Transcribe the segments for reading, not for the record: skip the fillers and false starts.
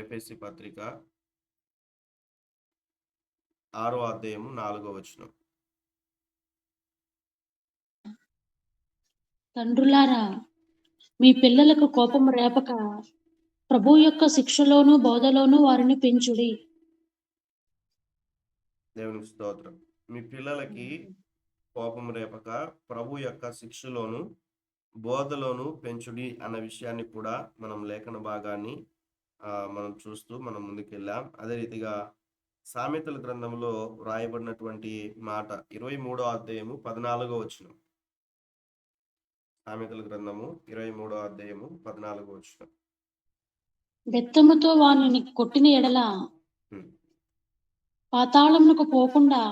ఎఫెసీ పత్రిక 6వ అధ్యాయము 4వ వచనం. తండ్రులారా, మీ పిల్లలకు కోపం రేపక ప్రభు యొక్క శిక్షలోను బోధలోను వారిని పెంచుడి. దేవునికి స్తోత్రం. మీ పిల్లలకి కోపం రేపక ప్రభు యొక్క శిక్షలోను బోధలోను పెంచుడి అన్న విషయాన్ని కూడా మనం లేఖన భాగాన్ని మనం చూస్తూ మనం ముందుకెళ్ళాం. అదే రీతిగా సామెతల గ్రంథంలో రాయబడినటువంటి మాట 23వ అధ్యాయము 14వ వచనం. సామెతల గ్రంథము 23వ అధ్యాయము 14వ వచనం. బెత్తముతో వానిని కొట్టిన ఎడల పాతాళమునకు పోకుండా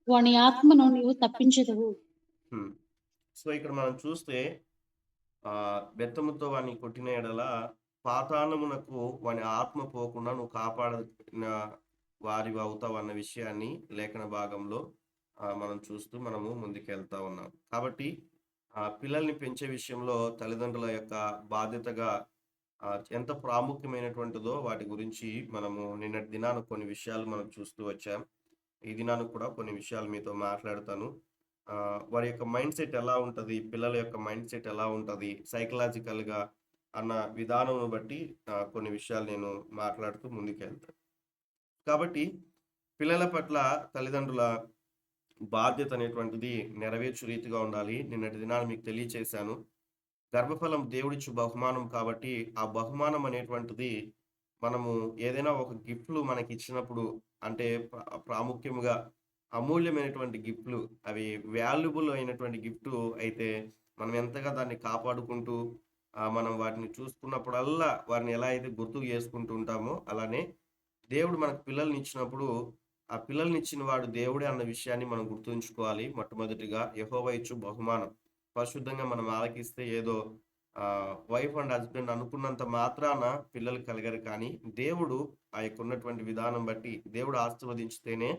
వాని ఆత్మను నీవు తప్పించదువు. సో ఇక్కడ మనం చూస్తే బెత్తముతో వాని కొట్టిన ఎడల పాతాళమునకు వాని ఆత్మ పోకుండా నువ్వు కాపాడిన వారి అవుతావు అన్న విషయాన్ని లేఖన భాగంలో మనం చూస్తూ మనము ముందుకెళ్తా ఉన్నాం. కాబట్టి పిల్లల్ని పెంచే విషయంలో తల్లిదండ్రుల యొక్క బాధ్యతగా ఎంత ప్రాముఖ్యమైనటువంటిదో వాటి గురించి మనము నిన్నటి దినాన కొన్ని విషయాలు మనం చూస్తూ వచ్చాం. ఈ దినాన్ని కూడా కొన్ని విషయాలు మీతో మాట్లాడతాను. వారి యొక్క మైండ్ సెట్ ఎలా ఉంటుంది, పిల్లల యొక్క మైండ్ సెట్ ఎలా ఉంటుంది సైకలాజికల్గా అన్న విధానం బట్టి కొన్ని విషయాలు నేను మాట్లాడుతూ ముందుకెళ్తాను. కాబట్టి పిల్లల పట్ల తల్లిదండ్రుల బాధ్యత అనేటువంటిది నెరవేర్చు రీతిగా ఉండాలి. నిన్నటి దినాన్ని మీకు తెలియచేశాను. గర్భఫలం దేవుడిచ్చు బహుమానం కాబట్టి ఆ బహుమానం అనేటువంటిది మనము ఏదైనా ఒక గిఫ్ట్లు మనకి ఇచ్చినప్పుడు అంటే ప్రాముఖ్యముగా అమూల్యమైనటువంటి గిఫ్ట్లు, అవి వాల్యుబుల్ అయినటువంటి గిఫ్ట్ అయితే మనం ఎంతగా దాన్ని కాపాడుకుంటూ మనం వాటిని చూసుకున్నప్పుడల్లా వారిని ఎలా అయితే గుర్తుకు చేసుకుంటూ ఉంటామో అలానే దేవుడు మనకు పిల్లల్ని ఇచ్చినప్పుడు ఆ పిల్లల్ని ఇచ్చిన వాడు దేవుడే అన్న విషయాన్ని మనం గుర్తుంచుకోవాలి. మొట్టమొదటిగా యెహోవా ఇచ్చు బహుమానం పరిశుద్ధంగా మనం ఆలకిస్తే ఏదో వైఫ్ అండ్ హస్బెండ్ అనుకున్నంత మాత్రాన పిల్లలు కలగరు. కానీ దేవుడు ఆ యొక్క ఉన్నటువంటి విధానం బట్టి దేవుడు ఆశీర్వదించితేనే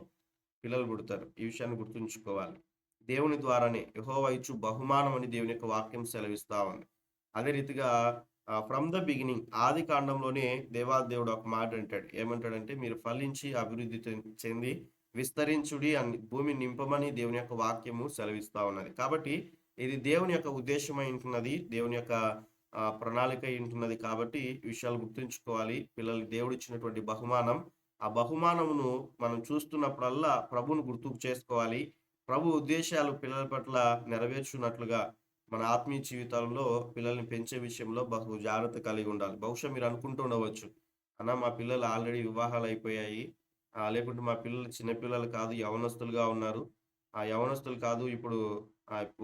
పిల్లలు పుడతారు. ఈ విషయాన్ని గుర్తుంచుకోవాలి. దేవుని ద్వారానే యెహోవా ఇచ్చు బహుమానం అని దేవుని యొక్క వాక్యం సెలవిస్తా ఉంది. అదే రీతిగా ఫ్రమ్ ద బిగినింగ్ ఆది కాండంలోనే దేవాదేవుడు ఒక మాట అంటాడు. ఏమంటాడంటే మీరు ఫలించి అభివృద్ధి చెంది విస్తరించుడి అని భూమి నింపమని దేవుని యొక్క వాక్యము సెలవిస్తా ఉన్నది. కాబట్టి ఇది దేవుని యొక్క ఉద్దేశమై ఉంటున్నది, దేవుని యొక్క ప్రణాళిక ఉంటున్నది. కాబట్టి విషయాలు గుర్తుంచుకోవాలి. పిల్లలకి దేవుడు ఇచ్చినటువంటి బహుమానం, ఆ బహుమానమును మనం చూస్తున్నప్పుడల్లా ప్రభువును గుర్తుకు చేసుకోవాలి. ప్రభు ఉద్దేశాలు పిల్లల పట్ల నెరవేర్చున్నట్లుగా మన ఆత్మీయ జీవితాల్లో పిల్లల్ని పెంచే విషయంలో బహు జాగ్రత్త కలిగి ఉండాలి. బహుశా మీరు అనుకుంటూ ఉండవచ్చు, అన్న మా పిల్లలు ఆల్రెడీ వివాహాలు అయిపోయాయి, లేకుంటే మా పిల్లలు చిన్నపిల్లలు కాదు యవనస్తులుగా ఉన్నారు, ఆ యవనస్తులు కాదు ఇప్పుడు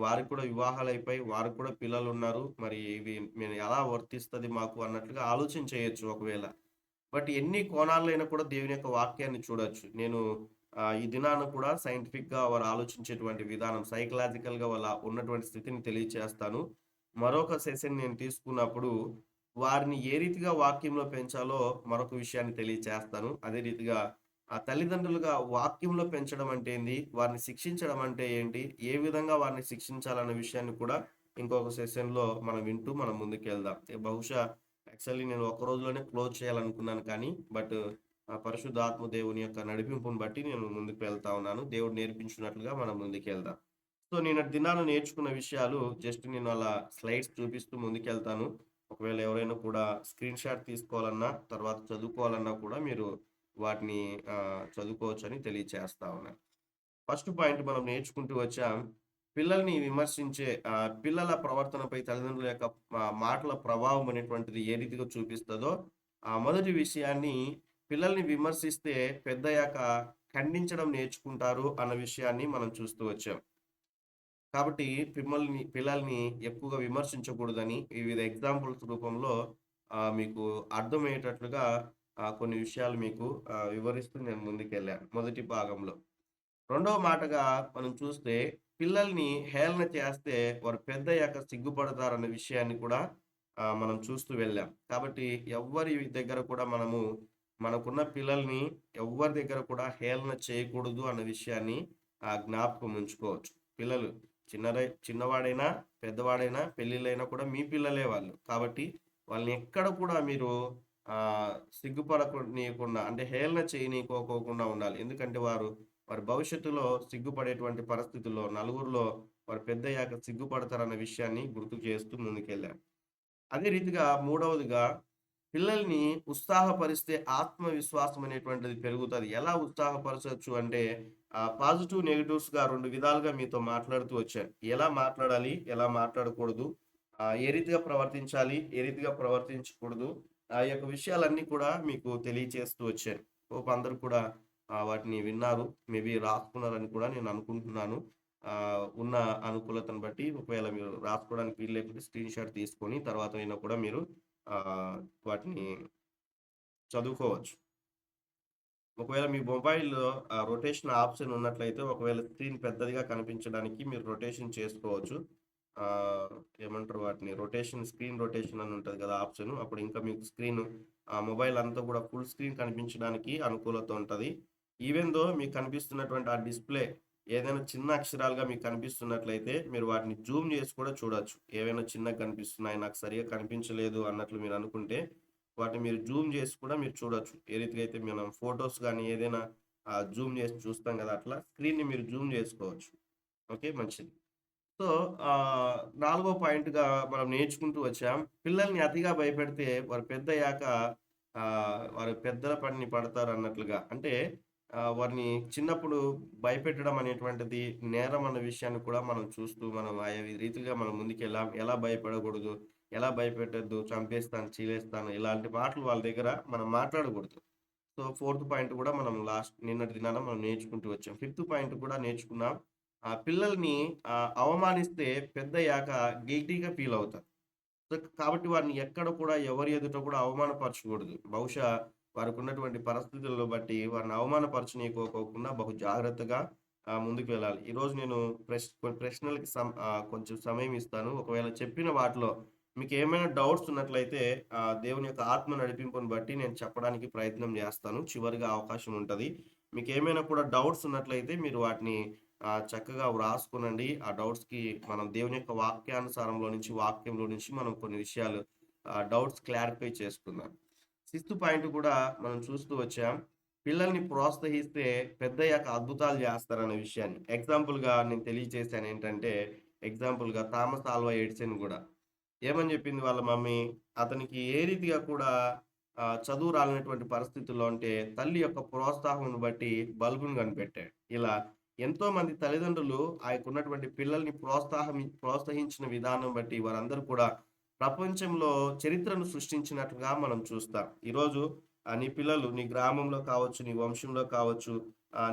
వారికి కూడా వివాహాలు అయిపోయి వారికి కూడా పిల్లలు ఉన్నారు, మరి ఇవి మేము ఎలా వర్తిస్తుంది మాకు అన్నట్లుగా ఆలోచన చేయొచ్చు ఒకవేళ. బట్ ఎన్ని కోణాలైనా కూడా దేవుని యొక్క వాక్యాన్ని చూడొచ్చు. నేను ఈ దినాన కూడా సైంటిఫిక్గా వారు ఆలోచించేటువంటి విధానం సైకలాజికల్గా వాళ్ళ ఉన్నటువంటి స్థితిని తెలియచేస్తాను. మరొక సెషన్ నేను తీసుకున్నప్పుడు వారిని ఏ రీతిగా వాక్యంలో పెంచాలో మరొక విషయాన్ని తెలియచేస్తాను. అదే రీతిగా ఆ తల్లిదండ్రులుగా వాక్యంలో పెంచడం అంటే ఏంది, వారిని శిక్షించడం అంటే ఏంటి, ఏ విధంగా వారిని శిక్షించాలన్న విషయాన్ని కూడా ఇంకొక సెషన్లో మనం వింటూ మనం ముందుకెళ్దాం. బహుశా యాక్చువల్లీ నేను ఒక రోజులోనే క్లోజ్ చేయాలనుకున్నాను కానీ బట్ పరిశుద్ధాత్మ దేవుని యొక్క నడిపింపుని బట్టి నేను ముందుకు వెళ్తా ఉన్నాను. దేవుడు నేర్పించినట్లుగా మనం ముందుకెళ్దాం. సో నేను దినాలు నేర్చుకున్న విషయాలు జస్ట్ నేను అలా స్లైడ్స్ చూపిస్తూ ముందుకెళ్తాను. ఒకవేళ ఎవరైనా కూడా స్క్రీన్ షాట్ తీసుకోవాలన్నా తర్వాత చదువుకోవాలన్నా కూడా మీరు వాటిని చదువుకోవచ్చని తెలియచేస్తా ఉన్నాను. ఫస్ట్ పాయింట్ మనం నేర్చుకుంటూ వచ్చాం, పిల్లల్ని విమర్శించే పిల్లల ప్రవర్తనపై తల్లిదండ్రుల యొక్క మాటల ప్రభావం అనేటువంటిది ఏ రీతిగా చూపిస్తుందో మొదటి విషయాన్ని, పిల్లల్ని విమర్శిస్తే పెద్దయ్యాక ఖండించడం నేర్చుకుంటారు అన్న విషయాన్ని మనం చూస్తూ వచ్చాం. కాబట్టి పిల్లల్ని ఎక్కువగా విమర్శించకూడదని వివిధ ఎగ్జాంపుల్స్ రూపంలో మీకు అర్థమయ్యేటట్లుగా కొన్ని విషయాలు మీకు వివరిస్తూ నేను ముందుకెళ్ళాను మొదటి భాగంలో. రెండవ మాటగా మనం చూస్తే పిల్లల్ని హేళన చేస్తే వారు పెద్దయ్యాక సిగ్గుపడతారన్న విషయాన్ని కూడా మనం చూస్తూ వెళ్ళాం. కాబట్టి ఎవరి దగ్గర కూడా మనకున్న పిల్లల్ని ఎవరి దగ్గర కూడా హేళన చేయకూడదు అన్న విషయాన్ని జ్ఞాపకం ఉంచుకోవచ్చు. పిల్లలు చిన్నవాడైనా పెద్దవాడైనా పెళ్ళిళ్ళైనా కూడా మీ పిల్లలే వాళ్ళు. కాబట్టి వాళ్ళని ఎక్కడ కూడా మీరు సిగ్గుపడనీయకుండా అంటే హేళన చేయనీకోకోకుండా ఉండాలి. ఎందుకంటే వారి భవిష్యత్తులో సిగ్గుపడేటువంటి పరిస్థితుల్లో నలుగురిలో వారు పెద్దయ్యాక సిగ్గుపడతారన్న విషయాన్ని గుర్తు చేస్తూ ముందుకెళ్ళారు. అదే రీతిగా మూడవదిగా పిల్లల్ని ఉత్సాహపరిస్తే ఆత్మవిశ్వాసం అనేటువంటిది పెరుగుతది. ఎలా ఉత్సాహపరచొచ్చు అంటే పాజిటివ్, నెగెటివ్స్‌గా 2 విధాలుగా మీతో మాట్లాడుతూ వచ్చాను. ఎలా మాట్లాడాలి? ఎలా మాట్లాడకూడదు? ఏ రీతిగా ప్రవర్తించాలి? ఏ రీతిగా ప్రవర్తించకూడదు? ఆ యొక్క విషయాలన్నీ కూడా మీకు తెలియచేస్తూ వచ్చాను. హోప్ అందరూ కూడా వాటిని విన్నారు. మేబీ రాసుకున్నారని కూడా నేను అనుకుంటున్నాను. ఉన్న అనుకూలతను బట్టి ఒకవేళ మీరు రాసుకోవడానికి వీలు లేకపోతే స్క్రీన్‌షాట్ తీసుకొని తర్వాత అయినా కూడా మీరు వాటిని చదువుకోవచ్చు. ఒకవేళ మీ మొబైల్‌లో రొటేషన్ ఆప్షన్ ఉన్నట్లయితే ఒకవేళ స్క్రీన్ పెద్దదిగా కనిపించడానికి మీరు రొటేషన్ చేసుకోవచ్చు. ఏమంటారు వాటిని స్క్రీన్ రొటేషన్ అని ఉంటది కదా ఆప్షను. అప్పుడు ఇంకా మీకు మొబైల్ అంతా కూడా ఫుల్ స్క్రీన్ కనిపించడానికి అనుకూలత ఉంటది. ఈవెన్ దో మీకు కనిపిస్తున్నటువంటి ఆ డిస్‌ప్లే ఏదైనా చిన్న అక్షరాలుగా మీకు కనిపిస్తున్నట్లయితే మీరు వాటిని జూమ్ చేసి కూడా చూడొచ్చు. ఏవైనా చిన్నగా కనిపిస్తున్నాయి, నాకు సరిగ్గా కనిపించలేదు అన్నట్లు మీరు అనుకుంటే వాటిని మీరు జూమ్ చేసి కూడా మీరు చూడొచ్చు. ఏ రీతిగా అయితే మనం ఫోటోస్ గాని ఏదైనా జూమ్ చేసి చూస్తాం కదా! అట్లా స్క్రీన్‌ని మీరు జూమ్ చేసుకోవచ్చు. ఓకే. మంచిది. సో, నాలుగో పాయింట్‌గా మనం నేర్చుకుంటూ వచ్చాం. పిల్లల్ని అతిగా భయపెడితే వారు పెద్దయ్యాక వారు పెద్దల పనిని పడతారన్నట్లుగా. అంటే వారిని చిన్నప్పుడు భయపెట్టడం అనేటువంటిది నేరం అన్న విషయాన్ని కూడా మనం చూస్తూ మనం ఆయా రీతిగా మనం ముందుకెళ్ళాం. ఎలా భయపడకూడదు, ఎలా భయపెట్టొద్దు, చంపేస్తాను, చీరేస్తాను ఇలాంటి మాటలు వాళ్ళ దగ్గర మనం మాట్లాడకూడదు. సో, ఫోర్త్ పాయింట్ కూడా మనం నిన్నటి దినాన మనం నేర్చుకుంటూ వచ్చాం. ఫిఫ్త్ పాయింట్ కూడా నేర్చుకున్నాం. పిల్లల్ని అవమానిస్తే పెద్దయ్యాక గిల్టీ‌గా ఫీల్ అవుతారు. సో, కాబట్టి వారిని ఎక్కడ కూడా ఎవరి ఎదుట కూడా అవమానపరచకూడదు. బహుశా వారికున్నటువంటి పరిస్థితులను బట్టి వారిని అవమానపరచనీయకోకుండా బహు జాగ్రత్తగా ముందుకు వెళ్ళాలి. ఈరోజు నేను కొన్ని ప్రశ్నలకి కొంచెం సమయం ఇస్తాను. ఒకవేళ చెప్పిన వాటిలో మీకేమైనా డౌట్స్ ఉన్నట్లయితే దేవుని యొక్క ఆత్మ నడిపింపుని బట్టి నేను చెప్పడానికి ప్రయత్నం చేస్తాను. చివరిగా అవకాశం ఉంటది. మీకేమైనా కూడా డౌట్స్ ఉన్నట్లయితే మీరు వాటిని చక్కగా వ్రాసుకొనండి. ఆ డౌట్స్‌కి మనం దేవుని యొక్క వాక్యంలో నుంచి మనం కొన్ని విషయాలు డౌట్స్ క్లారిఫై చేసుకుందాం. సిక్స్త్ పాయింట్ కూడా మనం చూస్తూ వచ్చాం. పిల్లల్ని ప్రోత్సహిస్తే పెద్దయ్యాక అద్భుతాలు చేస్తారనే విషయాన్ని. ఎగ్జాంపుల్‌గా నేను తెలియజేశానేంటంటే, ఎగ్జాంపుల్‌గా థామస్ ఆల్వా ఎడిసన్ గూడా. ఏమని చెప్పింది వాళ్ళ మమ్మీ, అతనికి ఏ రీతిగా కూడా చదువు రాలేనటువంటి పరిస్థితుల్లో అంటే, తల్లి యొక్క ప్రోత్సాహమును బట్టి బల్బును కనిపెట్టాడు. ఇలా ఎంతోమంది తల్లిదండ్రులు ఆయనకున్నటువంటి పిల్లల్ని ప్రోత్సహించిన విధానం బట్టి వారందరూ కూడా ప్రపంచంలో చరిత్రను సృష్టించినట్లుగా మనం చూస్తాం. ఈరోజు నీ పిల్లలు నీ గ్రామంలో కావచ్చు, నీ వంశంలో కావచ్చు,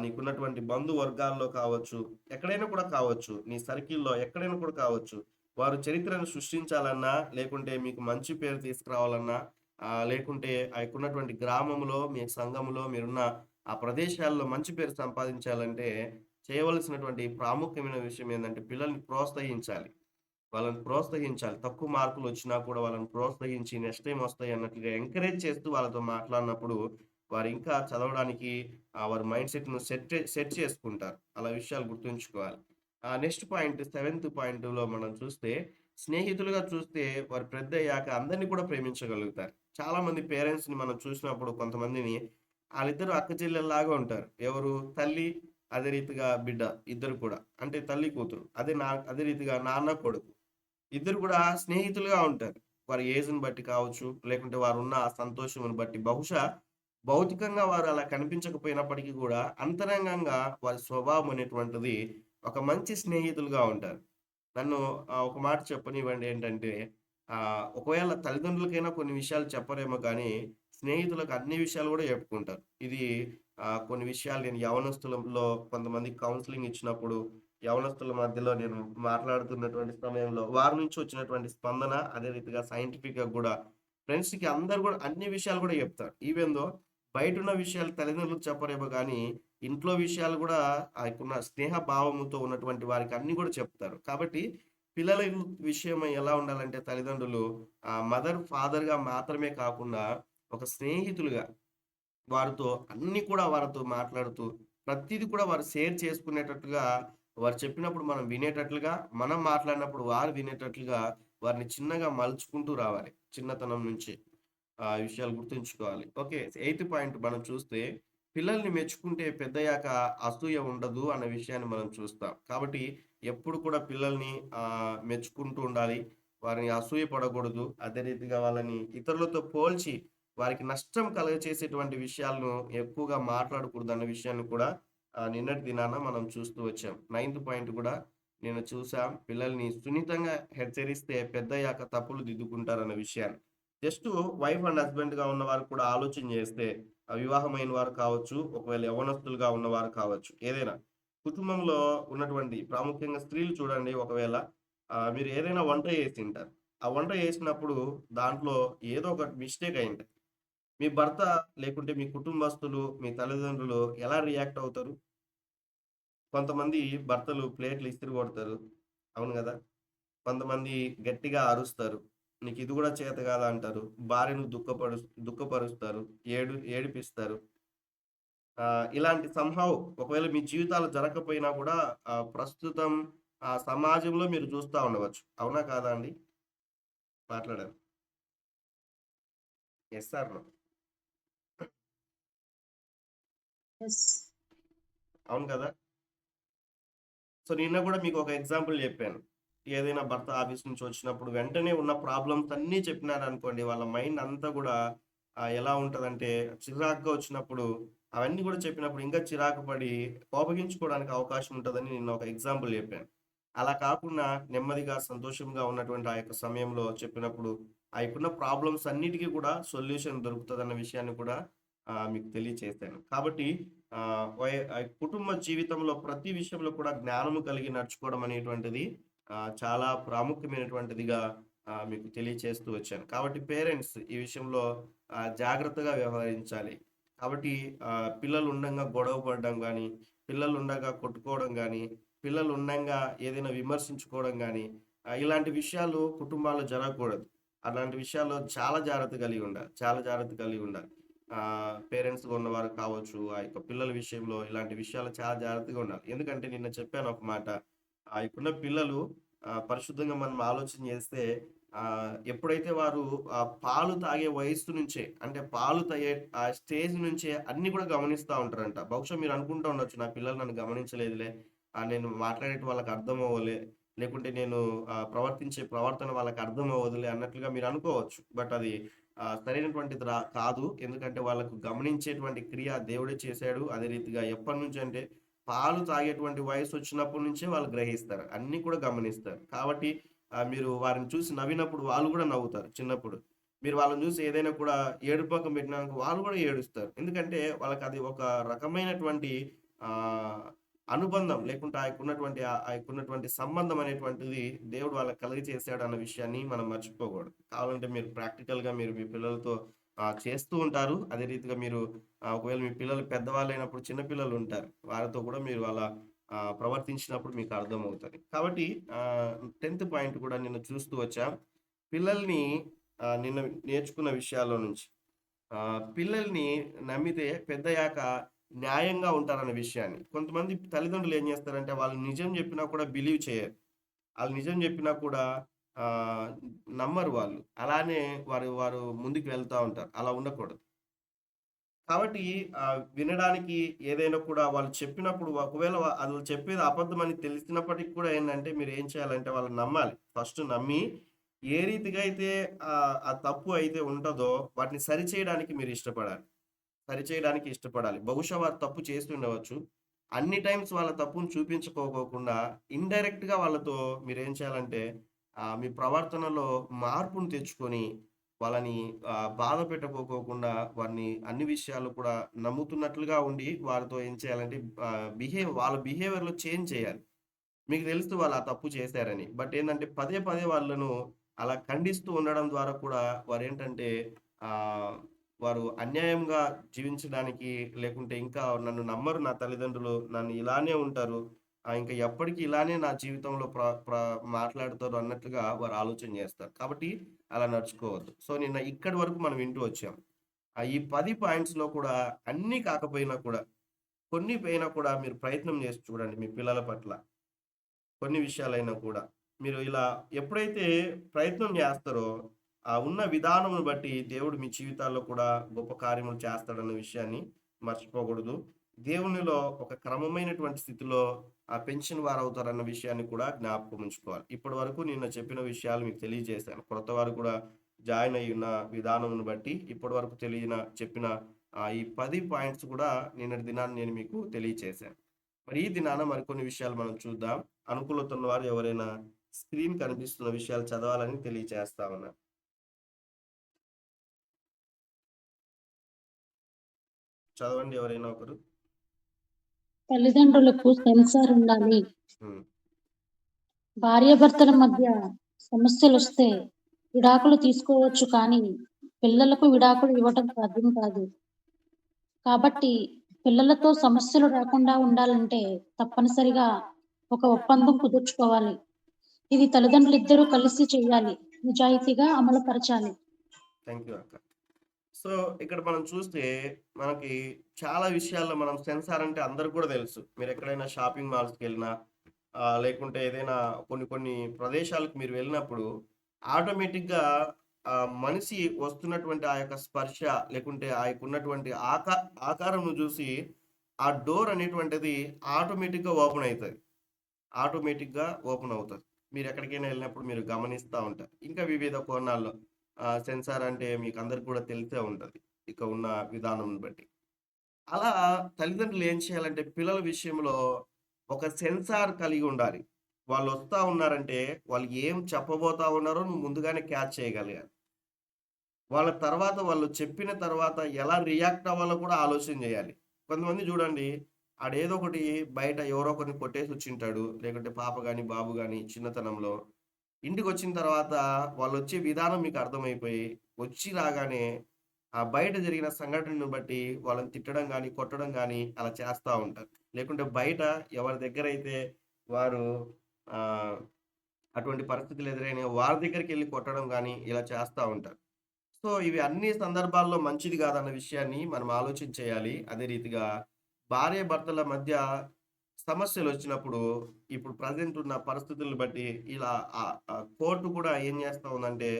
నీకున్నటువంటి బంధువర్గాల్లో కావచ్చు, ఎక్కడైనా కూడా కావచ్చు, నీ సర్కిల్‌లో ఎక్కడైనా కూడా కావచ్చు. వారు చరిత్రను సృష్టించాలన్నా, లేకుంటే మీకు మంచి పేరు తీసుకురావాలన్నా, లేకుంటే ఆయనకున్నటువంటి గ్రామంలో, మీ సంఘంలో మీరున్న ఆ ప్రదేశాల్లో మంచి పేరు సంపాదించాలంటే, చేయవలసినటువంటి ప్రాముఖ్యమైన విషయం ఏందంటే పిల్లల్ని ప్రోత్సహించాలి. వాళ్ళని ప్రోత్సహించాలి. తక్కువ మార్కులొచ్చినా కూడా వాళ్ళని ప్రోత్సహించి నెక్స్ట్ టైమ్ వస్తాయి అన్నట్లుగా ఎంకరేజ్ చేస్తూ వాళ్ళతో మాట్లాడినప్పుడు, వారు ఇంకా చదవడానికి వారి మైండ్ సెట్‌ను సెట్ చేసుకుంటారు. అలా విషయాలు గుర్తుంచుకోవాలి. నెక్స్ట్ పాయింట్ సెవెంత్ పాయింట్‌లో మనం చూస్తే, స్నేహితులుగా చూస్తే వారు పెద్దయ్యాక అందరిని కూడా ప్రేమించగలుగుతారు. చాలామంది పేరెంట్స్‌ని మనం చూసినప్పుడు కొంతమందిని ఆళ్ళిద్దరూ అక్క చెల్లెల్లాగా ఉంటారు. ఎవరు? తల్లి, అదే రీతిగా బిడ్డ ఇద్దరు కూడా. అంటే తల్లి, కూతురు. అదే రీతిగా నాన్న, కొడుకు. ఇద్దరు కూడా స్నేహితులుగా ఉంటారు. వారి ఏజ్‌ని బట్టి కావచ్చు, లేకుంటే వారున్న ఆ సంతోషమును బట్టి. బహుశా భౌతికంగా వారు అలా కనిపించకపోయినప్పటికీ గూడా, అంతరంగంగా వారి స్వభావం అనేటువంటిది ఒక మంచి స్నేహితులుగా ఉంటారు. నన్ను ఒక మాట చెప్పనివ్వండి ఏంటంటే, ఒకవేళ తల్లిదండ్రులకైనా కొన్ని విషయాలు చెప్పరేమో కానీ, స్నేహితులకు అన్ని విషయాలు గూడా చెప్పుకుంటారు. ఇది కొన్ని విషయాలు నేను యవ్వనస్తులలో కొంతమందికి కౌన్సెలింగ్ ఇచ్చినప్పుడు, యవ్వనస్తుల మధ్యలో నేను మాట్లాడుతున్నటువంటి సమయంలో, వారి నుంచి వచ్చినటువంటి స్పందన, అదే రీతిగా సైంటిఫిక్‌గా గూడా ఫ్రెండ్స్‌కి అందరూ గూడా అన్ని విషయాలు గూడా చెప్తారు. ఈవెన్ దో బయటున్న విషయాలు తల్లిదండ్రులకు చెప్పరేమో గానీ, ఇంట్లో విషయాలు గూడా ఆయనకున్న స్నేహ భావముతో ఉన్నటువంటి వారికి అన్నీ గూడా చెప్తారు. కాబట్టి పిల్లల విషయమై ఎలా ఉండాలంటే తల్లిదండ్రులు మదర్, ఫాదర్‌గా మాత్రమే కాకుండా ఒక స్నేహితులుగా వారితో అన్నీ కూడా వారితో మాట్లాడుతూ ప్రతీది కూడా వారు షేర్ చేసుకునేటట్టుగా వారు చెప్పినప్పుడు మనం వినేటట్లుగా, మనం మాట్లాడినప్పుడు వారు వినేటట్లుగా వారిని చిన్నగా మలుచుకుంటూ రావాలి చిన్నతనం నుంచి. ఆ విషయాలు గుర్తుంచుకోవాలి. ఓకే. ఎయిత్ పాయింట్ మనం చూస్తే, పిల్లల్ని మెచ్చుకుంటే పెద్దయ్యాక అసూయ ఉండదు అన్న విషయాన్ని మనం చూస్తాం. కాబట్టి ఎప్పుడు కూడా పిల్లల్ని మెచ్చుకుంటూ ఉండాలి. వారిని అసూయ పడకూడదు. అదే రీతిగా వాళ్ళని ఇతరులతో పోల్చి వారికి నష్టం కలుగచేసేటువంటి విషయాలను ఎక్కువగా మాట్లాడకూడదన్న విషయాన్ని కూడా నిన్నటి దినాన మనం చూస్తూ వచ్చాం. నైన్త్ పాయింట్ కూడా నేను చూసాం. పిల్లల్ని సున్నితంగా హెచ్చరిస్తే పెద్దయ్యాక తప్పులు దిద్దుకుంటారన్న విషయాన్ని. జస్టు వైఫ్ అండ్ హస్బెండ్‌గా ఉన్నవారు కూడా ఆలోచన చేస్తే, వివాహమైన వారు కావచ్చు, ఒకవేళ యవ్వనస్తులుగా ఉన్నవారు కావచ్చు, ఏదైనా. కుటుంబంలో ఉన్నటువంటి ప్రాముఖ్యంగా స్త్రీలు చూడండి ఒకవేళ మీరు ఏదైనా వంట చేసింటారు. ఆ వంట చేసినప్పుడు దాంట్లో ఏదో ఒక మిస్టేక్ అయింటది. మీ భర్త లేకుంటే మీ కుటుంబస్తులు, మీ తల్లిదండ్రులు ఎలా రియాక్ట్ అవుతారు? కొంతమంది భర్తలు ప్లేట్లు ఇసిరి కొడతారు. అవును గదా! కొంతమంది గట్టిగా అరుస్తారు. "నీకిది గూడా చేత కాదా" అంటారు. భార్యను దుఃఖపరుస్తారు. ఏడిపిస్తారు. ఇలాంటి ఒకవేళ మీ జీవితాలు జరగకపోయినా గూడా ప్రస్తుతం సమాజంలో మీరు చూస్తా ఉండవచ్చు. అవునా? కాదా అండి? మాట్లాడారు. Yes or no? యెస్. అవును కదా! సో, నిన్న గూడా మీకొక ఎగ్జాంపుల్ జెప్పాను. ఏదైనా భర్త ఆఫీస్ నుంచి వచ్చినప్పుడు వెంటనే ఉన్న ప్రాబ్లమ్స్ అన్నీ చెప్పినారనుకోండి, వాళ్ళ మైండ్ అంతా గూడా ఎలా ఉంటదంటే చిరాకుగా వచ్చినప్పుడు అవన్నీ గూడా చెప్పినప్పుడు ఇంకా చిరాకు పడి కోపగించుకోవడానికి అవకాశం ఉంటదని నిన్న ఒక ఎగ్జాంపుల్ జెప్పాను. అలా కాకుండా నెమ్మదిగా, సంతోషంగా ఉన్నటువంటి ఆ యొక్క సమయంలో చెప్పినప్పుడు, ఆ యొప్పున్న ప్రాబ్లమ్స్ అన్నిటికి కూడా సొల్యూషన్ దొరుకుతదన్న విషయాన్ని కూడా మీకు తెలియచేశాను. కాబట్టి కుటుంబ జీవితంలో ప్రతి విషయంలో కూడా జ్ఞానము కలిగి నడుచుకోవడం అనేటువంటిది చాలా ప్రాముఖ్యమైనటువంటిదిగా మీకు తెలియచేస్తూ వచ్చాను. కాబట్టి పేరెంట్స్ ఈ విషయంలో జాగ్రత్తగా వ్యవహరించాలి. కాబట్టి పిల్లలు ఉండంగా గొడవ పడడం గానీ, పిల్లలు ఉండగా కొట్టుకోవడం గానీ, పిల్లలు ఉండంగా ఏదైనా విమర్శించుకోవడం గానీ, ఇలాంటి విషయాలు కుటుంబాల్లో జరగకూడదు. అలాంటి విషయాల్లో చాలా జాగ్రత్త కలిగి ఉండాలి. చాలా జాగ్రత్త కలిగి ఉండాలి. పేరెంట్స్‌గా ఉన్నవారు కావచ్చు, ఆ యొక్క పిల్లల విషయంలో ఇలాంటి విషయాలు చాలా జాగ్రత్తగా ఉండాలి. ఎందుకంటే నిన్న చెప్పాను ఒక మాట. ఇప్పుడున్న పిల్లలు పరిశుద్ధంగా మనం ఆలోచన చేస్తే ఎప్పుడైతే వారు పాలు తాగే వయస్సు నుంచే అంటే పాలు తాగే ఆ స్టేజ్ నుంచే అన్నీ కూడా గమనిస్తా ఉంటారంట. బహుశా మీరు అనుకుంటా ఉండొచ్చు, నా పిల్లలు నన్ను గమనించలేదులే. నేను మాట్లాడేటివి వాళ్ళకి అర్థం అవ్వలే. లేకుంటే నేను ప్రవర్తించే ప్రవర్తన వాళ్ళకి అర్థం అవ్వదులే అన్నట్లుగా మీరు అనుకోవచ్చు. బట్ అది సరైనటువంటిది కాదు. ఎందుకంటే వాళ్ళకు గమనించేటువంటి క్రియ దేవుడే చేశాడు. అదే రీతిగా ఎప్పటినుంచంటే పాలు తాగేటువంటి వయసొచ్చినప్పటి నుంచే వాళ్ళు గ్రహిస్తారు. అన్నీ కూడా గమనిస్తారు. కాబట్టి మీరు వారిని చూసి నవ్వినప్పుడు వాళ్ళు గూడా నవ్వుతారు చిన్నప్పుడు. మీరు వాళ్ళని చూసి ఏదైనా కూడా ఏడుపు మొఖం పెట్టినాక వాళ్ళు గూడా ఏడుస్తారు. ఎందుకంటే వాళ్ళకది ఒక రకమైనటువంటి ఆహ్, అనుబంధం లేకుంటే ఆ యొక్కున్నటువంటి సంబంధం అనేటువంటిది దేవుడు వాళ్ళకి కలుగజేశాడు అన్న విషయాన్ని మనం మర్చిపోకూడదు. కావాలంటే మీరు ప్రాక్టికల్‌గా మీరు మీ పిల్లలతో చేస్తూ ఉంటారు. అదే రీతిగా మీరు ఒకవేళ మీ పిల్లలు పెద్దవాళ్ళైనప్పుడు చిన్న పిల్లలుంటారు. వారితో కూడా మీరు అలా ప్రవర్తించినప్పుడు మీకు అర్థమవుతది. కాబట్టి 10థ్ పాయింట్ కూడా నిన్న చూస్తూ వచ్చాం. పిల్లల్ని నిన్న నేర్చుకున్న విషయాల్లో నుంచి పిల్లల్ని నమ్మితే పెద్దయ్యాక న్యాయంగా ఉంటారన్న విషయాన్ని. కొంతమంది తల్లిదండ్రులు ఏం చేస్తారంటే వాళ్ళు నిజం చెప్పినా కూడా బిలీవ్ చేయరు. ఆళ్ళు నిజం చెప్పినా కూడా ఆహ్, నమ్మరు వాళ్ళు. అలానే వారు వారు ముందుకు వెళ్తా ఉంటారు. అలా ఉండకూడదు. కాబట్టి వినడానికి ఏదైనా కూడా వాళ్ళు చెప్పినప్పుడు ఒకవేళ ఆళ్ళు చెప్పేది అబద్ధమని తెలిసినప్పటికి కూడా ఏందంటే మీరేం చేయాలంటే వాళ్ళని నమ్మాలి. ఫస్ట్ నమ్మి ఏ రీతిగా అయితే ఆ తప్పు అయితే ఉంటదో వాటిని సరిచేయడానికి మీరు ఇష్టపడాలి. సరిచేయడానికి ఇష్టపడాలి. బహుశా వారు తప్పు చేసి ఉండవచ్చు. అన్ని టైమ్స్ వాళ్ళ తప్పును చూపించుకోకోకుండా ఇండైరెక్ట్‌గా వాళ్ళతో మీరేం చేయాలంటే మీ ప్రవర్తనలో మార్పును తెచ్చుకొని వాళ్ళని బాధ పెట్టకోకోకుండా వారిని అన్ని విషయాలు కూడా నమ్ముతున్నట్లుగా ఉండి వారితో ఏం చేయాలంటే వాళ్ళ బిహేవియర్‌లో చేంజ్ చేయాలి. మీకు తెలుసు వాళ్ళు ఆ తప్పు చేశారని. బట్ ఏందంటే పదే పదే వాళ్ళను అలా ఖండిస్తూ ఉండడం ద్వారా కూడా వారేంటంటే ఆహ్, వారు అన్యాయంగా జీవించడానికి లేకుంటే ఇంకా నన్ను నమ్మరు నా తల్లిదండ్రులు. నన్ను ఇలానే ఉంటారు. ఇంకా ఎప్పటికి ఇలానే నా జీవితంలో ప్ర ప్ర మాట్లాడుతారు అన్నట్లుగా వారు ఆలోచన చేస్తారు. కాబట్టి అలా నడుచుకోవద్దు. సో, నిన్న ఇక్కడి వరకు మనం వింటూ వచ్చాం. ఈ 10 పాయింట్స్‌లో కూడా అన్నీ కాకపోయినా కూడా కొన్ని పోయినా కూడా మీరు ప్రయత్నం చేసి చూడండి మీ పిల్లల పట్ల. కొన్ని విషయాలైనా కూడా. మీరు ఇలా ఎప్పుడైతే ప్రయత్నం జేస్తారో, ఉన్న విధానమును బట్టి దేవుడు మీ జీవితాల్లో కూడా గొప్ప కార్యములు చేస్తాడన్న విషయాన్ని మర్చిపోకూడదు. దేవునిలో ఒక క్రమమైనటువంటి స్థితిలో పెంచిన వారవుతారన్న విషయాన్ని కూడా జ్ఞాపకం ఉంచుకోవాలి. ఇప్పటి వరకు నిన్న చెప్పిన విషయాలు మీకు తెలియజేశాను. కొత్త వారు కూడా జాయిన్ అయ్యున్న విధానమును బట్టి ఇప్పటి వరకు చెప్పిన ఈ 10 పాయింట్స్ కూడా నిన్నటి దినాన్ని నేను మీకు తెలియచేశాను. మరి ఈ దినాన మరికొన్ని విషయాలు మనం చూద్దాం. అనుకూలత ఉన్నవారు ఎవరైనా స్క్రీన్ కనిపిస్తున్న విషయాలు చదవాలని తెలియచేస్తా ఉన్నాను. చదవండి ఎవరైనా ఒకరు. తల్లిదండ్రులకు సెన్సార్ ఉండాలి. హ్మ్. భార్యాభర్తల మధ్య సమస్యలొస్తే విడాకులు తీసుకోవచ్చు కానీ పిల్లలకు విడాకులు ఇవ్వటం సాధ్యం కాదు. కాబట్టి పిల్లలతో సమస్యలు రాకుండా ఉండాలంటే తప్పనిసరిగా ఒక ఒప్పందం కుదుర్చుకోవాలి. ఇది తల్లిదండ్రులిద్దరూ కలిసి చేయాలి. నిజాయితీగా అమలుపరచాలి. థ్యాంక్ యూ అక్క. సో, ఇక్కడ మనం చూస్తే మనకి చాలా విషయాల్లో మనం సెన్సార్ అంటే అందరికి కూడా తెలుసు. మీరెక్కడైనా షాపింగ్ మాల్స్‌కెళ్ళినా లేకుంటే ఏదైనా కొన్ని కొన్ని ప్రదేశాలకు మీరు వెళ్ళినప్పుడు ఆటోమేటిక్‌గా మనిషి వస్తున్నటువంటి ఆ యొక్క స్పర్శ లేకుంటే ఆ యొక్క ఉన్నటువంటి ఆకారంను చూసి ఆ డోర్ అనేటువంటిది ఆటోమేటిక్‌గా ఓపెన్ అయితది. ఆటోమేటిక్‌గా ఓపెన్ అవుతది. మీరెక్కడికైనా వెళ్ళినప్పుడు మీరు గమనిస్తా ఉంటారు. ఇంకా వివిధ కోణాల్లో సెన్సార్ అంటే మీకందరికి కూడా తెలిసే ఉంటది. ఇక ఉన్న విధానంను బట్టి. అలా తల్లిదండ్రులు ఏం చేయాలంటే పిల్లల విషయంలో ఒక సెన్సార్ కలిగి ఉండాలి. వాళ్ళొస్తా ఉన్నారంటే వాళ్ళు ఏం చెప్పబోతా ఉన్నారో నువ్వు ముందుగానే క్యాచ్ చేయగలగాలి. వాళ్ళ తర్వాత వాళ్ళు చెప్పిన తర్వాత ఎలా రియాక్ట్ అవ్వాలో కూడా ఆలోచన చేయాలి. కొంతమంది చూడండి ఆడేదో ఒకటి బయట ఎవరో ఒకరిని కొట్టేసొచ్చింటాడు. లేకుంటే పాప గాని, బాబు గాని చిన్నతనంలో. ఇంటికొచ్చిన తర్వాత వాళ్ళొచ్చే విధానం మీకు అర్థమైపోయి, వచ్చి రాగానే బయట జరిగిన సంఘటనను బట్టి వాళ్ళని తిట్టడం గాని, కొట్టడం గాని అలా చేస్తా ఉంటారు. లేకుంటే బయట ఎవరి దగ్గరైతే వారు ఆహ్, అటువంటి పరిస్థితులు ఎదురైనాయో వారి దగ్గరికెళ్లి కొట్టడం గాని ఇలా చేస్తా ఉంటారు. సో, ఇవి అన్ని సందర్భాల్లో మంచిది కాదన్న విషయాన్ని మనం ఆలోచన చేయాలి. అదే రీతిగా భార్యాభర్తల మధ్య సమస్యలొచ్చినప్పుడు ఇప్పుడు ప్రెజెంట్ ఉన్న పరిస్థితులను బట్టి ఇలా కోర్ట్ కూడా ఏం చేస్తా ఉందంటే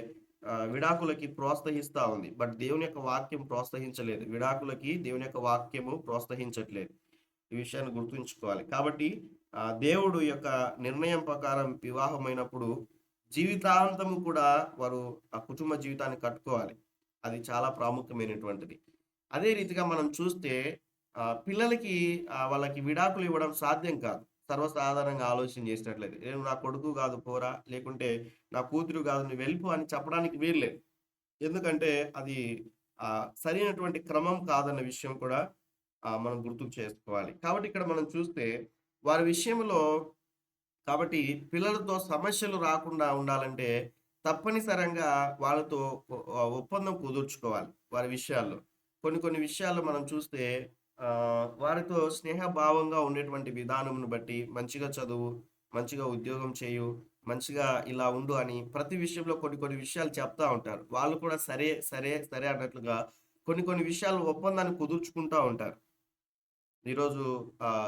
విడాకులకి ప్రోత్సహిస్తా ఉంది. బట్ దేవుని యొక్క వాక్యం ప్రోత్సహించలేదు. విడాకులకి దేవుని యొక్క వాక్యము ప్రోత్సహించట్లేదు. ఈ విషయాన్ని గుర్తుంచుకోవాలి. కాబట్టి దేవుడు యొక్క నిర్ణయం ప్రకారం వివాహమైనప్పుడు జీవితాంతము కూడా వారు ఆ కుటుంబ జీవితాన్ని కట్టుకోవాలి. అది చాలా ప్రాముఖ్యమైనటువంటిది. అదే రీతిగా మనం చూస్తే పిల్లలకి వాళ్ళకి విడాకులు ఇవ్వడం సాధ్యం కాదు. సర్వసాధారణంగా ఆలోచన చేసినట్లయితే. "నేను నా కొడుకు కాదు పోరా, లేకుంటే నా కూతురు కాదు నువ్వు వెళ్ళిపో" అని చెప్పడానికి వీల్లేదు. ఎందుకంటే అది సరైనటువంటి క్రమం కాదన్న విషయం కూడా మనం గుర్తుకు చేసుకోవాలి. కాబట్టి ఇక్కడ మనం చూస్తే వారి విషయంలో కాబట్టి పిల్లలతో సమస్యలు రాకుండా ఉండాలంటే తప్పనిసరంగా వాళ్ళతో ఒప్పందం కుదుర్చుకోవాలి వారి విషయాల్లో. కొన్ని కొన్ని విషయాల్లో మనం చూస్తే వారితో స్నేహభావంగా ఉండేటువంటి విధానమును బట్టి మంచిగా చదువు, మంచిగా ఉద్యోగం చేయు, మంచిగా ఇలా ఉండు అని ప్రతి విషయంలో కొన్ని కొన్ని విషయాలు చెప్తా ఉంటారు. వాళ్ళు కూడా సరే, సరే, సరే అన్నట్లుగా కొన్ని కొన్ని విషయాలు ఒప్పందాన్ని కుదుర్చుకుంటా ఉంటారు. ఈరోజు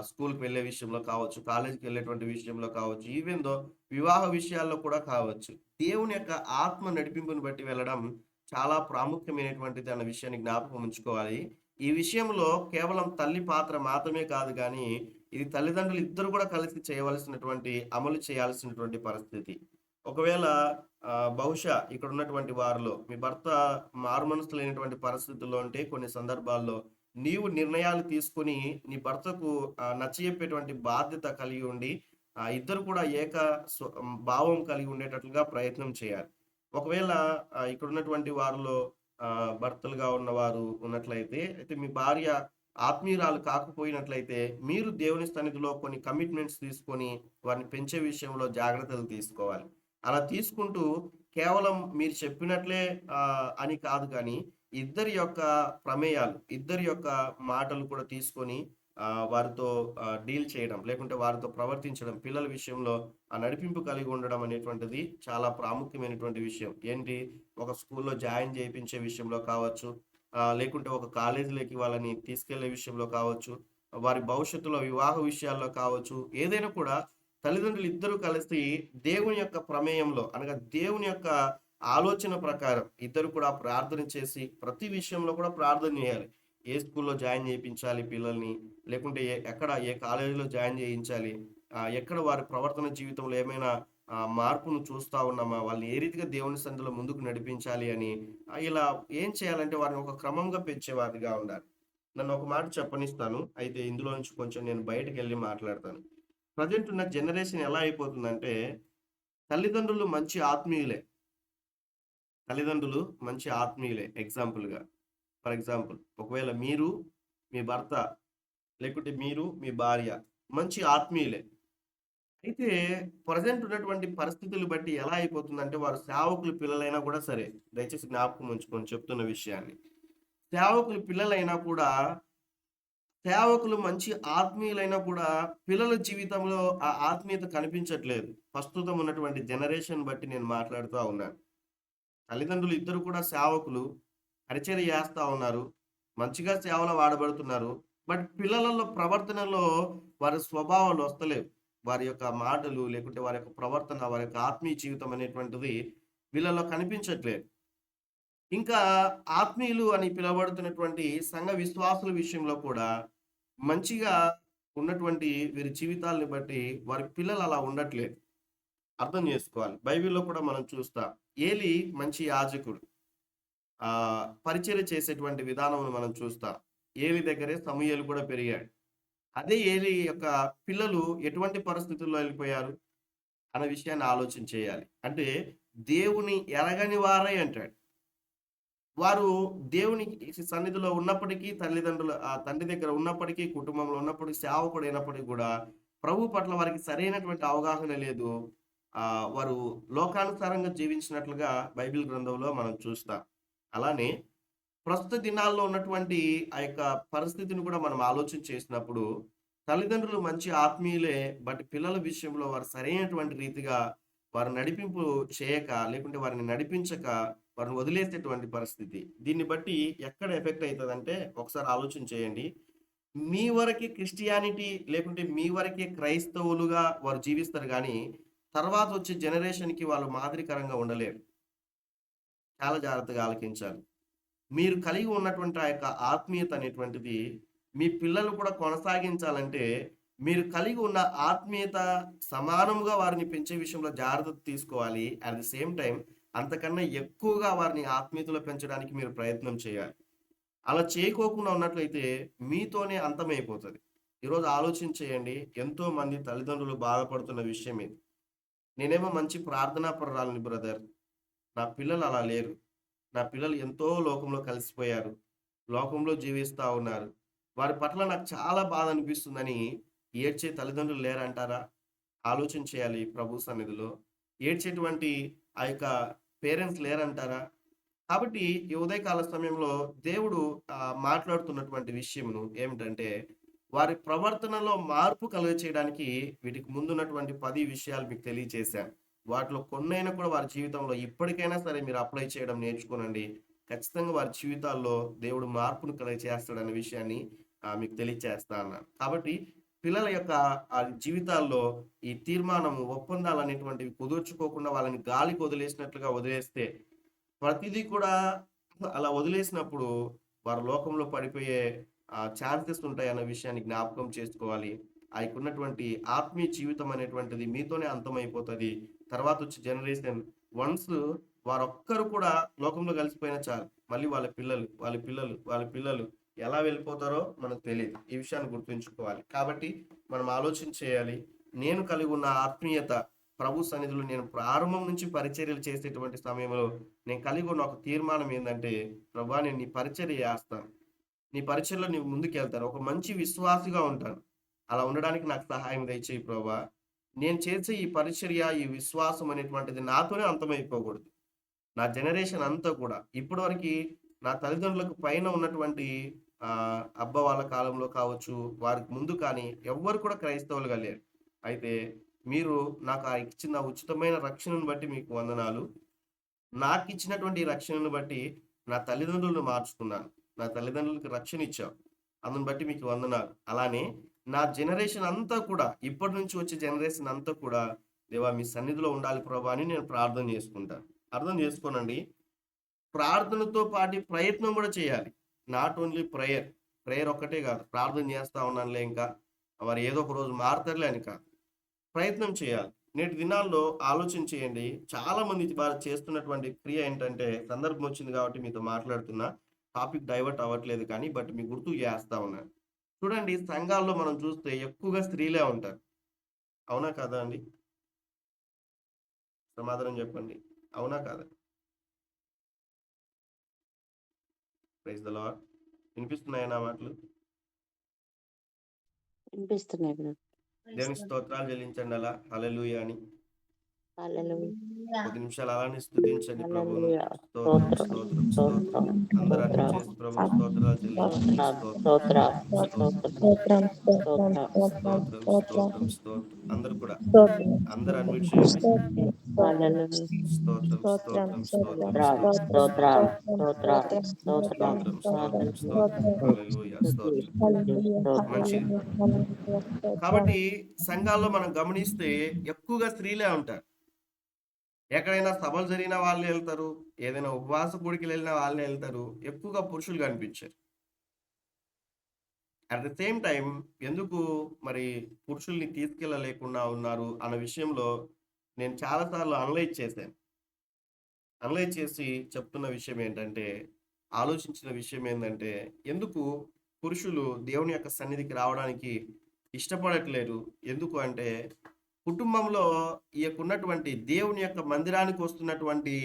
స్కూలుకి వెళ్ళే విషయంలో కావచ్చు, కాలేజీకి వెళ్ళేటువంటి విషయంలో కావచ్చు, ఈవెన్ దో వివాహ విషయాల్లో కూడా కావచ్చు. దేవుని యొక్క ఆత్మ నడిపింపుని బట్టి వెళ్ళడం చాలా ప్రాముఖ్యమైనటువంటిది అన్న విషయాన్ని జ్ఞాపకం ఉంచుకోవాలి. ఈ విషయంలో కేవలం తల్లి పాత్ర మాత్రమే కాదు గానీ, ఇది తల్లిదండ్రులు ఇద్దరు కూడా కలిసి చేయవలసినటువంటి, అమలు చేయాల్సినటువంటి పరిస్థితి. ఒకవేళ బహుశా ఇక్కడున్నటువంటి వారిలో మీ భర్త మారుమనసు లేనటువంటి పరిస్థితుల్లో ఉంటే కొన్ని సందర్భాల్లో నీవు నిర్ణయాలు తీసుకొని నీ భర్తకు నచ్చజెప్పేటువంటి బాధ్యత కలిగి ఉండి ఇద్దరు కూడా భావం కలిగి ఉండేటట్లుగా ప్రయత్నం చేయాలి. ఒకవేళ ఇక్కడున్నటువంటి వారిలో భర్తలుగా ఉన్నవారు ఉన్నట్లయితే అయితే మీ భార్య ఆత్మీయురాలు కాకపోయినట్లయితే మీరు దేవుని సన్నిధిలో కొన్ని కమిట్మెంట్స్ తీసుకొని వారిని పెంచే విషయంలో జాగ్రత్తలు తీసుకోవాలి. అలా తీసుకుంటూ కేవలం మీరు చెప్పినట్లే అని కాదు కానీ ఇద్దరి యొక్క ప్రమేయాలు, ఇద్దరి యొక్క మాటలు కూడా తీసుకొని వారితో డీల్ చేయడం, లేకుంటే వారితో ప్రవర్తించడం, పిల్లల విషయంలో ఆ నడిపింపు కలిగి ఉండడం అనేటువంటిది చాలా ప్రాముఖ్యమైనటువంటి విషయం. ఏంటి ఒక స్కూల్‌లో జాయిన్ చేపించే విషయంలో కావచ్చు, లేకుంటే ఒక కాలేజీలోకి వాళ్ళని తీసుకెళ్ళే విషయంలో కావచ్చు, వారి భవిష్యత్తులో వివాహ విషయాల్లో కావచ్చు, ఏదైనా కూడా తల్లిదండ్రులు ఇద్దరూ కలిసి దేవుని యొక్క ప్రమేయంలో అనగా దేవుని యొక్క ఆలోచన ప్రకారం ఇద్దరు కూడా ప్రార్థన చేసి ప్రతి విషయంలో కూడా ప్రార్థన చేయాలి. ఏ స్కూల్‌లో జాయిన్ చేపించాలి పిల్లల్ని, లేకుంటే ఎక్కడ ఏ కాలేజీలో జాయిన్ చేయించాలి, ఎక్కడ వారి ప్రవర్తన జీవితంలో ఏమైనా మార్పును చూస్తా ఉన్నామా, వాళ్ళని ఏ రీతిగా దేవుని సన్నిధిలో ముందుకు నడిపించాలి అని ఇలా ఏం చేయాలంటే వారిని ఒక క్రమంగా పెంచేవారిగా ఉండాలి. నన్ను ఒక మాట చెప్పనిస్తాను. అయితే ఇందులో నుంచి కొంచెం నేను బయటికెళ్ళి మాట్లాడతాను. ప్రెజెంట్ ఉన్న జనరేషన్ ఎలా అయిపోతుందంటే, తల్లిదండ్రులు మంచి ఆత్మీయులే. తల్లిదండ్రులు మంచి ఆత్మీయులే. ఫర్ ఎగ్జాంపుల్ ఒకవేళ మీరు, మీ భర్త లేకుంటే మీరు, మీ భార్య మంచి ఆత్మీయులే. అయితే ప్రెజెంట్ ఉన్నటువంటి పరిస్థితులు బట్టి ఎలా అయిపోతుందంటే, వారు సేవకులు పిల్లలైనా కూడా సరే, దయచేసి జ్ఞాపకం ఉంచుకోండి చెప్తున్న విషయాన్ని. సేవకులు పిల్లలైనా కూడా సేవకులు మంచి ఆత్మీయులైనా కూడా పిల్లల జీవితంలో ఆ ఆత్మీయత కనిపించట్లేదు. ప్రస్తుతం ఉన్నటువంటి జనరేషన్ బట్టి నేను మాట్లాడుతా ఉన్నాను. తల్లిదండ్రులు ఇద్దరు కూడా సేవకులు, పరిచర్య చేస్తా ఉన్నారు. మంచిగా సేవలో వాడబడుతున్నారు. బట్ పిల్లలలో ప్రవర్తనలో వారి స్వభావాలు వస్తలేవు. వారి యొక్క మాటలు లేకుంటే వారి యొక్క ప్రవర్తన, వారి యొక్క ఆత్మీయ జీవితం అనేటువంటిది వీళ్ళలో కనిపించట్లేదు. ఇంకా ఆత్మీయులు అని పిలువబడుతున్నటువంటి సంఘ విశ్వాసుల విషయంలో కూడా మంచిగా ఉన్నటువంటి వీరి జీవితాల్ని బట్టి వారి పిల్లలు అలా ఉండట్లేదు. అర్థం చేసుకోవాలి. బైబిల్‌లో కూడా మనం చూస్తాం. ఏలి మంచి యాజకుడు. పరిచర్య చేసేటువంటి విధానమును మనం చూస్తాం. ఏలి దగ్గరే సమూయేలు కూడా పెరిగాడు. అదే ఏలి యొక్క పిల్లలు ఎటువంటి పరిస్థితుల్లో వెళ్ళిపోయారు అన్న విషయాన్ని ఆలోచన చేయాలి. అంటే దేవుని ఎరగని వారై అంటాడు. వారు దేవుని సన్నిధిలో ఉన్నప్పటికీ, తండ్రి దగ్గర ఉన్నప్పటికీ, కుటుంబంలో ఉన్నప్పటికీ, సేవకుడైనప్పటికీ కూడా ప్రభు పట్ల వారికి సరైనటువంటి అవగాహన లేదు. వారు లోకానుసారంగా జీవించినట్లుగా బైబిల్ గ్రంథంలో మనం చూస్తాం. అలానే ప్రస్తుత దినాల్లో ఉన్నటువంటి ఆ యొక్క పరిస్థితిని కూడా మనం ఆలోచన చేసినప్పుడు, తల్లిదండ్రులు మంచి ఆత్మీయులే. బట్ పిల్లల విషయంలో వారు సరైనటువంటి రీతిగా వారు నడిపింపు చేయక, లేకుంటే వారిని నడిపించక, వారిని వదిలేసేటువంటి పరిస్థితి. దీన్ని బట్టి ఎక్కడ ఎఫెక్ట్ అయితదంటే, ఒకసారి ఆలోచన చేయండి. మీ వరకే క్రిస్టియానిటీ లేకుంటే మీ వరకే క్రైస్తవులుగా వారు జీవిస్తారు గానీ, తర్వాత వచ్చే జనరేషన్‌కి వాళ్ళు మాదిరికరంగా ఉండలేరు. చాలా జాగ్రత్తగా ఆలకించాలి. మీరు కలిగి ఉన్నటువంటి ఆ యొక్క ఆత్మీయత అనేటువంటిది మీ పిల్లలు కూడా కొనసాగించాలంటే, మీరు కలిగి ఉన్న ఆత్మీయత సమానముగా వారిని పెంచే విషయంలో జాగ్రత్త తీసుకోవాలి. అట్ ది సేమ్ టైమ్ అంతకన్నా ఎక్కువగా వారిని ఆత్మీయతలో పెంచడానికి మీరు ప్రయత్నం చేయాలి. అలా చేయకోకుండా ఉన్నట్లయితే మీతోనే అంతమైపోతది. ఈరోజు ఆలోచన చేయండి. ఎంతో మంది తల్లిదండ్రులు బాధపడుతున్న విషయం ఇది. నేనేమో మంచి ప్రార్థనా పరురాలిని బ్రదర్. నా పిల్లలు అలా లేరు. నా పిల్లలు ఎంతో లోకంలో కలిసిపోయారు. లోకంలో జీవిస్తా ఉన్నారు. వారి పట్ల నాకు చాలా బాధ అనిపిస్తుందని ఏడ్చే తల్లిదండ్రులు లేరంటారా? ఆలోచన చేయాలి ప్రభు సన్నిధిలో. ఏడ్చేటువంటి ఆ యొక్క పేరెంట్స్ లేరంటారా? కాబట్టి ఈ ఉదయకాల సమయంలో దేవుడు మాట్లాడుతున్నటువంటి విషయమును ఏమిటంటే, వారి ప్రవర్తనలో మార్పు కలుగచేయడానికి వీటికి ముందున్నటువంటి 10 విషయాలు మీకు తెలియచేశాను. వాటిలో కొన్నైనా కూడా వారి జీవితంలో ఇప్పటికైనా సరే మీరు అప్లై చేయడం నేర్చుకోనండి. ఖచ్చితంగా వారి జీవితాల్లో దేవుడు మార్పును కలుగచేస్తాడన్న విషయాన్ని మీకు తెలియచేస్తా అన్నాను. కాబట్టి పిల్లల యొక్క జీవితాల్లో ఈ తీర్మానము, ఒప్పందాలనేటువంటివి కుదుర్చుకోకుండా వాళ్ళని గాలికి వదిలేసినట్లుగా వదిలేస్తే, ప్రతిదీ కూడా అలా వదిలేసినప్పుడు వారు లోకంలో పడిపోయే ఛాన్సెస్ ఉంటాయన్న విషయాన్ని జ్ఞాపకం చేసుకోవాలి. ఆయనకున్నటువంటి ఆత్మీయ జీవితం అనేటువంటిది మీతోనే అంతమైపోతది. తర్వాత వచ్చే జనరేషన్ వన్స్ వారొక్కరు కూడా లోకంలో కలిసిపోయినా చాలు. మళ్ళీ వాళ్ళ పిల్లలు ఎలా వెళ్ళిపోతారో మనకు తెలీదు. ఈ విషయాన్ని గుర్తుంచుకోవాలి. కాబట్టి మనం ఆలోచన చేయాలి. నేను కలిగి ఉన్న ఆత్మీయత ప్రభు సన్నిధిలో నేను ప్రారంభం నుంచి పరిచర్యలు చేసేటువంటి సమయంలో నేను కలిగి ఉన్న ఒక తీర్మానం ఏందంటే, ప్రభా నేను నీ పరిచర్య చేస్తాను. నీ పరిచర్యలో నీవు ముందుకెళ్తాను. ఒక మంచి విశ్వాసిగా ఉంటాను. అలా ఉండడానికి నాకు సహాయం దయచేయి ప్రభా. నేను చేసే ఈ పరిచర్య, ఈ విశ్వాసం అనేటువంటిది నాతోనే అంతమైపోకూడదు. నా జనరేషన్ అంతా కూడా ఇప్పటివరకి నా తల్లిదండ్రులకు పైన ఉన్నటువంటి అబ్బ వాళ్ళ కాలంలో కావచ్చు, వారికి ముందు కానీ ఎవ్వరు కూడా క్రైస్తవులుగా లేరు. అయితే మీరు నాకు ఇచ్చిన ఉచితమైన రక్షణను బట్టి మీకు వందనాలు. నాకిచ్చినటువంటి ఈ రక్షణను బట్టి నా తల్లిదండ్రులను మార్చుకున్నాను. నా తల్లిదండ్రులకు రక్షణ ఇచ్చావు. అందుని బట్టి మీకు వందనాలు. అలానే నా జనరేషన్ అంతా కూడా ఇప్పటి నుంచి వచ్చే జనరేషన్ అంతా కూడా దేవా మీ సన్నిధిలో ఉండాలి ప్రభా అని నేను ప్రార్థన చేసుకుంటాను. అర్థం చేసుకోనండి. ప్రార్థనతో పాటు ప్రయత్నం కూడా చేయాలి. Not only prayer. ప్రేయర్ ఒక్కటే కాదు. ప్రార్థన చేస్తా ఉన్నానులే ఇంకా మరి ఏదో ఒక రోజు మారుతారులే అని కాదు. ప్రయత్నం చేయాలి. నేటి దినాల్లో ఆలోచన చేయండి. చాలామంది వారు చేస్తున్నటువంటి క్రియ ఏంటంటే, సందర్భం వచ్చింది కాబట్టి మీతో మాట్లాడుతున్నా. టాపిక్ డైవర్ట్ అవ్వట్లేదు కానీ, బట్ మీకు గుర్తుకు చేస్తా ఉన్నాను. చూడండి, సంఘాల్లో మనం చూస్తే ఎక్కువగా స్త్రీలే ఉంటారు. అవునా కాదా అండి? సమాధానం చెప్పండి. అవునా కాదా? Praise the lord. వినిపిస్తున్నాయా నా మాటలు? వినిపిస్తున్నాయి బ్రదర్. దేవునికి స్తోత్రాలు చెల్లించండి అలా హల్లెలూయా అని. హల్లెలూయా. కొద్ది నిమిషాలు అలానే స్తుతించండి ప్రభువును. హల్లెలూయా. స్తోత్రం, స్తోత్రం, స్తోత్రం, స్తోత్రం. స్తోత్రం, అందరూ అన్ని స్తోత్రం, చేసి ప్రభువుకు స్తోత్రాలు చెల్లించండి. స్తోత్రం, స్తోత్రం, స్తోత్రం, స్తోత్రం, స్తోత్రం, స్తోత్రం, స్తోత్రం, స్తోత్రం. అందరూ కూడా అందరూ అన్మ్యూట్ చేయండి. స్తోత్రం. హల్లెలూయా. స్తోత్రం, స్తోత్రం, స్తోత్రం, స్తోత్రం, స్తోత్రం. స్తోత్రం, స్తోత్రం, స్తోత్రం, స్తోత్రం, స్తోత్రం, స్తోత్రం. హల్లెలూయా. హల్లెలూయా. స్తుతి, స్తోత్రం. స్తుతి, స్తోత్రం. మంచిది. కాబట్టి సంఘాల్లో మనం గమనిస్తే ఎక్కువగా స్త్రీలే ఉంటారు. ఎక్కడైనా సభలు జరిగినా వాళ్ళే వెళ్తారు. ఏదైనా ఉపవాస కూడికలు వెళ్ళినా వాళ్ళే వెళ్తారు. ఎక్కువగా పురుషులు కనిపించారు. అట్ ద సేమ్ టైం ఎందుకు మరి పురుషుల్ని తీసుకెళ్ళలేకుండా ఉన్నారు అన్న విషయంలో నేను చాలాసార్లు అనలైజ్ చేశాను. అనలైజ్ చేసి చెప్తున్న విషయం ఏంటంటే, ఆలోచించిన విషయం ఏంటంటే, ఎందుకు పురుషులు దేవుని యొక్క సన్నిధికి రావడానికి ఇష్టపడట్లేరు? ఎందుకు అంటే, కుటుంబంలో ఈ యొక్క ఉన్నటువంటి దేవుని యొక్క మందిరానికి వస్తున్నటువంటి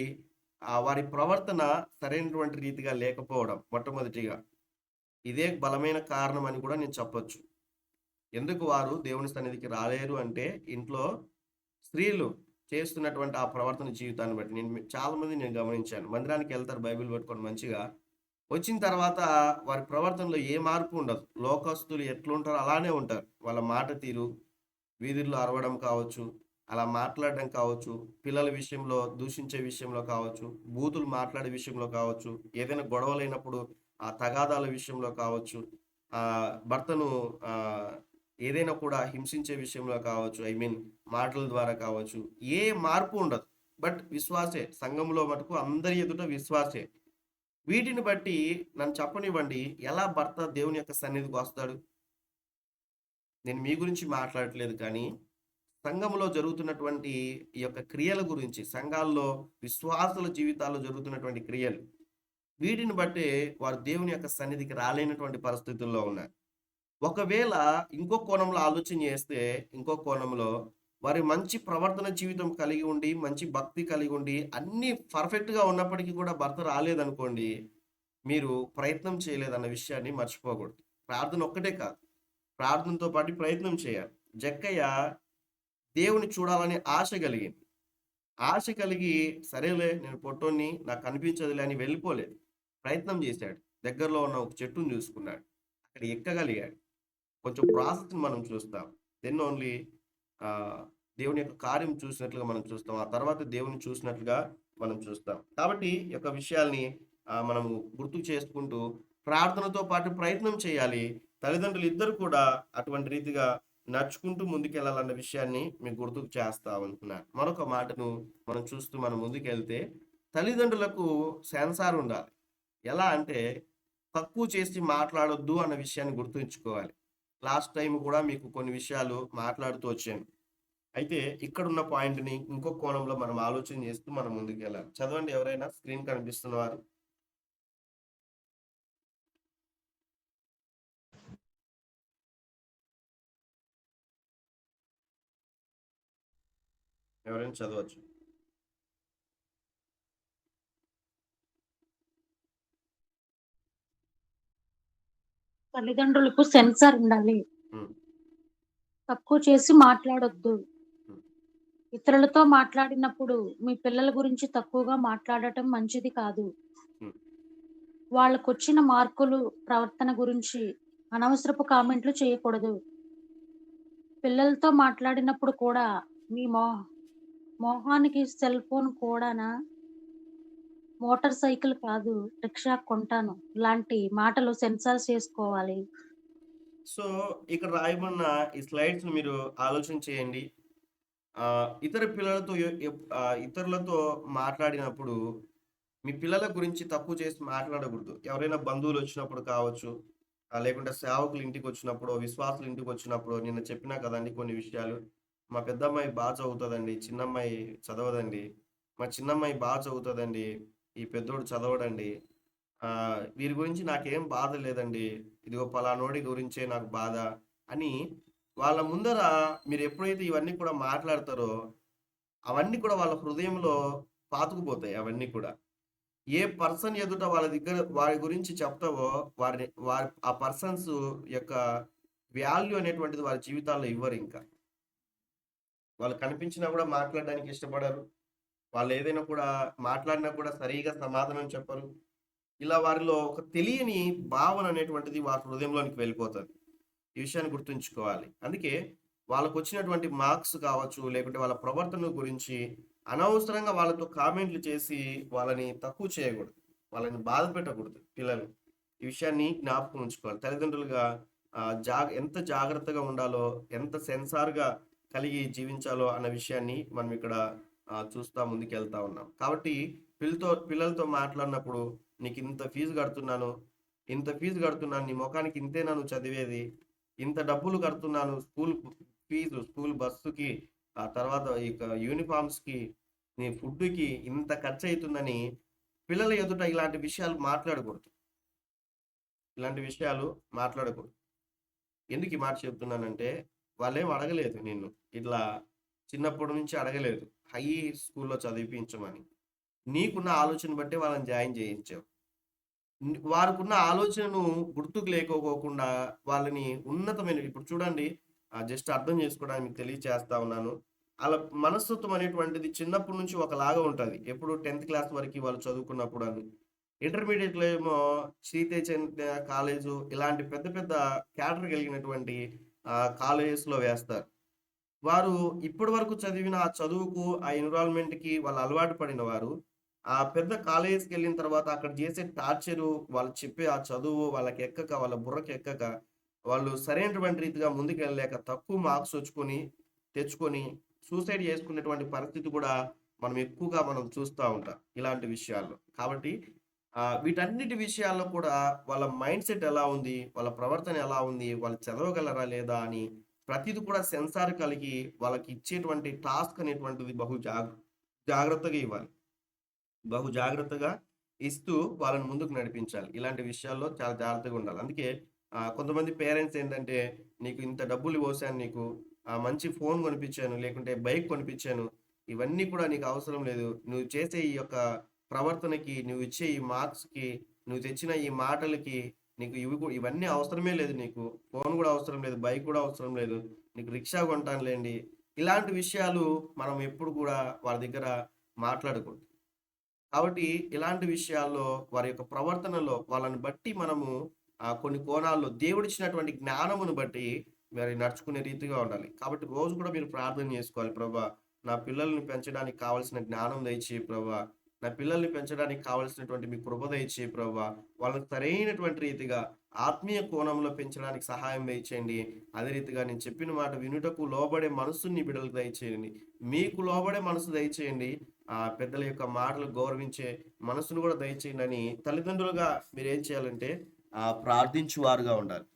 వారి ప్రవర్తన సరైనటువంటి రీతిగా లేకపోవడం మొట్టమొదటిగా. ఇదే బలమైన కారణం అని కూడా నేను చెప్పొచ్చు. ఎందుకు వారు దేవుని సన్నిధికి రాలేరు అంటే, ఇంట్లో స్త్రీలు చేస్తున్నటువంటి ఆ ప్రవర్తన జీవితాన్ని బట్టి చాలా మంది నేను గమనించాను. మందిరానికి వెళ్తారు బైబిల్ పట్టుకొని మంచిగా. వచ్చిన తర్వాత వారి ప్రవర్తనలో ఏ మార్పు ఉండదు. లోకస్తులు ఎట్లుంటారో అలానే ఉంటారు. వాళ్ళ మాట తీరు, వీధుల్లో అరవడం కావచ్చు, అలా మాట్లాడడం కావచ్చు, పిల్లల విషయంలో దూషించే విషయంలో కావచ్చు, బూతులు మాట్లాడే విషయంలో కావచ్చు, ఏదైనా గొడవలైనప్పుడు ఆ తగాదాల విషయంలో కావచ్చు, భర్తను ఏదైనా కూడా హింసించే విషయంలో కావచ్చు, ఐ మీన్ మాటల ద్వారా కావచ్చు, ఏ మార్పు ఉండదు. బట్ విశ్వాసే. సంఘంలో మటుకు అందరి ఎదుట విశ్వాసే. వీటిని బట్టి నన్ను చెప్పనివ్వండి, ఎలా భర్త దేవుని యొక్క సన్నిధికి వస్తాడు? నేను మీ గురించి మాట్లాడట్లేదు కానీ, సంఘంలో జరుగుతున్నటువంటి ఈ యొక్క క్రియల గురించి, సంఘాల్లో విశ్వాసుల జీవితాల్లో జరుగుతున్నటువంటి క్రియలు, వీటిని బట్టే వారు దేవుని యొక్క సన్నిధికి రాలేనటువంటి పరిస్థితుల్లో ఉన్నారు. ఒకవేళ ఇంకో కోణంలో ఆలోచన చేస్తే, ఇంకో కోణంలో వారి మంచి ప్రవర్తన జీవితం కలిగి ఉండి, మంచి భక్తి కలిగి ఉండి, అన్నీ పర్ఫెక్ట్‌గా ఉన్నప్పటికీ కూడా భర్త రాలేదనుకోండి, మీరు ప్రయత్నం చేయలేదన్న విషయాన్ని మర్చిపోకూడదు. ప్రార్థన ఒక్కటే కాదు. ప్రార్థనతో పాటు ప్రయత్నం చేయాలి. జక్కయ్య దేవుని చూడాలని ఆశ కలిగింది. ఆశ కలిగి సరేలే నేను పొట్టోన్ని నాకు కనిపించదులే అని వెళ్ళిపోలేదు. ప్రయత్నం చేశాడు. దగ్గరలో ఉన్న ఒక చెట్టుని చూసుకున్నాడు. అక్కడ ఎక్కగలిగాడు. కొంచెం ప్రాసెస్‌ని మనం చూస్తాం. దెన్ ఓన్లీ ఆహ్, దేవుని యొక్క కార్యం చూసినట్లుగా మనం చూస్తాం. ఆ తర్వాత దేవుని చూసినట్లుగా మనం చూస్తాం. కాబట్టి ఈ యొక్క విషయాల్ని మనము గుర్తు చేసుకుంటూ ప్రార్థనతో పాటు ప్రయత్నం చేయాలి. తల్లిదండ్రులు ఇద్దరు కూడా అటువంటి రీతిగా నడుచుకుంటూ ముందుకెళ్ళాలన్న విషయాన్ని మీకు గుర్తుకు చేస్తా ఉంటున్నాను. మరొక మాటను మనం చూస్తూ మనం ముందుకెళ్తే తల్లిదండ్రులకు సెన్సార్ ఉండాలి. ఎలా అంటే తక్కువ చేసి మాట్లాడొద్దు అన్న విషయాన్ని గుర్తుంచుకోవాలి. లాస్ట్ టైం కూడా మీకు కొన్ని విషయాలు మాట్లాడుతూ వచ్చాను. అయితే ఇక్కడున్న పాయింట్‌ని ఇంకో కోణంలో మనం ఆలోచన చేస్తూ మనం ముందుకెళ్ళాలి. చదవండి ఎవరైనా స్క్రీన్ కనిపిస్తున్న వారు. ఎవరైనా చదవచ్చు. తల్లిదండ్రులకు సెన్సార్ ఉండాలి. హ్మ్. తక్కువ చేసి మాట్లాడొద్దు. హ్మ్. ఇతరులతో మాట్లాడినప్పుడు మీ పిల్లల గురించి తక్కువగా మాట్లాడటం మంచిది కాదు. హ్మ్. వాళ్ళకొచ్చిన మార్కులు, ప్రవర్తన గురించి అనవసరపు కామెంట్లు చేయకూడదు. పిల్లలతో మాట్లాడినప్పుడు కూడా మీ మొహానికి సెల్ ఫోన్ కూడానా? మోటార్ సైకిల్ కాదు, రిక్షా కొంటాను. ఇలాంటి మాటలు సెన్సార్ చేసుకోవాలి. సో, ఇక్కడ రాయబడిన ఈ స్లైడ్స్‌ని మీరు ఆలోచన చేయండి. ఇతర పిల్లలతో ఇతరులతో మాట్లాడినప్పుడు మీ పిల్లల గురించి తక్కువ చేసి మాట్లాడకూడదు. ఎవరైనా బంధువులొచ్చినప్పుడు కావచ్చు, లేకుంటే సేవకులు ఇంటికొచ్చినప్పుడో, విశ్వాసులు ఇంటికొచ్చినప్పుడో నిన్న చెప్పినా కదండీ కొన్ని విషయాలు. మా పెద్దమ్మాయి చదువుతదండి. చిన్నమ్మాయి చదవదండి. మా చిన్నమ్మాయి చదువుతదండి. ఈ పెద్దోడు చదవడండి. వీరి గురించి నాకేం బాధ లేదండి. ఇదిగో పలానోడి గురించే నాకు బాధ అని వాళ్ళ ముందర మీరెప్పుడైతే ఇవన్నీ కూడా మాట్లాడతారో, అవన్నీ కూడా వాళ్ళ హృదయంలో పాతుకుపోతాయి అవన్నీ కూడా. ఏ పర్సన్ ఎదుట వాళ్ళ దగ్గర వారి గురించి చెప్తావో ఆ పర్సన్స్ యొక్క వాల్యూ అనేటువంటిది వారి జీవితాల్లో ఇవ్వరింక. వాళ్ళు కనిపించినా కూడా మాట్లాడడానికి ఇష్టపడరు. వాళ్ళేదైనా కూడా మాట్లాడినా కూడా సరిగ్గా సమాధానం చెప్పరు. ఇలా వారిలో ఒక తెలియని భావన అనేటువంటిది వారి హృదయంలోనికి వెళ్ళిపోతది. ఈ విషయాన్ని గుర్తుంచుకోవాలి. అందుకే వాళ్ళకొచ్చినటువంటి మార్క్స్ కావచ్చు, లేకుంటే వాళ్ళ ప్రవర్తన గురించి అనవసరంగా వాళ్ళతో కామెంట్లు చేసి వాళ్ళని తక్కువ చేయకూడదు. వాళ్ళని బాధ పెట్టకూడదు పిల్లల్ని. ఈ విషయాన్ని జ్ఞాపకం ఉంచుకోవాలి. తల్లిదండ్రులుగా ఎంత జాగ్రత్తగా ఉండాలో, ఎంత సెన్సార్‌గా కలిగి జీవించాలో అన్న విషయాన్ని మనం ఇక్కడ చూస్తా ముందుకెళ్తా ఉన్నాం. కాబట్టి పిల్లలతో మాట్లాడినప్పుడు నీకింత ఫీజు కడుతున్నాను, ఇంత ఫీజు కడుతున్నాను, నీ మొఖానికి ఇంతేనా నువ్వు చదివేది? ఇంత డబ్బులు కడుతున్నాను ఫీజు, స్కూల్ బస్సుకి, ఆ తర్వాత ఇక యూనిఫార్మ్స్‌కి, నీ ఫుడ్‌కి ఇంత ఖర్చయితుందని పిల్లల ఎదుట ఇలాంటి విషయాలు మాట్లాడకూడదు. ఇలాంటి విషయాలు మాట్లాడకూడదు. ఎందుకు ఈ మాట చెప్తున్నానంటే, వాళ్ళేం అడగలేదు నిన్ను. ఇట్లా చిన్నప్పటి నుంచి అడగలేదు. హై స్కూల్‌లో చదివిపించమని. నీకున్న ఆలోచన బట్టే వాళ్ళని జాయిన్ చేయించావు. వారికున్న ఆలోచనను గుర్తుకు లేకోకోకుండా వాళ్ళని ఉన్నతమైన ఇప్పుడు చూడండి జస్ట్ అర్థం చేసుకోవడానికి మీకు తెలియచేస్తా ఉన్నాను. ఆళ్ళ మనస్తత్వం అనేటువంటిది చిన్నప్పటి నుంచి ఒకలాగా ఉంటది. ఎప్పుడు 10థ్ క్లాస్ వరకి వాళ్ళు చదువుకున్నప్పుడు అని. ఇంటర్మీడియేట్‌లో ఏమో శ్రీ చైతన్య కాలేజు ఇలాంటి పెద్ద పెద్ద క్యాడర్ కలిగినటువంటి కాలేజెస్‌లో వేస్తారు. వారు ఇప్పటి వరకు చదివిన ఆ చదువుకు, ఆ ఎన్విరాన్మెంట్‌కి వాళ్ళు అలవాటు పడిన వారు, ఆ పెద్ద కాలేజెస్‌కెళ్ళిన తర్వాత అక్కడ చేసే టార్చరు, వాళ్ళు చెప్పే ఆ చదువు వాళ్ళకెక్కక, వాళ్ళ బుర్రకెక్కక, వాళ్ళు సరైనటువంటి రీతిగా ముందుకెళ్ళలేక తక్కువ మార్క్స్ తెచ్చుకొని సూసైడ్ చేసుకునేటువంటి పరిస్థితి కూడా మనం ఎక్కువగా చూస్తా ఉంటాం ఇలాంటి విషయాల్లో. కాబట్టి వీటన్నిటి విషయాల్లో కూడా వాళ్ళ మైండ్‌సెట్ ఎలా ఉంది? వాళ్ళ ప్రవర్తన ఎలా ఉంది? వాళ్ళు చదవగలరా లేదా? అని ప్రతీది కూడా సెన్సార్ కలిగి వాళ్ళకి ఇచ్చేటువంటి టాస్క్ అనేటువంటిది జాగ్రత్తగా ఇవ్వాలి. జాగ్రత్తగా ఇస్తూ వాళ్ళని ముందుకు నడిపించాలి. ఇలాంటి విషయాల్లో చాలా జాగ్రత్తగా ఉండాలి. అందుకే కొంతమంది పేరెంట్స్ ఏంటంటే, "నీకు ఇంత డబ్బులు పోసాను నీకు, మంచి ఫోన్ కొనిపించాను, లేకుంటే బైక్ కొనిపించాను. ఇవన్నీ కూడా నీకు అవసరం లేదు. నువ్వు చేసే ఈ యొక్క ప్రవర్తనకి, నువ్వు ఇచ్చే ఈ మార్క్స్‌కి, నువ్వు తెచ్చిన ఈ మాటలకి నీకు ఇవన్నీ అవసరమే లేదు నీకు. ఫోన్ గూడా అవసరం లేదు, బైక్ గూడా అవసరం లేదు. నీకు రిక్షా కొంటానులేండి." ఇలాంటి విషయాలు మనం ఎప్పుడు కూడా వాళ్ళ దగ్గర మాట్లాడకూడదు. కాబట్టి ఇలాంటి విషయాల్లో వారి యొక్క ప్రవర్తనలో వాళ్ళని బట్టి మనము కొన్ని కోణాల్లో దేవుడిచ్చినటువంటి జ్ఞానమును బట్టి మరి నడుచుకునే రీతిగా ఉండాలి. కాబట్టి రోజు కూడా మీరు ప్రార్థన చేసుకోవాలి. ప్రభా! నా పిల్లల్ని పెంచడానికి కావాల్సిన జ్ఞానం దయచేయి ప్రభా! నా పిల్లల్ని పెంచడానికి కావాల్సినటువంటి మీ కృప దయచేయి ప్రభా! వాళ్ళకి సరైనటువంటి రీతిగా ఆత్మీయ కోణంలో పెంచడానికి సహాయం దయచేయండి. అదే రీతిగా నేను చెప్పిన మాట వినుటకు లోబడే మనస్సుని నీ బిడ్డలకు దయచేయండి. మీకు లోబడే మనసు దయచేయండి. పెద్దల యొక్క మాటలు గౌరవించే మనసును కూడా దయచేయండని తల్లిదండ్రులుగా మీరేం చేయాలంటే ప్రార్థించువారుగా ఉండాలి.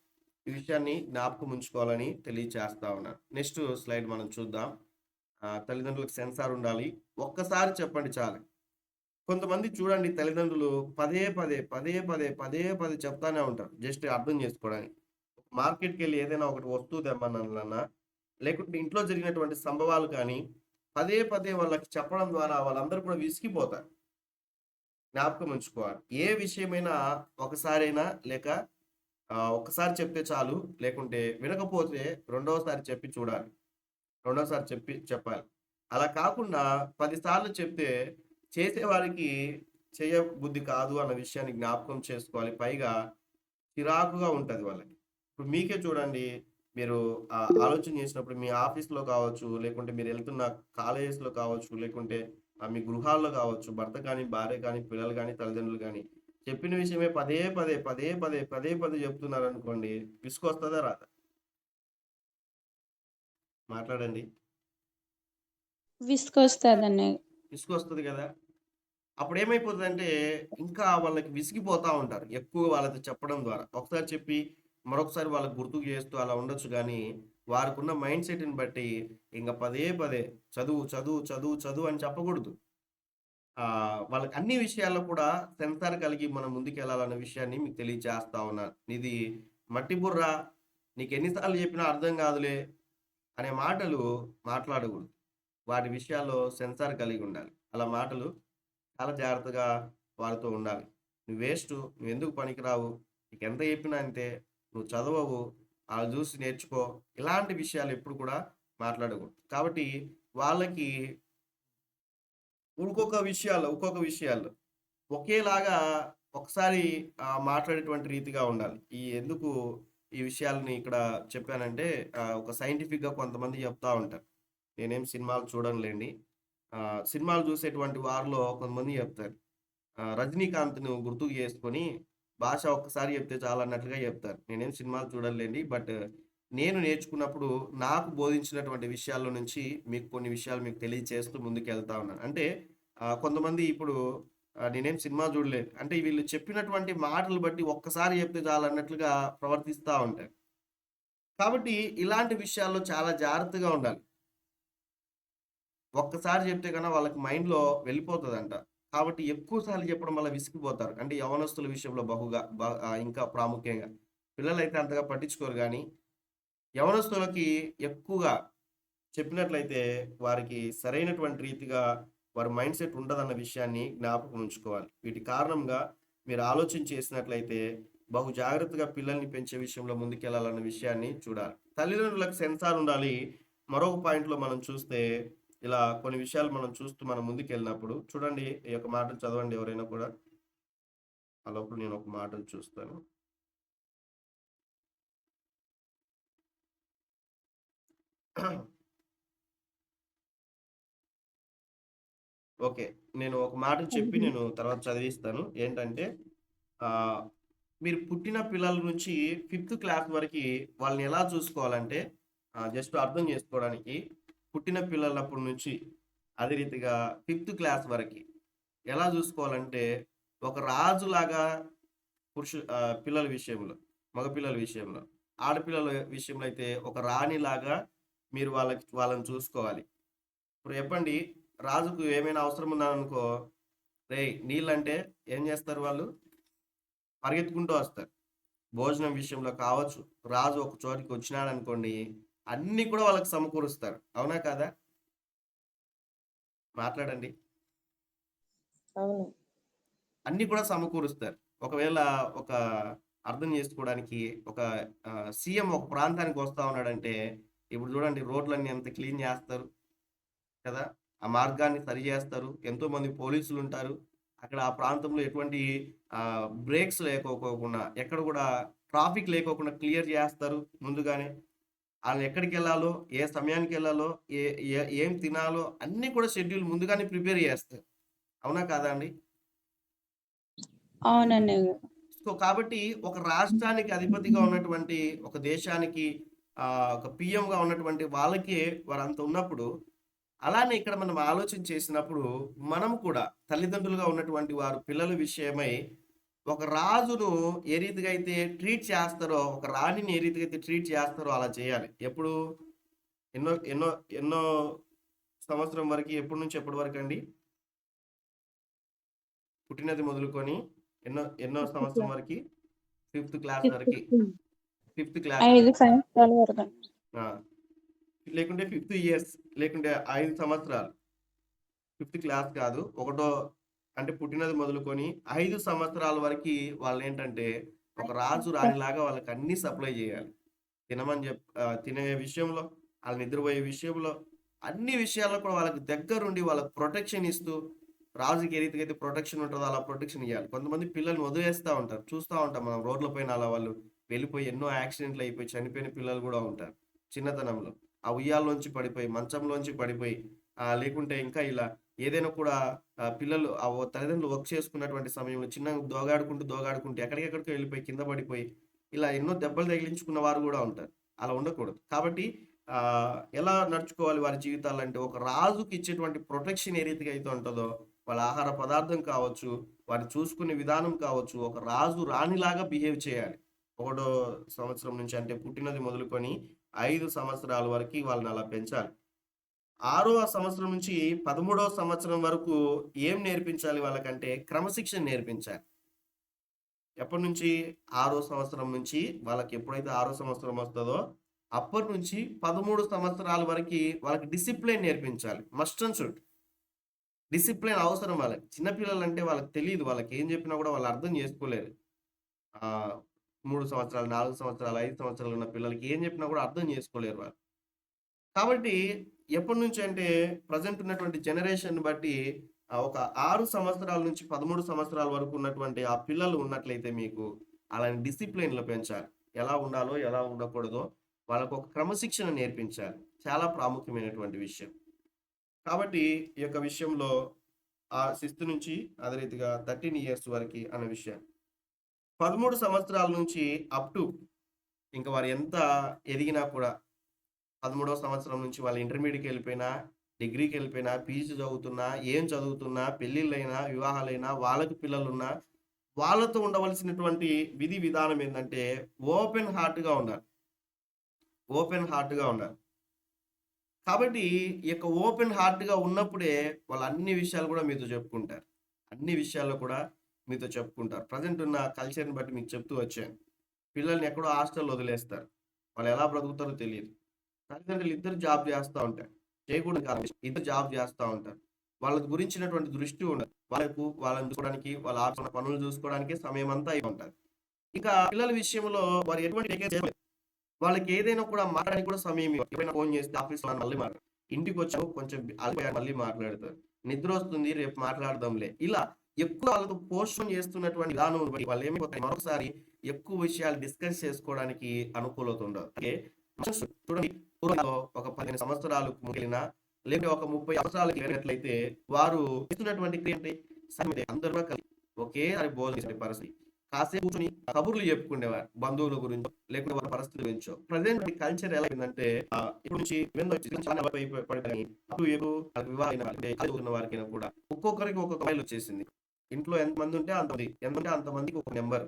ఈ విషయాన్ని జ్ఞాపకం ఉంచుకోవాలని తెలియచేస్తా ఉన్నాను. నెక్స్ట్ స్లైడ్ మనం చూద్దాం. తల్లిదండ్రులకు సెన్సార్ ఉండాలి. ఒక్కసారి చెప్పండి చాలు. కొంతమంది చూడండి తల్లిదండ్రులు పదే పదే చెప్తానే ఉంటారు. జస్ట్ అర్థం చేసుకోవడానికి. మార్కెట్‌కెళ్ళి ఏదైనా ఒకటి వస్తువు తెమ్మనాలన్నా, లేకుంటే ఇంట్లో జరిగినటువంటి సంభవాలు కానీ, పదే పదే వాళ్ళకి చెప్పడం ద్వారా వాళ్ళందరూ కూడా విసిగిపోతారు. జ్ఞాపకం ఉంచుకోవాలి. ఏ విషయమైనా ఒకసారైనా లేక ఒక్కసారి చెప్తే చాలు. లేకుంటే వినకపోతే రెండోసారి చెప్పి చూడాలి. రెండోసారి చెప్పాలి. అలా కాకుండా 10 సార్లు చెప్తే చేసేవారికి చేయబుద్ధి కాదు అన్న విషయాన్ని జ్ఞాపకం చేసుకోవాలి. పైగా చిరాకుగా ఉంటది వాళ్ళకి. ఇప్పుడు మీకే చూడండి. మీరు ఆలోచన చేసినప్పుడు మీ ఆఫీస్‌లో కావచ్చు, లేకుంటే మీరెళ్తున్న కాలేజెస్‌లో కావచ్చు, లేకుంటే మీ గృహాల్లో కావచ్చు, భర్త కానీ, భార్య కానీ, పిల్లలు గానీ, తల్లిదండ్రులు గానీ, చెప్పిన విషయమే పదే పదే చెప్తున్నారనుకోండి. విసుగొస్తదా రాదా? మాట్లాడండి. విసుగొస్తదండి. విసుగొస్తది గదా! అప్పుడేమైపోతదంటే, ఇంకా వాళ్ళకి విసిగిపోతా ఉంటారు. ఎక్కువ వాళ్ళతో చెప్పడం ద్వారా. ఒకసారి చెప్పి, మరొకసారి వాళ్ళకి గుర్తుకు చేస్తూ అలా ఉండొచ్చు గానీ, వారికున్న మైండ్ సెట్‌ని బట్టి ఇంక పదే పదే చదువు, చదువు, చదువు, చదువు అని చెప్పకూడదు. వాళ్ళకి అన్ని విషయాల్లో కూడా సెన్సార్ కలిగి మనం ముందుకెళ్ళాలన్న విషయాన్ని మీకు తెలియజేస్తా ఉన్నాను. "నీది మట్టి బుర్ర, నీకెన్ని సార్లు చెప్పినా అర్థం కాదులే" అనే మాటలు మాట్లాడకూడదు. వాటి విషయాల్లో సెన్సార్ కలిగి ఉండాలి. అలా మాటలు చాలా జాగ్రత్తగా వాడుతూ ఉండాలి. "నువ్వు వేస్టు, నువ్వెందుకు పనికిరావు, నీకెంత చెప్పినా అంతే, నువ్వు చదవవు, ఆళ్ళని చూసి నేర్చుకో" ఇలాంటి విషయాలు ఎప్పుడు కూడా మాట్లాడకూడదు. కాబట్టి వాళ్ళకి ఒక్కొక్క విషయాల్లో ఒకేలాగా ఒకసారి మాట్లాడేటువంటి రీతిగా ఉండాలి. ఎందుకు ఈ విషయాలని ఇక్కడ చెప్పానంటే ఒక సైంటిఫిక్‌గా కొంతమంది చెప్తా ఉంటారు. నేనేం సినిమాలు చూడనులెండి. సినిమాలు చూసేటువంటి వారిలో కొంతమంది చెప్తారు. 'రజనీకాంత్‌ను' గుర్తుకు చేసుకొని భాష ఒక్కసారి చెప్తే చాలన్నట్లుగా చెప్తారు. నేనేం సినిమాలు చూడనులెండి. బట్ నేను నేర్చుకున్నప్పుడు నాకు బోధించినటువంటి విషయాల్లో నుంచి మీకు కొన్ని విషయాలు మీకు తెలియచేస్తూ ముందుకెళ్తా ఉన్నాను. అంటే కొంతమంది ఇప్పుడు నేనేం సినిమా చూడలేదు. అంటే వీళ్ళు చెప్పినటువంటి మాటలు బట్టి ఒక్కసారి చెప్తే చాలన్నట్లుగా ప్రవర్తిస్తా ఉంటారు. కాబట్టి ఇలాంటి విషయాల్లో చాలా జాగ్రత్తగా ఉండాలి. ఒక్కసారి చెప్తే గన వాళ్ళకి మైండ్‌లో వెళ్ళిపోతదంట. కాబట్టి ఎక్కువ సార్లు చెప్పడం వల్ల విసిగిపోతారు. అంటే యవ్వనస్తుల విషయంలో ఇంకా ప్రాముఖ్యంగా. పిల్లలైతే అంతగా పట్టించుకోరు గానీ, యవ్వనస్తులకి ఎక్కువగా చెప్పినట్లయితే వారికి సరైనటువంటి రీతిగా వారి మైండ్ సెట్ ఉండదన్న విషయాన్ని జ్ఞాపకం ఉంచుకోవాలి. వీటి కారణంగా మీరు ఆలోచన చేసినట్లయితే బహు జాగ్రత్తగా పిల్లల్ని పెంచే విషయంలో ముందుకెళ్లాలన్న విషయాన్ని చూడాలి. తల్లిదండ్రులకు సెన్సార్ ఉండాలి. మరొక పాయింట్‌లో మనం చూస్తే ఇలా కొన్ని విషయాలు మనం చూస్తూ మనం ముందుకెళ్ళినప్పుడు చూడండి ఈ యొక్క మాటలు చదవండి ఎవరైనా కూడా. ఆ లోపల నేను ఒక మాటను చూస్తాను. ఓకే. నేను ఒక మాటను చెప్పి నేను తర్వాత చదివిస్తాను. ఏంటంటే ఆహ్, మీరు పుట్టిన పిల్లల నుంచి ఫిఫ్త్ క్లాస్ వరకి వాళ్ళని ఎలా చూసుకోవాలంటే జస్ట్ అర్థం చేసుకోవడానికి పుట్టిన పిల్లలప్పటి నుంచి అదే రీతిగా ఫిఫ్త్ క్లాస్ వరకి ఎలా చూసుకోవాలంటే ఒక రాజులాగా పిల్లల విషయంలో, మగపిల్లల విషయంలో, ఆడపిల్లల విషయంలో అయితే ఒక రాణిలాగా మీరు వాళ్ళని చూసుకోవాలి. ఇప్పుడు చెప్పండి రాజుకు ఏమైనా అవసరం ఉన్నదనుకో, "రేయ్! నీళ్ళంటే" ఏం చేస్తారు వాళ్ళు? పరిగెత్తుకుంటూ వస్తారు. భోజనం విషయంలో కావచ్చు, రాజు ఒక చోటికి వచ్చినాడనుకోండి, అన్నీ కూడా వాళ్ళకి సమకూరుస్తారు. అవునా కాదా? మాట్లాడండి. అవును. అన్నీ కూడా సమకూరుస్తారు. ఒకవేళ ఒక అర్థం చేసుకోవడానికి ఒక సీఎం ఒక ప్రాంతానికి వస్తా ఉన్నాడంటే, ఇప్పుడు చూడండి రోడ్లన్నీ ఎంత క్లీన్ చేస్తారు కదా! ఆ మార్గాన్ని సరిజేస్తారు. ఎంతోమంది పోలీసులుంటారు. అక్కడ ఆ ప్రాంతంలో ఎటువంటి బ్రేక్స్ లేకోకోకుండా, ఎక్కడ కూడా ట్రాఫిక్ లేకోకుండా క్లియర్ జేస్తారు ముందుగానే. ఆళ్ళెక్కడికెళ్ళాలో, ఏ సమయానికెళ్ళాలో, ఏ ఏ ఏం తినాలో అన్నీ కూడా షెడ్యూల్ ముందుగానే ప్రిపేర్ జేస్తారు. అవునా కాదా అండి? అవునండి. సో, కాబట్టి ఒక రాష్ట్రానికి అధిపతిగా ఉన్నటువంటి, ఒక దేశానికి ఒక పీఎంగా ఉన్నటువంటి వాళ్ళకే వారంత ఉన్నప్పుడు, అలానే ఇక్కడ మనం ఆలోచన చేసినప్పుడు, మనం కూడా తల్లిదండ్రులుగా ఉన్నటువంటి వారు పిల్లల విషయమై ఒక రాజును ఏ రీతిగా అయితే ట్రీట్ చేస్తారో, ఒక రాణిని ఏ రీతిగా అయితే ట్రీట్ చేస్తారో అలా చేయాలి. ఎప్పుడు? ఎన్నో ఎన్నో ఎన్నో సంవత్సరం వరకి ఎప్పటి నుంచి ఎప్పటి వరకండి? పుట్టినది మొదలుకొని ఎన్నో ఎన్నో ఫిఫ్త్ సంవత్సరం క్లాస్. వరకి? ఫిఫ్త్ క్లాస్ వరకి. ఫిఫ్త్. ఫిఫ్త్ క్లాస్ 5 వరకి. సంవత్సరాల వరకు. ఆ! లేకుంటే 50 ఇయర్స్ లేకుంటే 5 సంవత్సరాలు. ఫిఫ్త్ క్లాస్ కాదు. అంటే పుట్టినది మొదలుకొని 5 సంవత్సరాల వరకి వాళ్ళేంటంటే, ఒక రాజు రాణిలాగా వాళ్ళకన్నీ సప్లై జేయాలి. తినే విషయంలో, ఆళ్ళు నిద్రబోయే విషయంలో, అన్ని విషయాల్లో కూడా వాళ్ళకి దగ్గరుండి వాళ్ళకి ప్రొటెక్షన్ ఇస్తూ, రాజుకి ఏ రీతిగా అయితే ప్రొటెక్షన్ ఉంటదో అలా ప్రొటెక్షన్ ఇయ్యాలి. కొంతమంది పిల్లల్ని వదిలేస్తా ఉంటారు. చూస్తా ఉంటాం మనం రోడ్ల పైన అలా వాళ్ళు వెళ్ళిపోయి ఎన్నో యాక్సిడెంట్‌లయిపోయి చనిపోయిన పిల్లలు గూడా ఉంటారు చిన్నతనంలో. ఆ ఉయ్యాల్లోంచి పడిపోయి, మంచంలోంచి పడిపోయి, లేకుంటే ఇంకా ఇలా ఏదైనా కూడా పిల్లలు తల్లిదండ్రులు వర్క్ చేసుకున్నటువంటి సమయంలో చిన్నగా దోగాడుకుంటూ ఎక్కడికెక్కడికో వెళ్ళిపోయి కింద పడిపోయి, ఇలా ఎన్నో దెబ్బలు తగిలించుకున్న వారు గూడా ఉంటారు. అలా ఉండకూడదు. కాబట్టి ఎలా నడుచుకోవాలి వారి జీవితాలంటే, ఒక రాజుకి ఇచ్చేటువంటి ప్రొటెక్షన్ ఏ రీతిగా అయితే ఉంటదో, వాళ్ళ ఆహార పదార్థం కావచ్చు, వారిని చూసుకునే విధానం కావచ్చు, ఒక రాజు రాణిలాగా బిహేవ్ చేయాలి. ఒకటో సంవత్సరం నుంచి అంటే పుట్టినది మొదలుకొని 5 సంవత్సరాల వరకి వాళ్ళని అలా పెంచాలి. 6వ సంవత్సరం నుంచి 13వ సంవత్సరం వరకు ఏం నేర్పించాలి వాళ్ళకంటే క్రమశిక్షణ నేర్పించాలి. ఎప్పటినుంచి? 6వ సంవత్సరం నుంచి వాళ్ళకి ఎప్పుడైతే 6వ సంవత్సరం వస్తదో, అప్పటినుంచి 13 సంవత్సరాల వరకి వాళ్ళకి డిసిప్లిన్ నేర్పించాలి. Must and should. డిసిప్లిన్ అవసరం వాళ్ళకి. చిన్న పిల్లలంటే వాళ్ళకి తెలీదు. వాళ్ళకేం చెప్పినా కూడా వాళ్ళు అర్థం చేసుకోలేరు. ఆహ్, 3 సంవత్సరాలు, 4 సంవత్సరాలు, 5 సంవత్సరాలు ఉన్న పిల్లలకి ఏం చెప్పినా కూడా అర్థం చేసుకోలేరు వాళ్ళు. కాబట్టి ఎప్పటినుంచి అంటే ప్రెజెంట్ ఉన్నటువంటి జనరేషన్‌ని బట్టి ఒక 6 సంవత్సరాల నుంచి 13 సంవత్సరాల వరకు ఉన్నటువంటి ఆ పిల్లలు ఉన్నట్లయితే మీకు అలాని డిసిప్లిన్‌లో పెంచాలి. ఎలా ఉండాలో, ఎలా ఉండకూడదో వాళ్ళకొక క్రమశిక్షణ నేర్పించాలి. చాలా ప్రాముఖ్యమైనటువంటి విషయం. కాబట్టి ఈ యొక్క విషయంలో ఆ శిస్తు నుంచి అదే రీతిగా 13 ఇయర్స్ వరకి అన్న విషయం. 13 సంవత్సరాల నుంచి అప్ టు ఇంక వారు ఎంత ఎదిగినా కూడా 13వ సంవత్సరం నుంచి వాళ్ళు ఇంటర్మీడియేట్‌కెళ్ళిపోయినా, డిగ్రీకెళ్ళిపోయినా, పీజీ చదువుతున్నా, ఏం చదువుతున్నా, పెళ్ళిళ్ళైనా, వివాహాలైనా, వాళ్ళకి పిల్లలున్నా, వాళ్ళతో ఉండవలసినటువంటి విధి విధానం ఏందంటే ఓపెన్ హార్ట్‌గా ఉండాలి. ఓపెన్ హార్ట్‌గా ఉండాలి. కాబట్టి ఈ యొక్క ఓపెన్ హార్ట్‌గా ఉన్నప్పుడే వాళ్ళు అన్ని విషయాలు కూడా మీతో చెప్పుకుంటారు. అన్ని విషయాల్లో కూడా మీతో చెప్పుకుంటారు. ప్రెజెంట్ ఉన్న కల్చర్‌ని బట్టి మీకు చెప్తూ వచ్చాను. పిల్లల్ని ఎక్కడో హాస్టల్‌లో వదిలేస్తారు. వాళ్ళు ఎలా బ్రతుకుతారో తెలీదు. తల్లిదండ్రులు ఇద్దరు జాబ్ చేస్తా ఉంటారు. చేయకూడదు కాదు. ఇద్దరు జాబ్ చేస్తా ఉంటారు. వాళ్ళ గురించినటువంటి దృష్టి ఉండదు. వాళ్ళని చూసుకోవడానికి, వాళ్ళ ఆఫీస్‌లో ఉన్న పనులు చూసుకోవడానికే సమయమంతా అయిపోయి ఉంటది. ఇంకా పిల్లల విషయంలో వారు ఎటువంటి టేక్ కేర్ చేయలేదు. వాళ్ళకి ఏదైనా కూడా మాట్లాడడానికి కూడా సమయం ఇవ్వరు. ఎవరైనా ఫోన్ చేస్తే ఆఫీస్‌లో మళ్ళీ మాట్లాడరు. ఇంటికొచ్చాను కొంచెం అలిసిపోయాను మళ్ళీ మాట్లాడతారు. నిద్రొస్తుంది రేపు మాట్లాడదాంలే. ఇలా ఎక్కువ వాళ్ళతో పోస్ట్‌పోన్ చేస్తున్నటువంటి విధానం బట్టి వాళ్ళేమైపోతారు మరొకసారి ఎక్కువ విషయాలు డిస్కస్ చేసుకోవడానికి అనుకూలత ఉండదు. అంటే చూడండి పూర్వంలో ఒక 15 సంవత్సరాలు ముందుకెళ్ళినా లేకపోతే ఒక 30 సంవత్సరాలకి వెళ్ళినట్లయితే వారు చేస్తున్నటువంటి క్రియ ఏంటి? అందరూ కూడా కలిసి ఒకేసారి భోజనం చేసే పరిస్థితి. కాసేపు కూర్చొని కబుర్లు చెప్పుకునేవారు. బంధువుల గురించో, లేకపోతే వాళ్ళ పరిస్థితుల గురించో. ప్రెజెంట్ కల్చర్ ఎలా అయిందంటే ఇప్పటి నుంచి చాలా పడిపోయి అప్పుడు వాళ్ళకి వివాహం అయిన వాళ్ళకి చదువుకున్న వారికైనా కూడా ఒక్కొక్కరికి ఒక్కొక్క మొబైల్ వచ్చేసింది. ఇంట్లో ఎంతమంది ఉంటే అంతమంది. ఎంతుంటే అంతమందికి ఒక నంబర్.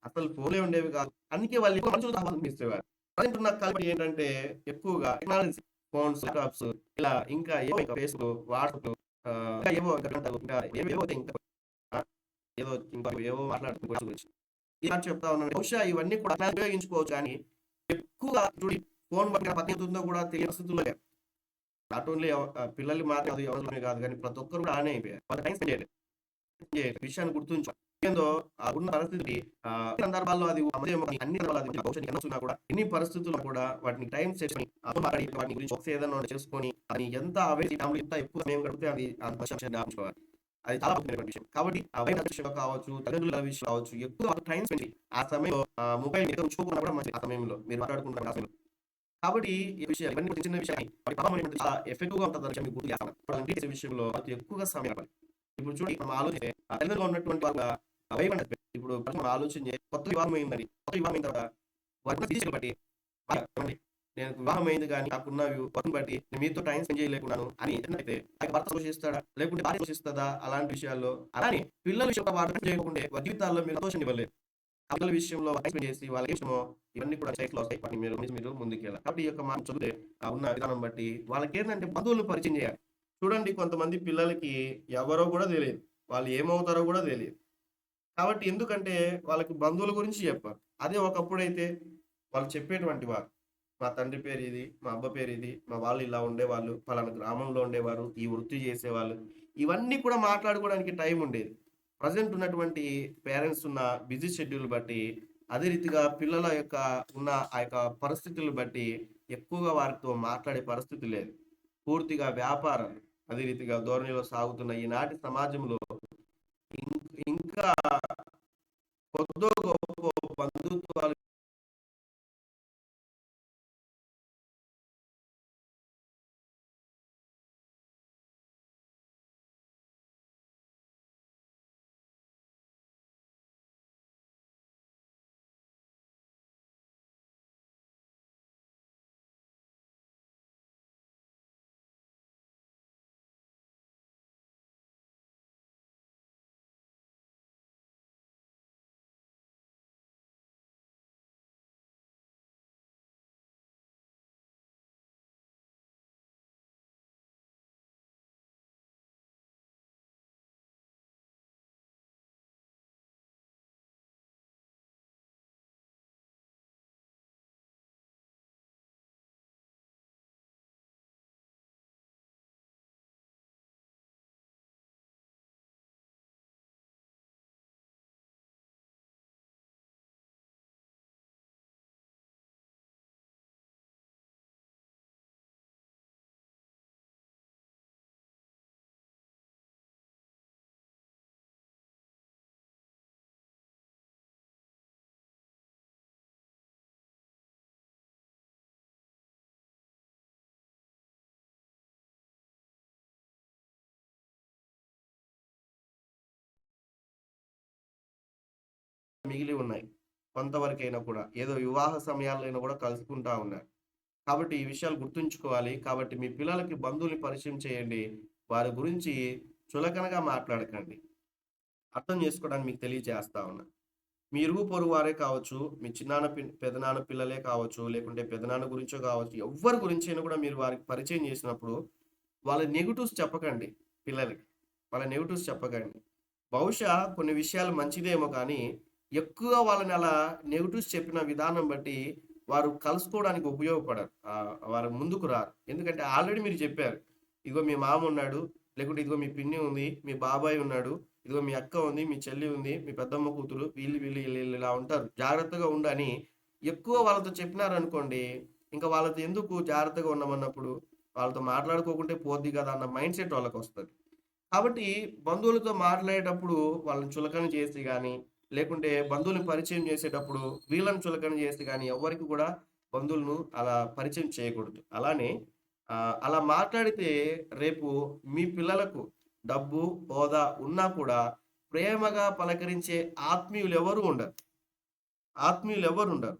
అసలు ఫోన్‌లే ఉండేవి కాదు. అందుకే వాళ్ళు ఎక్కువ మనుషులతో సంబంధించేవారు. ప్రజెంట్ ఉన్న కల్చర్ ఏంటంటే ఎక్కువగా టెక్నాలజీ ఫోన్స్, ల్యాప్‌టాప్స్ ఇలా ఇంకా ఏవో ఇంకా ఫేస్‌బుక్, వాట్సాప్ ఇంకా ఏవో ఇంకా గంటలు ఇంకా ఏవేవో ఇంకా ఆ! ఇంకా ఏవో మాట్లాడుతున్న వాటి గురించి. ఇలా చెప్తా ఉన్నాను. బహుశా ఇవన్నీ కూడా ఉపయోగించుకోవచ్చు కానీ ఎక్కువగా చూడి ఫోన్ పక్కన పక్కనెతుందో కూడా తెలియని పరిస్థితుల్లో లేరు. నాట్ ఓన్లీ పిల్లలు మాత్రం అది ఎవరిలోనే కాదు కానీ ప్రతి ఒక్కరు కూడా ఆనే అయిపోయారు. వాళ్ళు టైమ్ స్పెండ్ చేయలేదు. విషయాన్ని గుర్తుంచుకో. ఏందో ఉన్న పరిస్థితి సందర్భాల్లో అది అమలేమో కానీ అన్ని సందర్భాల్లో అది బహుశా నీకు ఎన్నొస్తున్నా కూడా ఎన్ని పరిస్థితుల్లో కూడా వాటిని టైమ్ చేసుకొని మాట్లాడి వాటి గురించి ఒకసారి ఏదైనా ఒకటి చేసుకొని అది ఎంత ఫ్యామిలీ ఎంత ఎక్కువ సమయం గడిపితే అది అంత విషయం జ్ఞాపించుకోవాలి. అది చాలా ముఖ్యమైన విషయం. కాబట్టి ఆ వైఫ్ విషయంలో కావచ్చు, తల్లిదండ్రుల విషయంలో కావచ్చు ఎక్కువ టైమ్ స్పెండ్ చేయి. ఆ సమయంలో మొబైల్ మీద ఉంచుకోకుండా కూడా మంచిది. ఆ సమయంలో మీరు మాట్లాడుకుంటున్న ఆ సమయంలో. కాబట్టి ఈ విషయాలు ఇవన్నీ కూడా చిన్న చిన్న విషయాలు వాటి ప్రభావం అనేది చాలా ఎఫెక్టివ్‌గా ఉంటదన్న విషయం మీకు గుర్తు చేస్తాను. వాళ్ళని చేసే విషయంలో వాళ్ళకి ఎక్కువగా సమయం ఇవ్వాలి. ఇప్పుడు చూడండి మనం ఆలోచిస్తే తల్లిదండ్రులు ఉన్నటువంటి వాళ్ళ వైఫ్ అండ్ హస్బెండ్ ఇప్పుడు మనం ఆలోచన చేసి కొత్త వివాహం అయిందని. కొత్త వివాహం అయిన తర్వాత వారికున్న బిజీని బట్టి ఏవండీ నేను వివాహం అయింది గానీ నాకున్న వర్క్‌ని బట్టి నేను మీతో టైమ్ స్పెండ్ చేయలేకున్నాను అని అయితే ఆయన భర్త సంతోషిస్తాడా? లేకుంటే భార్య సంతోషిస్తదా? అలాంటి విషయాల్లో అలానే పిల్లల విషయంలో వారు టైమ్ చేయకుంటే వారి జీవితాల్లో మీరు సంతోషాన్ని ఇవ్వలేరు. ఆ పిల్లల విషయంలో టైమ్ స్పెండ్ చేసి వాళ్ళకి ఇష్టమో ఇవన్నీ కూడా లైఫ్‌లో వస్తాయి. వాటిని మీరు ముందుకెళ్ళాలి. కాబట్టి ఈ యొక్క మనం చదివే ఉన్న విధానం బట్టి వాళ్ళకేందంటే బంధువులను పరిచయం చేయాలి. చూడండి కొంతమంది పిల్లలకి ఎవరో కూడా తెలీదు. వాళ్ళు ఏమవుతారో కూడా తెలీదు. కాబట్టి ఎందుకంటే వాళ్ళకి బంధువుల గురించి చెప్పారు. అదే ఒకప్పుడైతే వాళ్ళు చెప్పేటువంటి వారు. మా తండ్రి పేరు ఇది, మా అబ్బ పేరు ఇది, మా వాళ్ళు ఇలా ఉండేవాళ్ళు, పలానా గ్రామంలో ఉండేవారు, ఈ వృత్తి చేసేవాళ్ళు. ఇవన్నీ కూడా మాట్లాడుకోవడానికి టైం ఉండేది. ప్రెజెంట్ ఉన్నటువంటి పేరెంట్స్ ఉన్న బిజీ షెడ్యూల్ బట్టి, అదే రీతిగా పిల్లల యొక్క ఉన్న ఆ యొక్క పరిస్థితులను బట్టి ఎక్కువగా వారితో మాట్లాడే పరిస్థితి లేదు. పూర్తిగా వ్యాపారాలు, అదే రీతిగా ధోరణిలో సాగుతున్న ఈనాటి సమాజంలో ఇంకా కొద్దో గొప్పో బంధుత్వాలు మిగిలి ఉన్నాయి. కొంతవరకైనా కూడా. ఏదో వివాహ సమయాల్లో కూడా కలుసుకుంటా ఉన్నారు. కాబట్టి ఈ విషయాలు గుర్తుంచుకోవాలి. కాబట్టి మీ పిల్లలకి బంధువుల్ని పరిచయం చేయండి. వారి గురించి చులకనగా మాట్లాడకండి. అర్థం చేసుకోవడానికి మీకు తెలియజేస్తా ఉన్నా. మీ ఇరుగు పొరుగు వారే కావచ్చు, మీ చిన్నాన్న పెదనాన్న పిల్లలే కావచ్చు, లేకుంటే పెదనాన్న గురించో కావచ్చు, ఎవ్వరి గురించైనా కూడా మీరు వారికి పరిచయం చేసినప్పుడు వాళ్ళ నెగెటివ్స్ చెప్పకండి పిల్లలకి. వాళ్ళ నెగెటివ్స్ చెప్పకండి. బహుశా కొన్ని విషయాలు మంచిదేమో కానీ, ఎక్కువ వాళ్ళని అలా నెగెటివ్స్ చెప్పిన విధానం బట్టి వారు కలుసుకోవడానికి ఉపయోగపడరు. వారు ముందుకు రారు. ఎందుకంటే ఆల్రెడీ మీరు చెప్పారు. ఇదిగో మీ మామ ఉన్నాడు, లేకుంటే ఇదిగో మీ పిన్ని ఉంది, మీ బాబాయ్ ఉన్నాడు, ఇదిగో మీ అక్క ఉంది, మీ చెల్లి ఉంది, మీ పెద్దమ్మ కూతురు, వీళ్ళు ఇలా ఉంటారు. జాగ్రత్తగా ఉండు అని ఎక్కువ వాళ్ళతో చెప్పినారనుకోండి, ఇంకా వాళ్ళతో ఎందుకు జాగ్రత్తగా ఉండమన్నప్పుడు, వాళ్ళతో మాట్లాడుకోకుంటే పోద్ది కదా అన్న మైండ్ సెట్ వాళ్ళకొస్తది. కాబట్టి బంధువులతో మాట్లాడేటప్పుడు వాళ్ళని చులకన చేసి గాని, లేకుంటే బంధువుల్ని పరిచయం చేసేటప్పుడు వీళ్ళని చులకన చేసి గాని ఎవ్వరికి కూడా బంధువులను అలా పరిచయం చేయకూడదు. అలానే అలా మాట్లాడితే రేపు మీ పిల్లలకు డబ్బు, హోదా ఉన్నా కూడా ప్రేమగా పలకరించే ఆత్మీయులెవరు ఉండరు. ఆత్మీయులెవ్వరుండరు.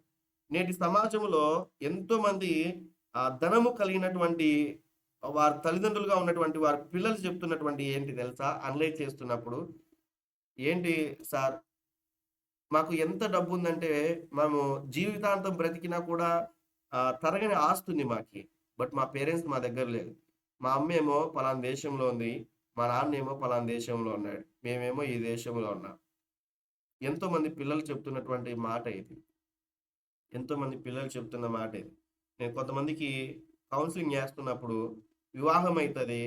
నేటి సమాజంలో ఎంతోమంది ధనము కలిగినటువంటి వారి తల్లిదండ్రులుగా ఉన్నటువంటి వారి పిల్లలు చెప్తున్నటువంటి ఏంటి తెలుసా? అనలైజ్ చేస్తున్నప్పుడు, "ఏంటి సార్ మాకు ఎంత డబ్బుందంటే మేము జీవితాంతం బ్రతికినా కూడా తరగని ఆస్తుంది మాకి. బట్ మా పేరెంట్స్ మా దగ్గర లేదు. మా అమ్మేమో పలానా దేశంలో ఉంది. మా నాన్నేమో పలానా దేశంలో ఉన్నాడు. మేమేమో ఈ దేశంలో ఉన్నాం." ఎంతోమంది పిల్లలు చెప్తున్నటువంటి మాట ఇది. ఎంతోమంది పిల్లలు చెప్తున్న మాట ఇది. నేను కొంతమందికి కౌన్సెలింగ్ చేస్తున్నప్పుడు వివాహం అయితది.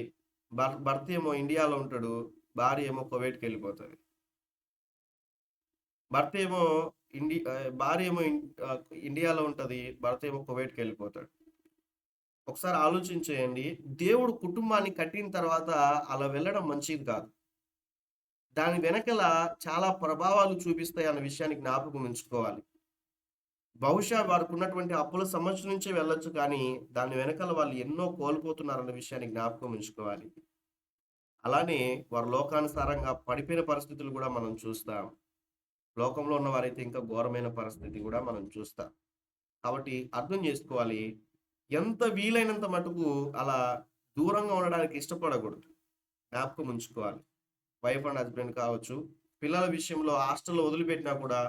భర్త ఏమో ఇండియాలో ఉంటాడు. భార్య ఏమో కువైట్‌కెళ్ళిపోతది. భర్త ఏమో భార్య ఏమో ఇండియాలో ఉంటది. భర్త ఏమో కువైట్‌కెళ్ళిపోతాడు. ఒకసారి ఆలోచించేయండి. దేవుడు కుటుంబాన్ని కట్టిన తర్వాత అలా వెళ్ళడం మంచిది కాదు. దాని వెనకల చాలా ప్రభావాలు చూపిస్తాయి అన్న విషయాన్ని జ్ఞాపకం ఉంచుకోవాలి. బహుశా వారికున్నటువంటి అప్పుల సమస్య నుంచే వెళ్ళొచ్చు కానీ, దాని వెనకాల వాళ్ళు ఎన్నో కోల్పోతున్నారన్న విషయాన్ని జ్ఞాపకం ఉంచుకోవాలి. అలానే వారు లోకానుసారంగా పడిపోయిన పరిస్థితులు కూడా మనం చూస్తాం. లోకంలో ఉన్నవారైతే ఇంకా ఘోరమైన పరిస్థితి కూడా మనం చూస్తాం. కాబట్టి అర్థం చేసుకోవాలి. ఎంత వీలైనంత మటుకు అలా దూరంగా ఉండడానికి ఇష్టపడకూడదు. జ్ఞాపకం ఉంచుకోవాలి. వైఫ్ అండ్ హస్బెండ్ కావచ్చు, పిల్లల విషయంలో హాస్టల్‌లో వదిలిపెట్టినా కూడా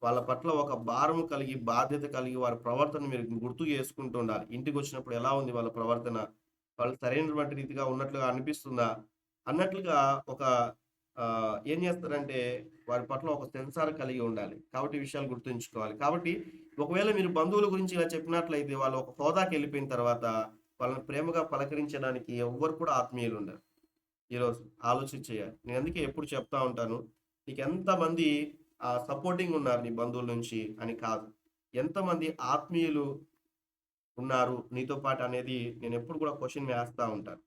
వాళ్ళ పట్ల ఒక భారము కలిగి, బాధ్యత కలిగి వారి ప్రవర్తన మీరు గుర్తు చేసుకుంటూ ఉండాలి. ఇంటికొచ్చినప్పుడు ఎలా ఉంది వాళ్ళ ప్రవర్తన? వాళ్ళు సరైనటువంటి రీతిగా ఉన్నట్లుగా అనిపిస్తుందా? అన్నట్లుగా ఒక ఏం చేస్తారంటే వారి పట్ల ఒక సెన్సార్ కలిగి ఉండాలి. కాబట్టి ఈ విషయాలు గుర్తుంచుకోవాలి. కాబట్టి ఒకవేళ మీరు బంధువుల గురించి ఇలా చెప్పినట్లయితే వాళ్ళు ఒక హోదాకెళ్ళిపోయిన తర్వాత వాళ్ళని ప్రేమగా పలకరించడానికి ఎవ్వరు కూడా ఆత్మీయులుండరు. ఈరోజు ఆలోచించేయాలి. నేను అందుకే ఎప్పుడు చెప్తా ఉంటాను. నీకెంతమంది సపోర్టింగ్ ఉన్నారు నీ బంధువుల నుంచి అని కాదు. ఎంతమంది ఆత్మీయులు ఉన్నారు నీతో పాటు అనేది నేనెప్పుడు కూడా క్వెషన్ వేస్తా ఉంటాను.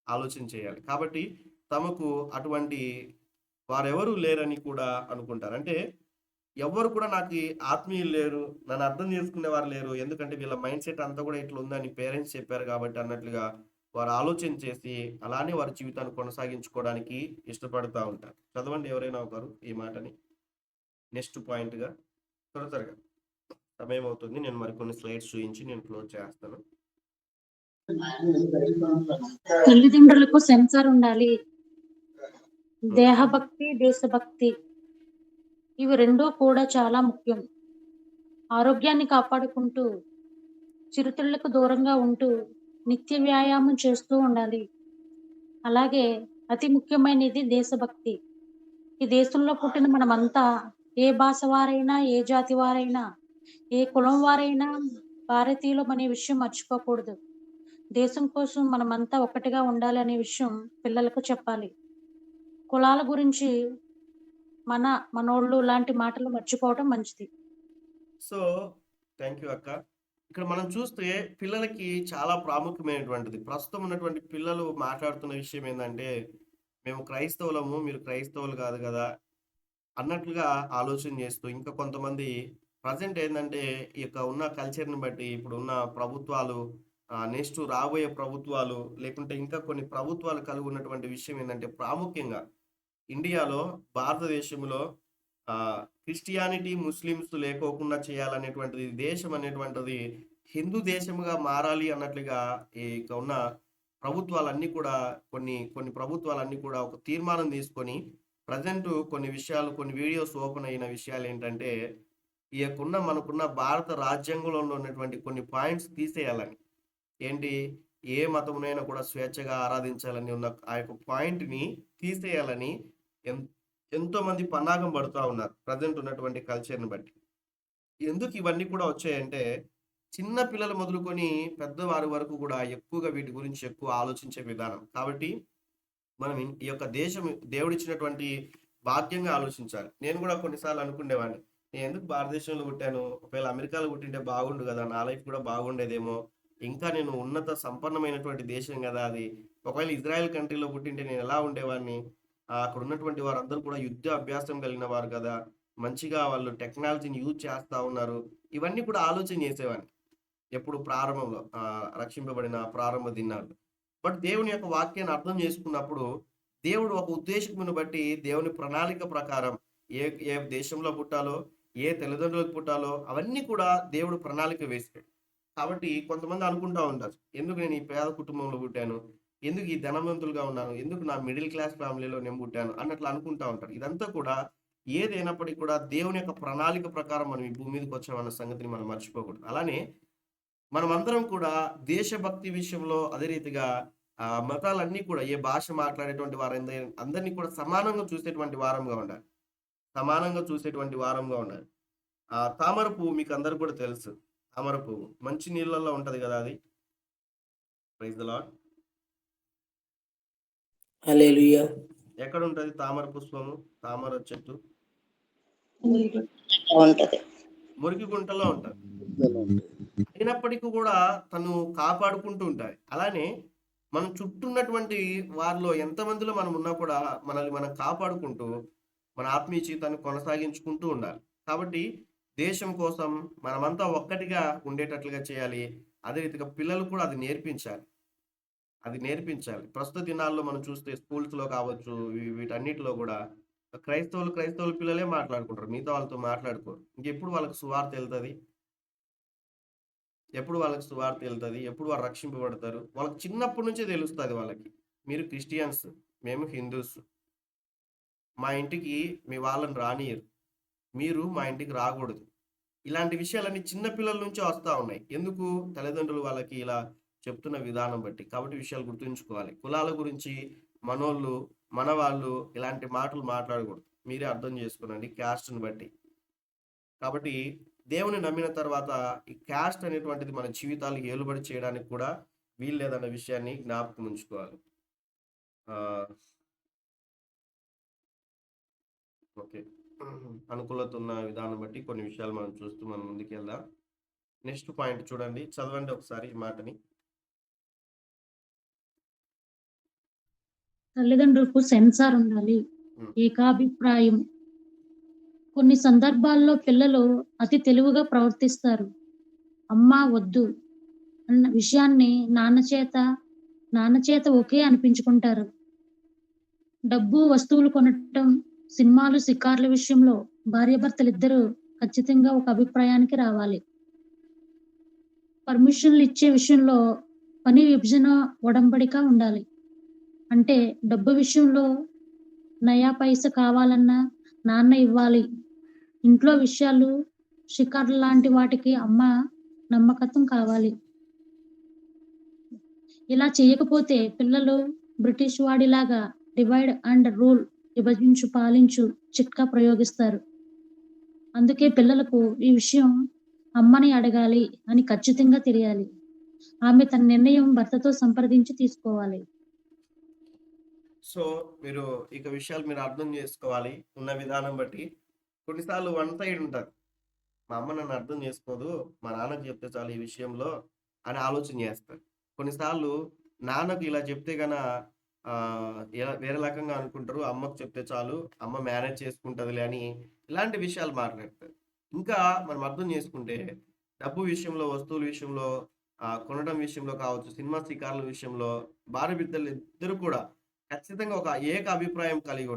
ఆలోచన చేయాలి. కాబట్టి తమకు అటువంటి వారెవరు లేరని కూడా అనుకుంటారు. అంటే ఎవ్వరు కూడా నాకి ఆత్మీయులు లేరు. నన్ను అర్థం చేసుకునేవారు లేరు. ఎందుకంటే వీళ్ళ మైండ్ సెట్ అంతా కూడా ఇట్లా ఉందని పేరెంట్స్ చెప్పారు కాబట్టి అన్నట్లుగా వారు ఆలోచన చేసి అలానే వారి జీవితాన్ని కొనసాగించుకోవడానికి ఇష్టపడతా ఉంటారు. చదవండి ఎవరైనా ఒకరు ఈ మాటని. నెక్స్ట్ పాయింట్‌గా త్వరగా సమయం అవుతుంది. నేను మరికొన్ని స్లైడ్స్ చూయించి నేను క్లోజ్ చేస్తాను. తల్లిదండ్రులకు సెన్సార్ ఉండాలి. దేహభక్తి, దేశభక్తి ఇవి 2 కూడా చాలా ముఖ్యం. ఆరోగ్యాన్ని కాపాడుకుంటూ, చిరుతిళ్ళకు దూరంగా ఉంటూ, నిత్య వ్యాయామం చేస్తూ ఉండాలి. అలాగే అతి ముఖ్యమైనది దేశభక్తి. ఈ దేశంలో పుట్టిన మనమంతా ఏ భాష వారైనా, ఏ జాతి వారైనా, ఏ కులం వారైనా భారతీయులమనే విషయం మర్చిపోకూడదు. దేశం కోసం మనమంతా ఒక్కటిగా ఉండాలి అనే విషయం పిల్లలకు చెప్పాలి. కులాల గురించి మనోళ్ళు లాంటి మాటలు మర్చిపోవడం మంచిది. సో, థాంక్ యూ అక్క. ఇక్కడ మనం చూస్తే పిల్లలకి చాలా ప్రాముఖ్యమైనటువంటిది. ప్రస్తుతం ఉన్నటువంటి పిల్లలు మాట్లాడుతున్న విషయం ఏందంటే, మేము క్రైస్తవులము, మీరు క్రైస్తవులు కాదు గదా! అన్నట్లుగా ఆలోచన చేస్తూ ఇంకా కొంతమంది ప్రెజెంట్ ఏందంటే, ఈ యొక్క ఉన్న కల్చర్‌ని బట్టి ఇప్పుడున్న ప్రభుత్వాలు నెక్స్ట్ రాబోయే ప్రభుత్వాలు లేకుంటే ఇంకా కొన్ని ప్రభుత్వాలు కలిగి ఉన్నటువంటి విషయం ఏందంటే, ప్రాముఖ్యంగా ఇండియాలో, భారతదేశంలో క్రిస్టియానిటీ ముస్లిమ్స్ లేకోకుండా చేయాలనేటువంటిది, దేశం అనేటువంటిది హిందూ దేశముగా మారాలి అన్నట్లుగా ఇక ఉన్న ప్రభుత్వాలన్నీ కూడా కొన్ని కొన్ని ప్రభుత్వాలన్నీ కూడా ఒక తీర్మానం తీసుకొని ప్రజెంట్ కొన్ని విషయాలు, కొన్ని వీడియోస్ ఓపెన్ అయిన విషయాలు ఏంటంటే ఈ యొక్కున్న మనకున్న భారత రాజ్యాంగంలో ఉన్నటువంటి కొన్ని పాయింట్స్ తీసేయాలని. ఏంటి? ఏ మతమునైనా కూడా స్వేచ్ఛగా ఆరాధించాలని ఉన్న ఆ యొక్క పాయింట్‌ని తీసేయాలని ఎన్ ఎంతోమంది పన్నాగం పడుతా ఉన్నారు. ప్రెజెంట్ ఉన్నటువంటి కల్చర్‌ని బట్టి. ఎందుకు ఇవన్నీ కూడా వచ్చాయంటే, చిన్న పిల్లలు మొదలుకొని పెద్దవారి వరకు కూడా ఎక్కువగా వీటి గురించి ఎక్కువ ఆలోచించే విధానం. కాబట్టి మనం ఈ యొక్క దేశం దేవుడిచ్చినటువంటి భాగ్యంగా ఆలోచించాలి. నేను కూడా కొన్నిసార్లు అనుకునేవాడిని. నేను ఎందుకు భారతదేశంలో పుట్టాను? ఒకవేళ అమెరికాలో పుట్టింటే బాగుండు గదా! నా లైఫ్ కూడా బాగుండేదేమో! ఇంకా నేను ఉన్నత సంపన్నమైనటువంటి దేశం గదా అది. ఒకవేళ ఇజ్రాయెల్ కంట్రీలో పుట్టింటే నేను ఎలా ఉండేవాడిని? అక్కడ ఉన్నటువంటి వారందరూ కూడా యుద్ధ అభ్యాసం కలిగిన వారు కదా! మంచిగా వాళ్ళు టెక్నాలజీని యూజ్ చేస్తా ఉన్నారు. ఇవన్నీ కూడా ఆలోచన చేసేవాడిని. ఎప్పుడు ప్రారంభంలో రక్షింపబడిన ప్రారంభ దినాల్లో. బట్ దేవుని యొక్క వాక్యాన్ని అర్థం చేసుకున్నప్పుడు, దేవుడు ఒక ఉద్దేశమును బట్టి దేవుని ప్రణాళిక ప్రకారం ఏ ఏ దేశంలో పుట్టాలో, ఏ తల్లిదండ్రులకు పుట్టాలో అవన్నీ కూడా దేవుడు ప్రణాళిక వేసాడు. కాబట్టి కొంతమంది అనుకుంటా ఉంటారు. ఎందుకు నేను ఈ పేద కుటుంబంలో పుట్టాను? ఎందుకు ఈ ధనవంతులుగా ఉన్నాను? ఎందుకు నా మిడిల్ క్లాస్ ఫ్యామిలీలో నేను పుట్టాను? అన్నట్లు అనుకుంటా ఉంటారు. ఇదంతా కూడా ఏదైనప్పటికి కూడా దేవుని యొక్క ప్రణాళిక ప్రకారం మనం ఈ భూమి మీదకి వచ్చామన్న సంగతిని మనం మర్చిపోకూడదు. అలానే మనమందరం కూడా దేశభక్తి విషయంలో అదే రీతిగా మతాలన్నీ కూడా ఏ భాష మాట్లాడేటువంటి అందరినీ కూడా సమానంగా చూసేటువంటి వారంగా ఉండాలి. సమానంగా చూసేటువంటి వారంగా ఉండాలి. తామర పువ్వు మీకు అందరికి కూడా తెలుసు. తామర పువ్వు మంచి నీళ్ళల్లో ఉంటది కదా అది. Praise the lord. హల్లెలూయా. ఎక్కడ ఉంటది తామర పుష్పము? తామర చెట్టు ఉంటది. మురికి గుంటలో ఉంటది. అయినప్పటికీ కూడా తను కాపాడుకుంటూ ఉంటాయి. అలానే మనం చుట్టూ ఉన్నటువంటి వారిలో ఎంతమందిలో మనం ఉన్నా కూడా మనల్ని మనం కాపాడుకుంటూ మన ఆత్మీయ జీవితాన్ని కొనసాగించుకుంటూ ఉండాలి. కాబట్టి దేశం కోసం మనమంతా ఒక్కటిగా ఉండేటట్లుగా చేయాలి. అదే రీతిగా పిల్లలు కూడా అది నేర్పించాలి. అది నేర్పించాలి. ప్రస్తుత దినాల్లో మనం చూస్తే స్కూల్స్‌లో కావచ్చు, వీటన్నిటిలో కూడా క్రైస్తవులు పిల్లలే మాట్లాడుకుంటారు. మిగతా వాళ్ళతో మాట్లాడుకోరు. ఇంకెప్పుడు వాళ్ళకి సువార్త ఎళ్తది? ఎప్పుడు వాళ్ళకి సువార్త ఎళ్తది? ఎప్పుడు వాళ్ళు రక్షింపబడతారు? వాళ్ళకి చిన్నప్పటి నుంచే తెలుస్తది వాళ్ళకి. మీరు క్రిస్టియన్స్, మేము హిందూస్. మా ఇంటికి మీ వాళ్ళని రానియ్యరు. మీరు మా ఇంటికి రాకూడదు. ఇలాంటి విషయాలన్నీ చిన్న పిల్లల నుంచే వస్తా ఉన్నాయి. ఎందుకు? తల్లిదండ్రులు వాళ్ళకి ఇలా చెప్తున్న విధానం బట్టి. కాబట్టి విషయాలు గుర్తుంచుకోవాలి. కులాల గురించి మనోళ్ళు, మనవాళ్ళు ఇలాంటి మాటలు మాట్లాడకూడదు. మీరే అర్థం చేసుకోనండి క్యాస్ట్‌ని బట్టి. కాబట్టి దేవుని నమ్మిన తర్వాత ఈ క్యాస్ట్ అనేటువంటిది మన జీవితాలు ఏలుబడి చేయడానికి కూడా వీల్లేదన్న విషయాన్ని జ్ఞాపకం ఉంచుకోవాలి. ఓకే. అనుకూలత ఉన్న విధానం బట్టి కొన్ని విషయాలు మనం చూస్తూ మనం ముందుకెళ్దాం. నెక్స్ట్ పాయింట్ చూడండి. చదవండి ఒకసారి ఈ మాటని. తల్లిదండ్రులకు సెన్సార్ ఉండాలి. ఏకాభిప్రాయం. కొన్ని సందర్భాల్లో పిల్లలు అతి తెలివిగా ప్రవర్తిస్తారు. అమ్మా వద్దు అన్న విషయాన్ని నాన్న చేత ఓకే అనిపించుకుంటారు. డబ్బు, వస్తువులు కొనటం, సినిమాలు, షికార్ల విషయంలో భార్యాభర్తలిద్దరూ ఖచ్చితంగా ఒక అభిప్రాయానికి రావాలి. పర్మిషన్లు ఇచ్చే విషయంలో పని విభజన ఒడంబడిక ఉండాలి. అంటే డబ్బు విషయంలో నయా పైసా కావాలన్నా నాన్న ఇవ్వాలి. ఇంట్లో విషయాలు, షికార్ల లాంటి వాటికి అమ్మ నమ్మకత్వం కావాలి. ఇలా చేయకపోతే పిల్లలు బ్రిటిష్ వాడిలాగా డివైడ్ అండ్ రూల్, విభజించు పాలించు చిట్కా ప్రయోగిస్తారు. అందుకే పిల్లలకు ఈ విషయం అమ్మని అడగాలి అని ఖచ్చితంగా తెలియాలి. ఆమె తన నిర్ణయం భర్తతో సంప్రదించి తీసుకోవాలి. సో, మీరు ఇక విషయాలు మీరు అర్థం చేసుకోవాలి. ఉన్న విధానం బట్టి. కొన్నిసార్లు వన్ సైడ్ ఉంటది. మా అమ్మ నన్ను అర్థం చేసుకోదు. మా నాన్నకి చెప్తే చాలు ఈ విషయంలో అని ఆలోచన చేస్తారు. కొన్నిసార్లు నాన్నకు ఇలా చెప్తే వేరే రకంగా అనుకుంటారు. అమ్మకు చెప్తే చాలు, అమ్మ మేనేజ్ చేసుకుంటదిలే అని ఇలాంటి విషయాలు మాట్లాడతారు. ఇంకా మనం అర్థం చేసుకుంటే డబ్బు విషయంలో, వస్తువుల విషయంలో, కొనడం విషయంలో కావచ్చు, సినిమా షికార్ల విషయంలో భార్యాభర్తలు ఇద్దరు కూడా ఖచ్చితంగా ఒక ఏక అభిప్రాయం కలిగి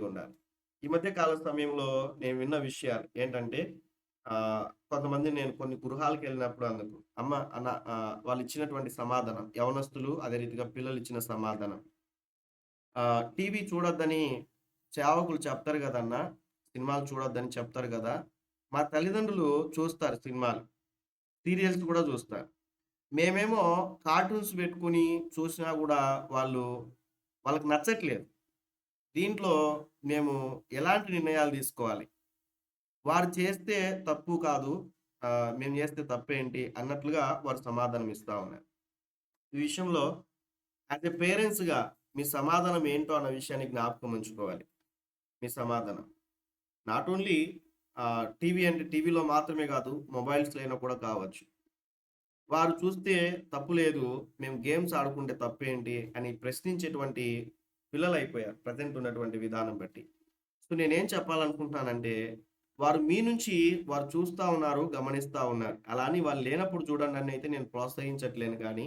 ఉండాలి. ఈ మధ్య కాల సమయంలో నేను విన్న విషయాలు ఏంటంటే కొంతమంది నేను కొన్ని గృహాలకెళ్ళినప్పుడు అందుకు వాళ్ళు ఇచ్చినటువంటి సమాధానం యవనస్తులు అదే రీతిగా పిల్లలు ఇచ్చిన సమాధానం. టీవీ చూడొద్దని సేవకులు చెప్తారు గదన్నా! సినిమాలు చూడొద్దని చెప్తారు గదా! మా తల్లిదండ్రులు చూస్తారు సినిమాలు, సీరియల్స్ గూడా జూస్తారు. మేమేమో కార్టూన్స్ పెట్టుకొని చూసినా గూడా వాళ్ళకి నచ్చట్లేదు. దీంట్లో మేము ఎలాంటి నిర్ణయాలు తీసుకోవాలి? వారు చేస్తే తప్పు కాదు. మేము చేస్తే తప్పేంటి అన్నట్లుగా వారు సమాధానం ఇస్తా ఉన్నారు. ఈ విషయంలో యాస్ ఎ పేరెంట్స్‌గా మీ సమాధానం ఏంటో అన్న విషయాన్ని జ్ఞాపకం ఉంచుకోవాలి. మీ సమాధానం. నాట్ ఓన్లీ టీవీ అంటే టీవీలో మాత్రమే కాదు, మొబైల్స్‌లో అయినా కూడా కావచ్చు. వారు చూస్తే తప్పు లేదు, మేము గేమ్స్ ఆడుకుంటే తప్పేంటి అని ప్రశ్నించేటువంటి పిల్లలైపోయారు ప్రెజెంట్ ఉన్నటువంటి విధానం బట్టి. సో, నేనేం చెప్పాలనుకుంటున్నానంటే, వారు మీ నుంచి వారు చూస్తా ఉన్నారు, గమనిస్తా ఉన్నారు. అలా అని వాళ్ళు లేనప్పుడు చూడండనైతే నేను ప్రోత్సహించట్లేను కానీ,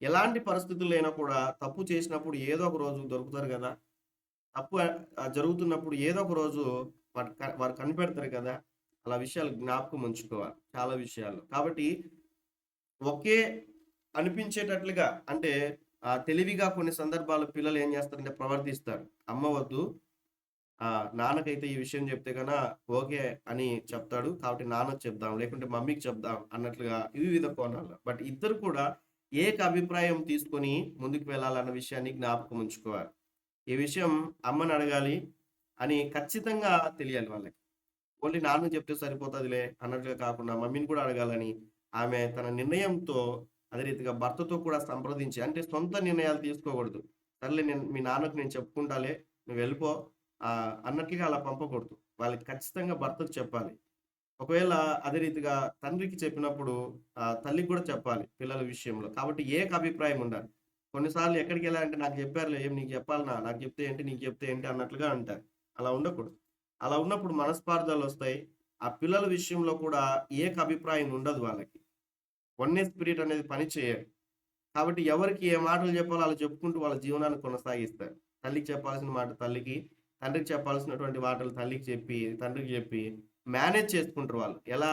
ఎలాంటి పరిస్థితుల్లో అయినా కూడా తప్పు చేసినప్పుడు ఏదో ఒక రోజు దొరుకుతారు గదా! తప్పు జరుగుతున్నప్పుడు ఏదో ఒక రోజు వారు కనిపెడతారు కదా! అలా విషయాలు జ్ఞాపకం ఉంచుకోవాలి చాలా విషయాల్లో. కాబట్టి ఒకే అనిపించేటట్లుగా అంటే తెలివిగా కొన్ని సందర్భాల్లో పిల్లలు ఏం చేస్తారంటే ప్రవర్తిస్తారు. అమ్మ వద్దు, నాన్నకైతే ఈ విషయం చెప్తే ఓకే అని చెప్తాడు. కాబట్టి నాన్నకి చెప్దాం, లేకుంటే మమ్మీకి చెప్దాం అన్నట్లుగా వివిధ కోణాల్లో. బట్ ఇద్దరు కూడా ఏక అభిప్రాయం తీసుకొని ముందుకు వెళ్ళాలన్న విషయాన్ని జ్ఞాపకం ఉంచుకోవాలి. ఈ విషయం అమ్మని అడగాలి అని ఖచ్చితంగా తెలియాలి వాళ్ళకి. ఓన్లీ నాన్నకి చెప్తే సరిపోతదిలే అన్నట్లుగా కాకుండా మమ్మీని కూడా అడగాలని ఆమె తన నిర్ణయంతో అదే రీతిగా భర్తతో కూడా సంప్రదించి అంటే సొంత నిర్ణయాలు తీసుకోకూడదు. సర్లే మీ నాన్నకు నేను చెప్పుకుంటాలే, నువ్వు వెళ్ళిపో అన్నట్లుగా అలా పంపకూడదు. వాళ్ళకి ఖచ్చితంగా భర్తకు చెప్పాలి. ఒకవేళ అదే రీతిగా తండ్రికి చెప్పినప్పుడు తల్లికి కూడా చెప్పాలి పిల్లల విషయంలో. కాబట్టి ఏక అభిప్రాయం ఉండాలి. కొన్నిసార్లు ఎక్కడికెళ్ళాలంటే నాకు చెప్పారులే, ఏం నీకు చెప్పాలనా? నాకు చెప్తే ఏంటి? నీకు చెప్తే ఏంటి? అన్నట్లుగా అంటారు. అలా ఉండకూడదు. అలా ఉన్నప్పుడు మనస్పార్థాలొస్తాయి. ఆ పిల్లల విషయంలో కూడా ఏక అభిప్రాయం ఉండదు వాళ్ళకి. వన్నే స్పిరిట్ అనేది పని చేయదు. కాబట్టి ఎవరికి ఏ మాటలు చెప్పాలో అలా చెప్పుకుంటూ వాళ్ళ జీవనాన్ని కొనసాగిస్తారు. తల్లికి చెప్పాల్సిన మాట తల్లికి, తండ్రికి చెప్పాల్సినటువంటి మాటలు తల్లికి చెప్పి, తండ్రికి చెప్పి మేనేజ్ చేసుకుంటారు వాళ్ళు. ఎలా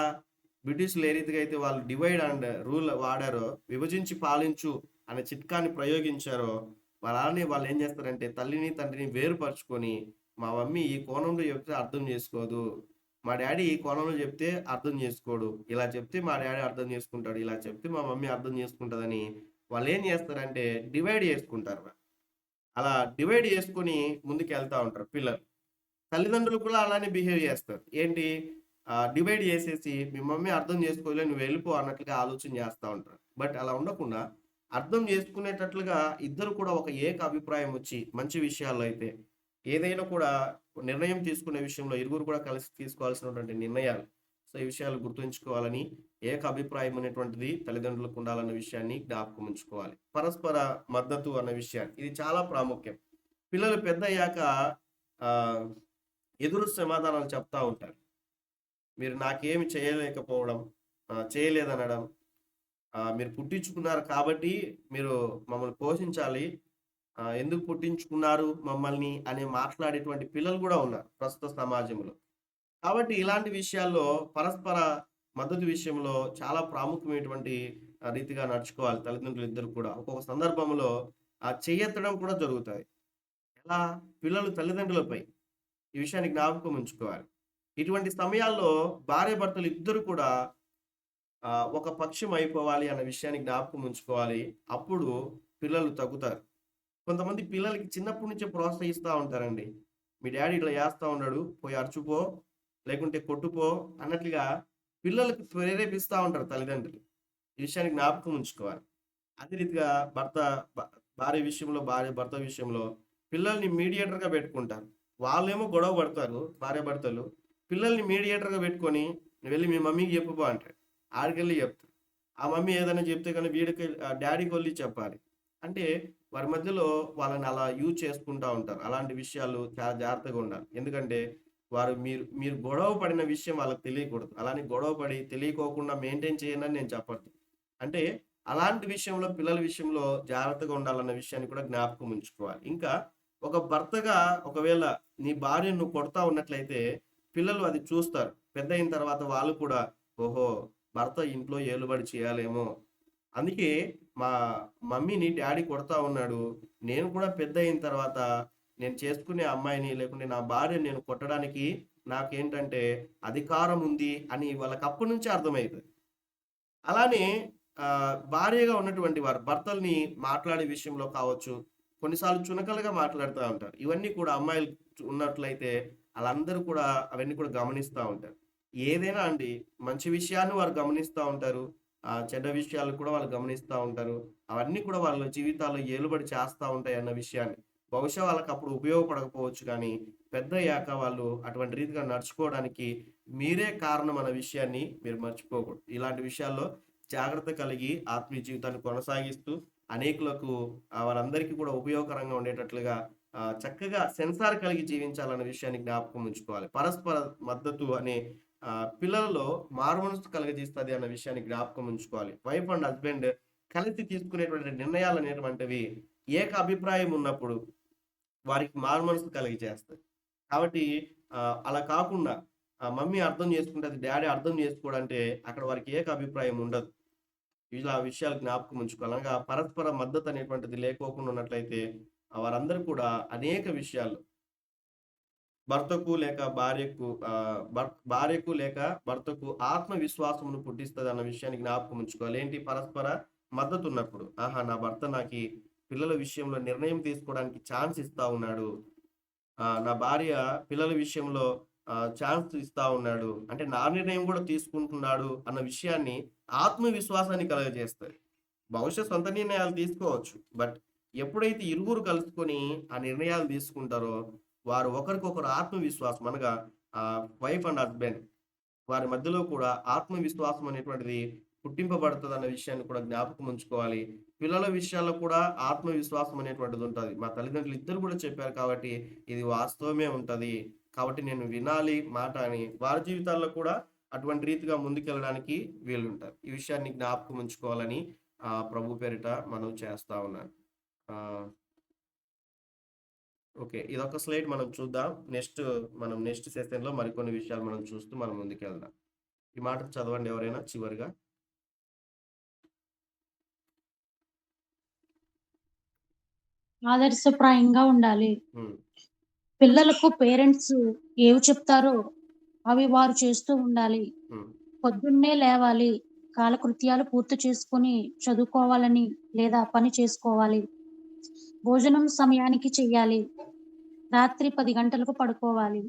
బ్రిటిష్‌లు ఏ రీతిగా అయితే వాళ్ళు డివైడ్ అండ్ రూల్ వాడారో, విభజించి పాలించు అనే చిట్కాని ప్రయోగించారో, వాళ్ళేం చేస్తారంటే తల్లిని, తండ్రిని వేరుపరుచుకొని, మా మమ్మీ ఈ కోణంలో చెప్తే అర్థం చేసుకోదు. మా డ్యాడీ ఈ కోణంలో చెప్తే అర్థం చేసుకోడు. ఇలా చెప్తే మా డ్యాడీ అర్థం చేసుకుంటాడు. ఇలా చెప్తే మా మమ్మీ అర్థం చేసుకుంటదని వాళ్ళేం చేస్తారంటే డివైడ్ చేసుకుంటారు. అలా డివైడ్ చేసుకొని ముందుకెళ్తా ఉంటారు పిల్లలు. తల్లిదండ్రులు కూడా అలానే బిహేవ్ చేస్తారు. ఏంటి డివైడ్ చేసేసి మీ మమ్మీ అర్థం చేసుకోదులే నువ్వు వెళ్ళిపో అన్నట్లుగా ఆలోచన చేస్తా ఉంటారు. బట్ అలా ఉండకుండా అర్థం చేసుకునేటట్లుగా ఇద్దరు కూడా ఒక ఏక అభిప్రాయం వచ్చి మంచి విషయాల్లో అయితే ఏదైనా కూడా నిర్ణయం తీసుకునే విషయంలో ఇరువురు కూడా కలిసి తీసుకోవాల్సినటువంటి నిర్ణయాలు. సో, ఈ విషయాలు గుర్తుంచుకోవాలని ఏక అభిప్రాయం అనేటువంటిది తల్లిదండ్రులకు ఉండాలన్న విషయాన్ని జ్ఞాపకం ఉంచుకోవాలి. పరస్పర మద్దతు అన్న విషయాన్ని ఇది చాలా ప్రాముఖ్యం. పిల్లలు పెద్దయ్యాక ఆహ్, ఎదురు సమాధానాలు చెప్తా ఉంటారు. మీరు నాకేమి చేయలేకపోవడం, చేయలేదనడం, మీరు పుట్టించుకున్నారు కాబట్టి మీరు మమ్మల్ని పోషించాలి. ఎందుకు పుట్టించుకున్నారు మమ్మల్ని అని మాట్లాడేటువంటి పిల్లలు గూడా ఉన్నారు ప్రస్తుత సమాజంలో. కాబట్టి ఇలాంటి విషయాల్లో పరస్పర మద్దతు విషయంలో చాలా ప్రాముఖ్యమైనటువంటి రీతిగా నడుచుకోవాలి తల్లిదండ్రులు ఇద్దరు కూడా. ఒక్కొక్క సందర్భంలో చెయ్యెత్తడం కూడా జరుగుతాయి. ఎలా? పిల్లలు తల్లిదండ్రులపై. ఈ విషయాన్ని జ్ఞాపకం ఉంచుకోవాలి. ఇటువంటి సమయాల్లో భార్యాభర్తలు ఇద్దరు కూడా ఒక పక్షం అయిపోవాలి అన్న విషయాన్ని జ్ఞాపకం ఉంచుకోవాలి. అప్పుడు పిల్లలు తగ్గుతారు. కొంతమంది పిల్లలకి చిన్నప్పటి నుంచే ప్రోత్సహిస్తా ఉంటారండి. మీ డ్యాడీ ఇట్లా చేస్తా ఉన్నాడు, పోయి అరుచుపో, లేకుంటే కొట్టుపో అన్నట్లుగా పిల్లలకు ప్రేరేపిస్తా ఉంటారు తల్లిదండ్రులు. ఈ విషయాన్ని జ్ఞాపకం ఉంచుకోవాలి. అదే రీతిగా భార్య విషయంలో, భర్త విషయంలో పిల్లల్ని మీడియేటర్‌గా పెట్టుకుంటారు. వాళ్ళేమో గొడవ పడతారు భార్యాభర్తలు. పిల్లల్ని మీడియేటర్‌గా పెట్టుకొని "వెళ్లి మీ మమ్మీకి చెప్పుపో" అంటాడు. ఆడికెళ్ళి చెప్తారు. ఆ మమ్మీ ఏదైనా చెప్తే వీడికి డ్యాడీకి వెళ్లి చెప్పాలి. అంటే వారి మధ్యలో వాళ్ళని అలా యూజ్ చేసుకుంటా ఉంటారు. అలాంటి విషయాలు చాలా జాగ్రత్తగా ఉండాలి. ఎందుకంటే మీరు గొడవ పడిన విషయం వాళ్ళకి తెలియకూడదు. అలానే గొడవ పడి తెలియకోకుండా మెయింటైన్ చేయండి అని నేను చెప్పట్లేదు. అంటే అలాంటి విషయంలో పిల్లల విషయంలో జాగ్రత్తగా ఉండాలన్న విషయాన్ని కూడా జ్ఞాపకం ఉంచుకోవాలి. ఇంకా ఒక భర్తగా ఒకవేళ నీ భార్యను నువ్వు కొడతా ఉన్నట్లయితే పిల్లలు అది చూస్తారు. పెద్ద అయిన తర్వాత వాళ్ళు కూడా ఓహో! భర్త ఇంట్లో ఏలుబడి చేయాలేమో. అందుకే మా మమ్మీని డ్యాడీ కొడతా ఉన్నాడు. నేను కూడా పెద్ద అయిన తర్వాత నేను చేసుకునే అమ్మాయిని లేకుంటే నా భార్యని నేను కొట్టడానికి నాకేంటంటే అధికారం ఉంది అని వాళ్ళకి అప్పటి నుంచే అర్థమైతది. అలానే భార్యగా ఉన్నటువంటి వారు భర్తల్ని మాట్లాడే విషయంలో కావచ్చు, కొన్నిసార్లు చునకలుగా మాట్లాడుతా ఉంటారు. ఇవన్నీ కూడా అమ్మాయిలు ఉన్నట్లయితే ఆళ్ళందరూ కూడా అవన్నీ కూడా గమనిస్తా ఉంటారు. ఏదైనా అండి మంచి విషయాన్ని వారు గమనిస్తా ఉంటారు. చెడ్డ విషయాలు కూడా వాళ్ళు గమనిస్తా ఉంటారు. అవన్నీ కూడా వాళ్ళ జీవితాల్లో ఏలుబడి చేస్తా ఉంటాయన్న విషయాన్ని. బహుశా వాళ్ళకప్పుడు ఉపయోగపడకపోవచ్చు కానీ, పెద్దయ్యాక వాళ్ళు అటువంటి రీతిగా నడుచుకోవడానికి మీరే కారణం అన్న విషయాన్ని మీరు మర్చిపోకూడదు. ఇలాంటి విషయాల్లో జాగ్రత్త కలిగి ఆత్మీయ జీవితాన్ని కొనసాగిస్తూ అనేకులకు వారందరికీ కూడా ఉపయోగకరంగా ఉండేటట్లుగా చక్కగా సెన్సార్ కలిగి జీవించాలన్న విషయాన్ని జ్ఞాపకం ఉంచుకోవాలి. పరస్పర మద్దతు అనే పిల్లలలో మారుమనస్సు కలుగజేస్తది అన్న విషయాన్ని జ్ఞాపకం ఉంచుకోవాలి. వైఫ్ అండ్ హస్బెండ్ కలిసి తీసుకునేటువంటి నిర్ణయాలనేటువంటివి ఏక అభిప్రాయం ఉన్నప్పుడు వారికి మారుమనస్సు కలిగజేస్తది. కాబట్టి అలా కాకుండా మమ్మీ అర్థం చేసుకుంటది, డ్యాడీ అర్థం చేసుకోడంటే అక్కడ వారికి ఏక అభిప్రాయం ఉండదు. ఇలా విషయాలు జ్ఞాపకం ఉంచుకోవాలి. అనగా పరస్పర మద్దతు అనేటువంటిది లేకోకుండా ఉన్నట్లయితే వారందరూ కూడా అనేక విషయాల్లో భర్తకు లేక భార్యకు భార్యకు లేక భర్తకు ఆత్మవిశ్వాసమును పుట్టిస్తదన్న విషయాన్ని జ్ఞాపకం ఉంచుకోవాలి. ఏంటి పరస్పర మద్దతు ఉన్నప్పుడు. ఆహా! నా భర్త నాకీ పిల్లల విషయంలో నిర్ణయం తీసుకోవడానికి ఛాన్స్ ఇస్తా ఉన్నాడు. నా భార్య పిల్లల విషయంలో ఛాన్స్ ఇస్తా ఉన్నాడు. అంటే నా నిర్ణయం కూడా తీసుకుంటున్నాడు అన్న విషయాన్ని ఆత్మవిశ్వాసాన్ని కలుగజేస్తది. బహుశా సొంత నిర్ణయాలు తీసుకోవచ్చు. బట్ ఎప్పుడైతే ఇరువురు కలుసుకొని ఆ నిర్ణయాలు తీసుకుంటారో వారు ఒకరికొకరు ఆత్మవిశ్వాసం అనగా వైఫ్ అండ్ హస్బెండ్ వారి మధ్యలో కూడా ఆత్మవిశ్వాసం అనేటువంటిది పుట్టింపబడుతదన్న విషయాన్ని కూడా జ్ఞాపకం ఉంచుకోవాలి. పిల్లల విషయాల్లో కూడా ఆత్మవిశ్వాసం అనేటువంటిది ఉంటది. మా తల్లిదండ్రులు ఇద్దరు కూడా చెప్పారు కాబట్టి ఇది వాస్తవమే ఉంటది. కాబట్టి నేను వినాలి మాట అని వారి జీవితాల్లో కూడా అటువంటి రీతిగా ముందుకెళ్ళడానికి వీలుంటది. ఈ విషయాన్ని జ్ఞాపకం ఉంచుకోవాలని ప్రభు పేరిట మనవి చేస్తా ఉన్నాను. ఓకే. ఇదొక స్లైడ్ మనం చూద్దాం. నెక్స్ట్ సెషన్‌లో మరికొన్ని విషయాలు మనం చూస్తూ మనం ముందుకెళ్దాం. ఈ మాట చదవండి ఎవరైనా చివరిగా. ఆదర్శప్రాయంగా ఉండాలి. హ్మ్. పిల్లలకు పేరెంట్స్ ఏవి చెప్తారో అవి వారు చేస్తూ ఉండాలి. హ్మ్. పొద్దున్నే లేవాలి. కాలకృత్యాలు పూర్తి చేసుకొని చదువుకోవాలని లేదా పని చేసుకోవాలి. భోజనం సమయానికి చెయ్యాలి. రాత్రి 10 గంటలకు పడుకోవాలి.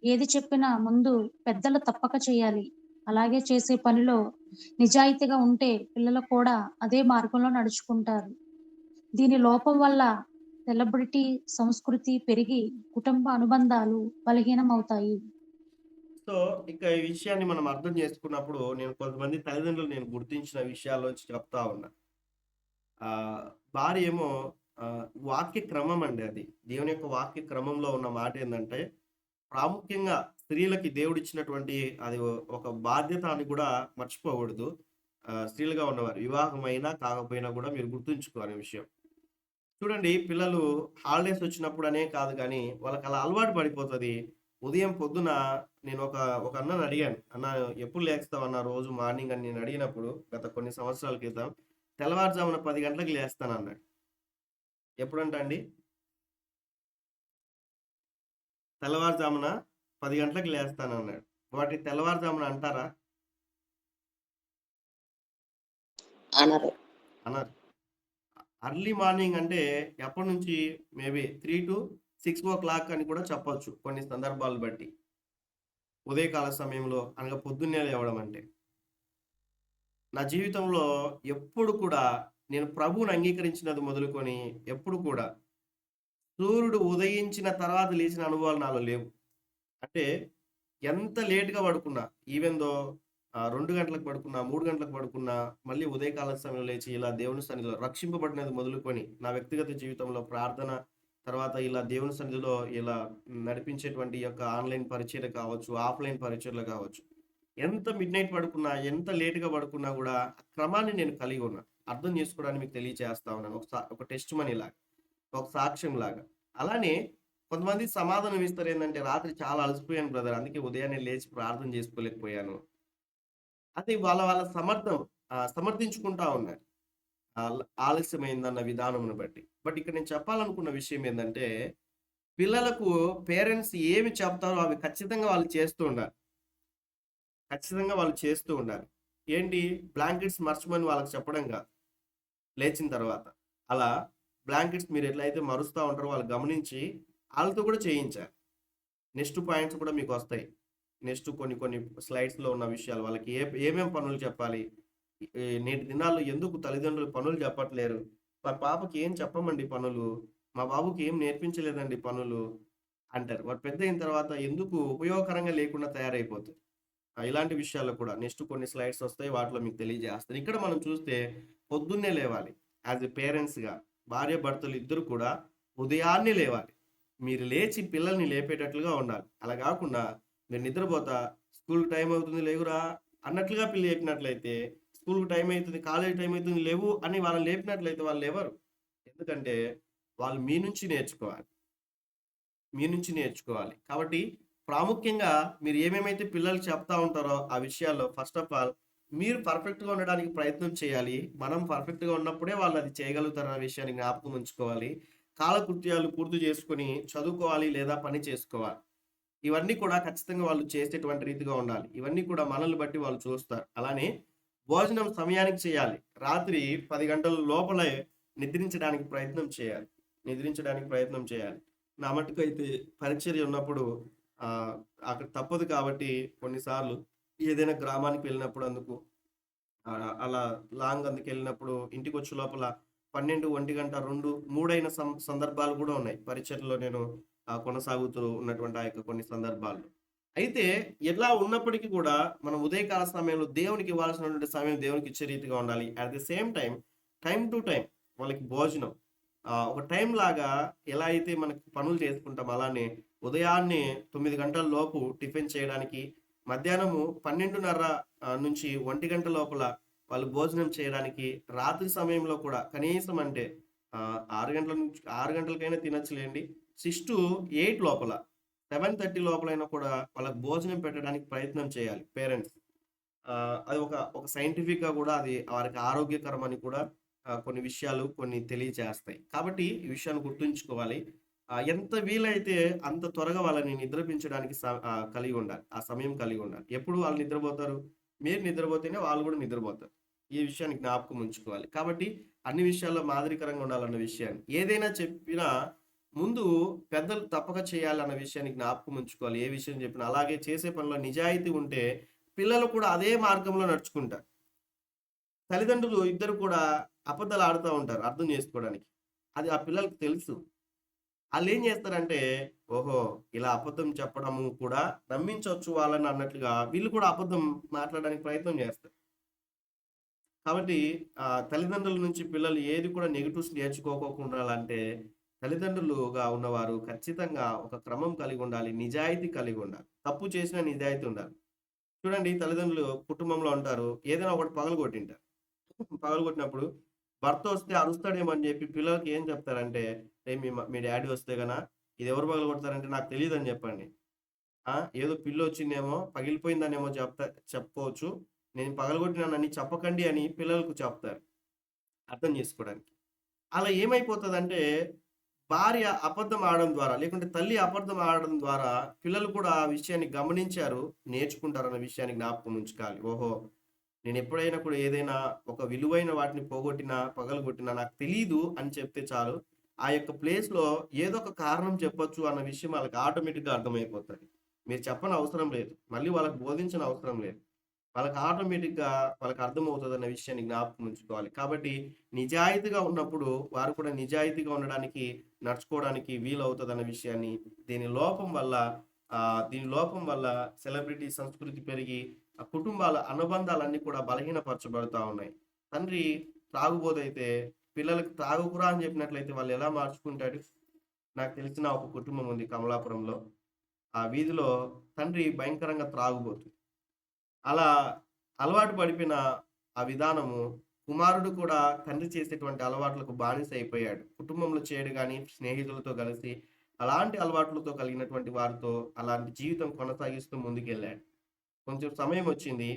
ఏది చెప్పినా ముందు పెద్దలు తప్పక చేయాలి. అలాగే చేసే పనిలో నిజాయితీగా ఉంటే పిల్లలు కూడా అదే మార్గంలో నడుచుకుంటారు. దీని లోపం వల్ల సెలబ్రిటీ సంస్కృతి పెరిగి కుటుంబ అనుబంధాలు బలహీనమవుతాయి. సో, ఇక ఈ విషయాన్ని మనం అర్థం చేసుకున్నప్పుడు నేను కొంతమంది తల్లిదండ్రులు నేను గుర్తించిన విషయాల్లోంచి చెప్తా ఉన్నా. భార్య ఏమో వాక్య క్రమం అండి అది. దేవుని యొక్క వాక్య క్రమంలో ఉన్న మాట ఏందంటే, ప్రాముఖ్యంగా స్త్రీలకి దేవుడిచ్చినటువంటి అది ఒక బాధ్యత అని కూడా మర్చిపోకూడదు. స్త్రీలుగా ఉన్నవారు వివాహమైనా కాకపోయినా కూడా మీరు గుర్తుంచుకోవాలి ఈ విషయం. చూడండి పిల్లలు హాలిడేస్ వచ్చినప్పుడనే కాదు గానీ, వాళ్ళకలా అలవాటు పడిపోతది. ఉదయం పొద్దున నేను ఒక అన్నని అడిగాను. "అన్న ఎప్పుడు లేస్తావన్నా రోజు మార్నింగ్" అని నేను అడిగినప్పుడు గత కొన్ని సంవత్సరాల క్రితం, తెల్లవారుజామున 10 గంటలకు లేస్తానన్నాడు. ఎప్పుడంట అండి? తెల్లవారుజామున 10 గంటలకు లేస్తానన్నాడు. వాటిని తెల్లవారుజామున అంటారా? అనరు. అనరు. అర్లీ మార్నింగ్ అంటే ఎప్పటినుంచి మేబీ 3-6 అని కూడా చెప్పొచ్చు కొన్ని సందర్భాలు బట్టి. ఉదయకాల సమయంలో అనగా పొద్దున్నే లేవడం అంటే. నా జీవితంలో ఎప్పుడు కూడా నేను ప్రభువుని అంగీకరించినది మొదలుకొని ఎప్పుడు కూడా సూర్యుడు ఉదయించిన తర్వాత లేచిన అనుభవాలు నాలో లేవు. అంటే ఎంత లేట్‌గా పడుకున్నా, ఈవెన్ దో 2 గంటలకు పడుకున్నా, 3 గంటలకు పడుకున్నా, మళ్ళీ ఉదయకాల సమయంలో లేచి ఇలా దేవుని సన్నిధిలో రక్షింపబడినది మొదలుకొని, నా వ్యక్తిగత జీవితంలో ప్రార్థన, తర్వాత ఇలా దేవుని సన్నిధిలో ఇలా నడిపించేటువంటి ఈ యొక్క ఆన్‌లైన్ పరిచర్య కావచ్చు, ఆఫ్‌లైన్ పరిచర్యలు కావచ్చు. ఎంత మిడ్‌నైట్ పడుకున్నా, ఎంత లేట్‌గా పడుకున్నా గూడా ఆ క్రమాన్ని నేను కలిగి ఉన్నా. అర్థం చేసుకోవడానికి మీకు తెలియచేస్తా ఉన్నాను. ఒక టెస్టిమనీ లాగా, ఒక సాక్ష్యం లాగా. అలానే కొంతమంది సమాధానం ఇస్తారు ఏందంటే, "రాత్రి చాలా అలసిపోయాను బ్రదర్. అందుకే ఉదయాన్నే లేచి ప్రార్థన చేసుకోలేకపోయాను." అది వాళ్ళ వాళ్ళ సమర్థించుకుంటా ఉన్నారు. ఆలస్యమైందన్న విధానమును బట్టి. బట్ ఇక్కడ నేను చెప్పాలనుకున్న విషయం ఏందంటే, పిల్లలకు పేరెంట్స్ ఏమి చెప్తారో అవి ఖచ్చితంగా వాళ్ళు చేస్తూ ఉండాలి. ఖచ్చితంగా వాళ్ళు చేస్తూ ఉండాలి. ఏంటి బ్లాంకెట్స్ మర్చమని వాళ్ళకి చెప్పడం కాదు లేచిన తర్వాత. అలా బ్లాంకెట్స్ మీరు ఎట్లయితే మరుస్తా ఉంటారో వాళ్ళు గమనించి ఆళ్ళతో కూడా చేయించాలి. నెక్స్ట్ పాయింట్స్ కూడా మీకొస్తాయి. నెక్స్ట్ కొన్ని కొన్ని స్లైడ్స్‌లో ఉన్న విషయాలు వాళ్ళకి ఏమేం పనులు చెప్పాలి? నేటి దినాల్లో ఎందుకు తల్లిదండ్రులు పనులు చెప్పట్లేరు? మా పాపకి ఏం చెప్పమండి పనులు. మా బాబుకి ఏం నేర్పించలేదండి పనులు అంటారు. వాడు పెద్దయిన తర్వాత ఎందుకు ఉపయోగకరంగా లేకుండా తయారైపోతారు. ఇలాంటి విషయాల్లో కూడా నెక్స్ట్ కొన్ని స్లైడ్స్ వస్తాయి. వాటిలో మీకు తెలియజేస్తాను. ఇక్కడ మనం చూస్తే పొద్దున్నే లేవాలి. యాస్ ఎ పేరెంట్స్‌గా భార్యాభర్తలు ఇద్దరు కూడా ఉదయాన్నే లేవాలి. మీరు లేచి పిల్లల్ని లేపేటట్లుగా ఉండాలి. అలా గాకుండా మీరు నిద్రపోతా స్కూలుకి టైం అవుతుంది లేవురా అన్నట్లుగా లేపినట్లయితే స్కూలుకి టైం అయితుంది, కాలేజీ టైం అయితుంది లేవు అని వాళ్ళని లేపినట్లయితే వాళ్ళు లేవరు. ఎందుకంటే వాళ్ళు మీ నుంచి నేర్చుకోవాలి. మీ నుంచి నేర్చుకోవాలి. కాబట్టి ప్రాముఖ్యంగా మీరు ఏమేమైతే పిల్లలకి చెప్తా ఉంటారో ఆ విషయాల్లో ఫస్ట్ ఆఫ్ ఆల్ మీరు పర్ఫెక్ట్‌గా ఉండడానికి ప్రయత్నం చేయాలి. మనం పర్ఫెక్ట్‌గా ఉన్నప్పుడే వాళ్ళు అది చేయగలుగుతారన్న విషయాన్ని జ్ఞాపకం ఉంచుకోవాలి. కాలకృత్యాలు పూర్తి చేసుకొని చదువుకోవాలి లేదా పని చేసుకోవాలి. ఇవన్నీ కూడా ఖచ్చితంగా వాళ్ళు చేసేటువంటి రీతిగా ఉండాలి. ఇవన్నీ కూడా మనల్ని బట్టి వాళ్ళు చూస్తారు. అలానే భోజనం సమయానికి చేయాలి. రాత్రి 10 గంటల లోపలే నిద్రించడానికి ప్రయత్నం చేయాలి. నిద్రించడానికి ప్రయత్నం చేయాలి. నా మట్టుకైతే పరిచర్య ఉన్నప్పుడు ఆహ్, అక్కడ తప్పదు కాబట్టి కొన్నిసార్లు ఏదైనా గ్రామానికి వెళ్ళినప్పుడు అందుకు అలా లాంగ్ అందుకెళ్ళినప్పుడు ఇంటికొచ్చే లోపల 12, 1 గంట, 2, 3 అయిన సందర్భాలు కూడా ఉన్నాయి. పరిచర్యలో నేను కొనసాగుతూ ఉన్నటువంటి ఆ యొక్క కొన్ని సందర్భాల్లో. అయితే ఇలా ఉన్నప్పటికీ కూడా మనం ఉదయకాల సమయంలో దేవునికి ఇవ్వాల్సినటువంటి సమయం దేవునికి ఇచ్చే రీతిగా ఉండాలి. At the same time, time to time వాళ్ళకి భోజనం ఒక టైమ్ లాగా ఎలా అయితే మనకి పనులు చేసుకుంటాం అలానే ఉదయాన్నే 9 గంటల లోపు టిఫిన్ చేయడానికి, మధ్యాహ్నము 12:30 నుంచి 1 గంట లోపల వాళ్ళు భోజనం చేయడానికి, రాత్రి సమయంలో కూడా కనీసం అంటే 6 గంటల నుంచి 6 గంటలకైనా తినొచ్చులెండి. 6-8 లోపల 7:30 లోపలైనా కూడా వాళ్ళకి భోజనం పెట్టడానికి ప్రయత్నం చేయాలి పేరెంట్స్. అది ఒక సైంటిఫిక్‌గా గూడా అది వారికి ఆరోగ్యకరమని కూడా కొన్ని విషయాలు కొన్ని తెలియచేస్తాయి. కాబట్టి ఈ విషయాన్ని గుర్తుంచుకోవాలి. ఎంత వీలైతే అంత త్వరగా వాళ్ళని నిద్రపించడానికి కలిగి ఉండాలి. ఆ సమయం కలిగి ఉండాలి. ఎప్పుడు వాళ్ళు నిద్రపోతారు? మీరు నిద్రపోతేనే వాళ్ళు గూడా నిద్రపోతారు. ఈ విషయాన్ని జ్ఞాపకం ఉంచుకోవాలి. కాబట్టి అన్ని విషయాల్లో మాదిరికరంగా ఉండాలన్న విషయాన్ని. ఏదైనా చెప్పినా ముందు పెద్దలు తప్పక చేయాలన్న విషయాన్ని జ్ఞాపకం ఉంచుకోవాలి. ఏ విషయం చెప్పినా. అలాగే చేసే పనిలో నిజాయితీ ఉంటే పిల్లలు కూడా అదే మార్గంలో నడుచుకుంటారు. తల్లిదండ్రులు ఇద్దరు కూడా అబద్ధాలు ఆడుతా ఉంటారు అర్థం చేసుకోవడానికి. అది ఆ పిల్లలకి తెలుసు. ఆళ్ళేం జేస్తారంటే, ఓహో! ఇలా అబద్ధం చెప్పడము కూడా నమ్మించొచ్చు వాళ్ళని అన్నట్లుగా వీళ్ళు కూడా అబద్ధం మాట్లాడడానికి ప్రయత్నం జేస్తారు. కాబట్టి తల్లిదండ్రుల నుంచి పిల్లలు ఏది కూడా నెగెటివ్స్ నేర్చుకోకోకుండా ఉండాలంటే, తల్లిదండ్రులుగా ఉన్నవారు ఖచ్చితంగా ఒక క్రమం కలిగి ఉండాలి. నిజాయితీ కలిగి ఉండాలి. తప్పు చేసినా నిజాయితీ ఉండాలి. చూడండి తల్లిదండ్రులు కుటుంబంలో ఉంటారు. ఏదైనా ఒకటి పగలగొట్టింటారు. పగలగొట్టినప్పుడు భర్త వస్తే అరుస్తాడేమో అని చెప్పి పిల్లలకి ఏం చెప్తారంటే, "ఏయ్ మీ డ్యాడీ వస్తే గన ఇది ఎవరు పగలగొడతారంటే నాకు తెలీదని చెప్పండి. ఏదో పిల్లొచ్చిందేమో పగిలిపోయిందనేమో చెప్పుకోవచ్చు. నేను పగలగొట్టినానని చెప్పకండి" అని పిల్లలకు చెప్తారు. అర్థం చేసుకోవడానికి. అలా ఏమైపోతదంటే భార్య అబద్ధం ఆడడం ద్వారా, లేకుంటే తల్లి అబద్ధం ఆడడం ద్వారా పిల్లలు కూడా ఆ విషయాన్ని గమనించారు, నేర్చుకుంటారన్న విషయాన్ని జ్ఞాపకం ఉంచుకోవాలి. ఓహో! నేనెప్పుడైనా కూడా ఏదైనా ఒక విలువైన వాటిని పోగొట్టినా, పగలగొట్టినా నాకు తెలీదు అని చెప్తే చాలు. ఆ యొక్క ప్లేస్‌లో ఏదో ఒక కారణం చెప్పొచ్చు అన్న విషయం వాళ్ళకి ఆటోమేటిక్‌గా అర్థమైపోతది. మీరు చెప్పనవసరం లేదు. మళ్ళీ వాళ్ళకి బోధించనవసరం లేదు. వాళ్ళకి ఆటోమేటిక్‌గా వాళ్ళకి అర్థమవుతదన్న విషయాన్ని జ్ఞాపకం ఉంచుకోవాలి. కాబట్టి నిజాయితీగా ఉన్నప్పుడు వారు కూడా నిజాయితీగా ఉండడానికి, నడుచుకోవడానికి వీలవుతదన్న విషయాన్ని దీని లోపం వల్ల సెలబ్రిటీ సంస్కృతి పెరిగి ఆ కుటుంబాల అనుబంధాలన్నీ కూడా బలహీనపరచబడతా ఉన్నాయి. తండ్రి త్రాగుబోతైతే పిల్లలకి తాగకురా అని చెప్పినట్లయితే వాళ్ళు ఎలా మార్చుకుంటాడు? నాకు తెలిసిన ఒక కుటుంబం ఉంది కమలాపురంలో. ఆ వీధిలో తండ్రి భయంకరంగా త్రాగుబోతు. అలా అలవాటు పడిపోయిన ఆ విధానము కుమారుడు కూడా తండ్రి చేసేటువంటి అలవాట్లకు బానిస అయిపోయాడు. కుటుంబంలో చేయడు గాని, స్నేహితులతో కలిసి అలాంటి అలవాట్లతో కలిగినటువంటి వారితో అలాంటి జీవితం కొనసాగిస్తూ ముందుకెళ్ళాడు. కొంచెం సమయం వచ్చింది.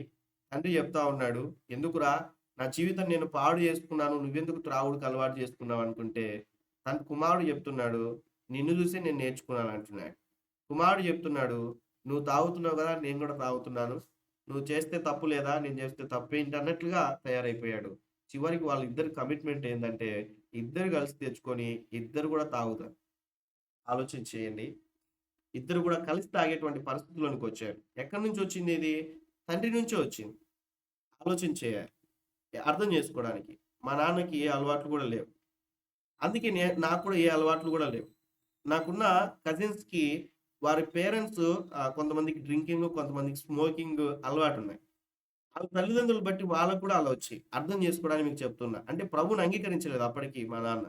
తండ్రి చెప్తా ఉన్నాడు, "ఎందుకురా నా జీవితం నేను పాడు చేసుకున్నాను. నువ్వెందుకు త్రాగుడుకి అలవాటు చేసుకున్నావు" అనుకుంటే, తన కుమారుడు చెప్తున్నాడు, "నిన్ను చూసే నేను నేర్చుకున్నాను" అంటున్నాడు. కుమారుడు చెప్తున్నాడు, "నువ్వు తాగుతున్నావు కదా! నేను కూడా తాగుతున్నాను. నువ్వు చేస్తే తప్పు లేదా? నేను చేస్తే తప్పేంటి?" అన్నట్లుగా తయారైపోయాడు. చివరికి వాళ్ళిద్దరి కమిట్మెంట్ ఏందంటే, ఇద్దరు కలిసి తెచ్చుకొని ఇద్దరు కూడా తాగుతారు. ఆలోచన చేయండి. ఇద్దరు కూడా కలిసి తాగేటువంటి పరిస్థితిలోనికొచ్చారు. ఎక్కడి నుంచి వచ్చింది ఇది? తండ్రి నుంచే వచ్చింది. ఆలోచన చేయాలి. అర్థం చేసుకోవడానికి. మా నాన్నకి ఏ అలవాట్లు కూడా లేవు. అందుకే నాకు కూడా ఏ అలవాట్లు కూడా లేవు. నాకున్న కజిన్స్‌కి వారి పేరెంట్స్ కొంతమందికి డ్రింకింగ్, కొంతమందికి స్మోకింగ్ అలవాటున్నాయి. ఆళ్ళ తల్లిదండ్రులు బట్టి వాళ్ళకి కూడా అలా వచ్చాయి. అర్థం చేసుకోవడానికి మీకు చెప్తున్నా. అంటే ప్రభువుని అంగీకరించలేదు అప్పటికి మా నాన్న.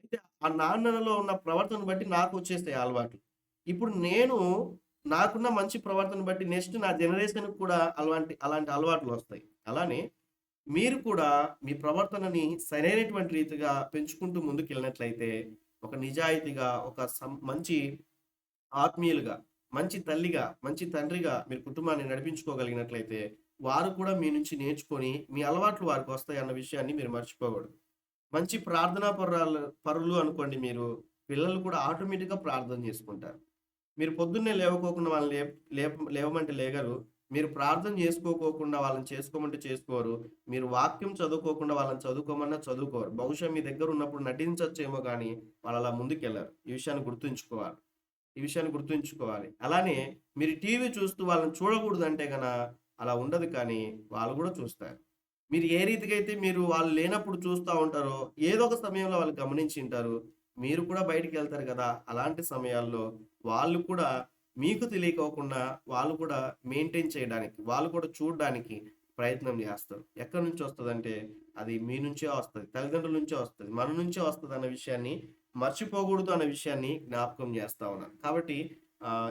అయితే ఆ నాన్నలో ఉన్న ప్రవర్తన బట్టి నాకొచ్చేసాయి ఆ అలవాట్లు. ఇప్పుడు నేను నాకున్న మంచి ప్రవర్తన బట్టి నెక్స్ట్ నా జనరేషన్‌కి కూడా అలాంటి అలవాట్లొస్తాయి. అలానే మీరు కూడా మీ ప్రవర్తనని సరైనటువంటి రీతిగా పెంచుకుంటూ ముందుకెళ్ళినట్లయితే, ఒక నిజాయితీగా, ఒక మంచి ఆత్మీయులుగా, మంచి తల్లిగా, మంచి తండ్రిగా మీరు కుటుంబాన్ని నడిపించుకోగలిగినట్లయితే, వారు కూడా మీ నుంచి నేర్చుకొని, మీ అలవాట్లు వారికొస్తాయన్న విషయాన్ని మీరు మర్చిపోకూడదు. మంచి ప్రార్థనా పరులు అనుకోండి మీరు, పిల్లలు కూడా ఆటోమేటిక్‌గా ప్రార్థన చేసుకుంటారు. మీరు పొద్దున్నే లేవకోకుండా వాళ్ళని లేవమంటే లేగరు. మీరు ప్రార్థన చేసుకోకోకుండా వాళ్ళని చేసుకోమంటే చేసుకోరు. మీరు వాక్యం చదువుకోకుండా వాళ్ళని చదువుకోమన్నా చదువుకోరు. బహుశా మీ దగ్గరున్నప్పుడు నటించొచ్చేమో గానీ, వాళ్ళలా ముందుకెళ్లరు. ఈ విషయాన్ని గుర్తుంచుకోవాలి. అలానే మీరు టీవీ చూస్తూ వాళ్ళని చూడకూడదంటే అలా ఉండదు కానీ, వాళ్ళు గూడా చూస్తారు. మీరు ఏ రీతిగా అయితే మీరు వాళ్ళు లేనప్పుడు చూస్తా ఉంటారో, ఏదో ఒక సమయంలో వాళ్ళు గమనించింటారు. మీరు కూడా బయటికెళ్తారు గదా! అలాంటి సమయాల్లో వాళ్ళు కూడా మీకు తెలియకోకుండా వాళ్ళు కూడా మెయింటైన్ చేయడానికి, వాళ్ళు కూడా చూడ్డానికి ప్రయత్నం జేస్తారు. ఎక్కడి నుంచి వస్తదంటే, అది మీ నుంచే వస్తది. తల్లిదండ్రుల నుంచే వస్తది. మన నుంచే వస్తదన్న విషయాన్ని మర్చిపోకూడదు అన్న విషయాన్ని జ్ఞాపకం జేస్తా ఉన్నాను. కాబట్టి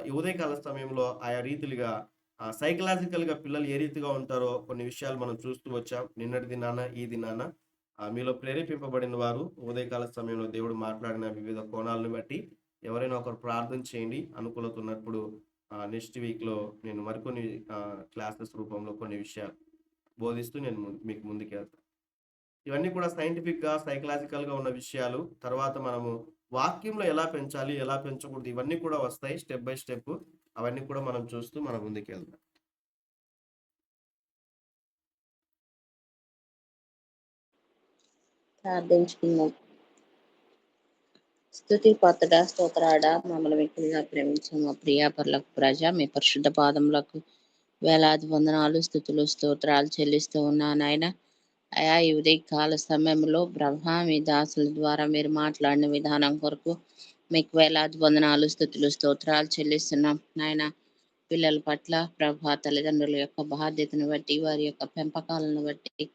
ఈ ఉదయకాల సమయంలో ఆయా రీతిలుగా సైకలాజికల్‌గా పిల్లలు ఏ రీతిగా ఉంటారో కొన్ని విషయాలు మనం చూస్తూ వచ్చాం. నిన్నటి దినాన, ఈ దినాన మీలో ప్రేరేపింపబడిన వారు ఉదయకాల సమయంలో దేవుడు మాట్లాడిన వివిధ కోణాలను బట్టి ఎవరైనా ఒకరు ప్రార్థన చేయండి. అనుకూలత ఉన్నప్పుడు నెక్స్ట్ వీక్‌లో నేను మరికొన్ని క్లాసెస్ రూపంలో కొన్ని విషయాలు బోధిస్తూ నేను మీకు ముందుకెళ్తా. ఇవన్నీ కూడా సైంటిఫిక్‌గా, సైకలాజికల్‌గా ఉన్న విషయాలు. తర్వాత మనము వాక్యంలో ఎలా పెంచాలి, ఎలా పెంచకూడదు ఇవన్నీ కూడా వస్తాయి స్టెప్ బై స్టెప్. అవన్నీ కూడా మనం చూస్తూ మనం ముందుకెళ్దాం. ప్రార్థించుకుందాం. స్తుతి పాత్రుడా, స్తోత్రాడా, మమ్మల్ని మిక్కిలిగా ప్రేమించిన మా ప్రియ పరలోక రాజా, మీ పరిశుద్ధ పాదములకు వేలాది వందనాలు, స్తుతులు, స్తోత్రాలు చెల్లిస్తూ ఉన్నాను నాయన. అయా ఈ ఉదయకాల సమయంలో ప్రభా మీ దాసుల ద్వారా మీరు మాట్లాడిన విధానం కొరకు మీకు వేలాది వందనాలు, స్తుతులు, స్తోత్రాలు చెల్లిస్తున్నాం నాయన. పిల్లల పట్ల ప్రభా తల్లిదండ్రుల యొక్క బాధ్యతను బట్టి, వారి యొక్క పెంపకాలను బట్టి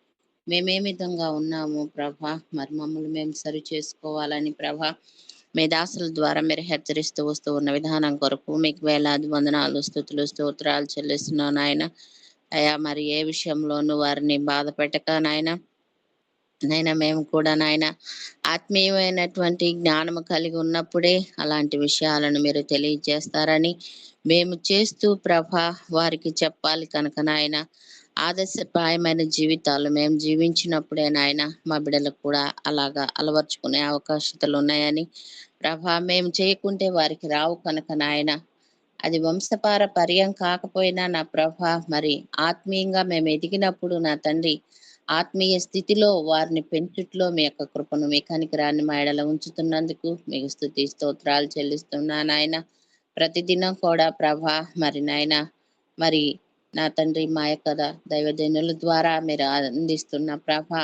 మేమే విధంగా ఉన్నాము ప్రభా, మరి మమ్మల్ని మేము సరి చేసుకోవాలని ప్రభా మీ దాసుల ద్వారా మీరు హెచ్చరిస్తూ వస్తూ ఉన్న విధానం కొరకు మీకు వేలాది వందనాలు, స్తుతులు, స్తోత్రాలు చెల్లిస్తున్నాను నాయన. అయా మరి ఏ విషయంలోనూ వారిని బాధ పెట్టక నాయన, మేము కూడా నాయన ఆత్మీయమైనటువంటి జ్ఞానము కలిగి ఉన్నప్పుడే అలాంటి విషయాలను మీరు తెలియజేస్తారని మేము చేస్తూ ప్రభా వారికి చెప్పాలి కనుక నాయన, ఆదర్శప్రాయమైన జీవితాలు మేము జీవించినప్పుడే నాయన మా బిడ్డలకు కూడా అలాగా అలవర్చుకునే అవకాశాలు ఉన్నాయని ప్రభా, మేము చేయకుంటే వారికి రావు కనుక నాయన, అది వంశపారపర్యం కాకపోయినా నా ప్రభా, మరి ఆత్మీయంగా మేము ఎదిగినప్పుడు నా తండ్రి ఆత్మీయ స్థితిలో వారిని పెంచుట్లో మీ యొక్క కృపను, మీ కనికరాన్ని మా ఎడల ఉంచుతున్నందుకు మీకు స్తుతి స్తోత్రాలు చెల్లిస్తున్నా నాయన. ప్రతిదినం కూడా ప్రభా మరి నాయన, మరి నా తండ్రి మా యొక్క దైవజనుల ద్వారా మీరు అందిస్తున్న ప్రభా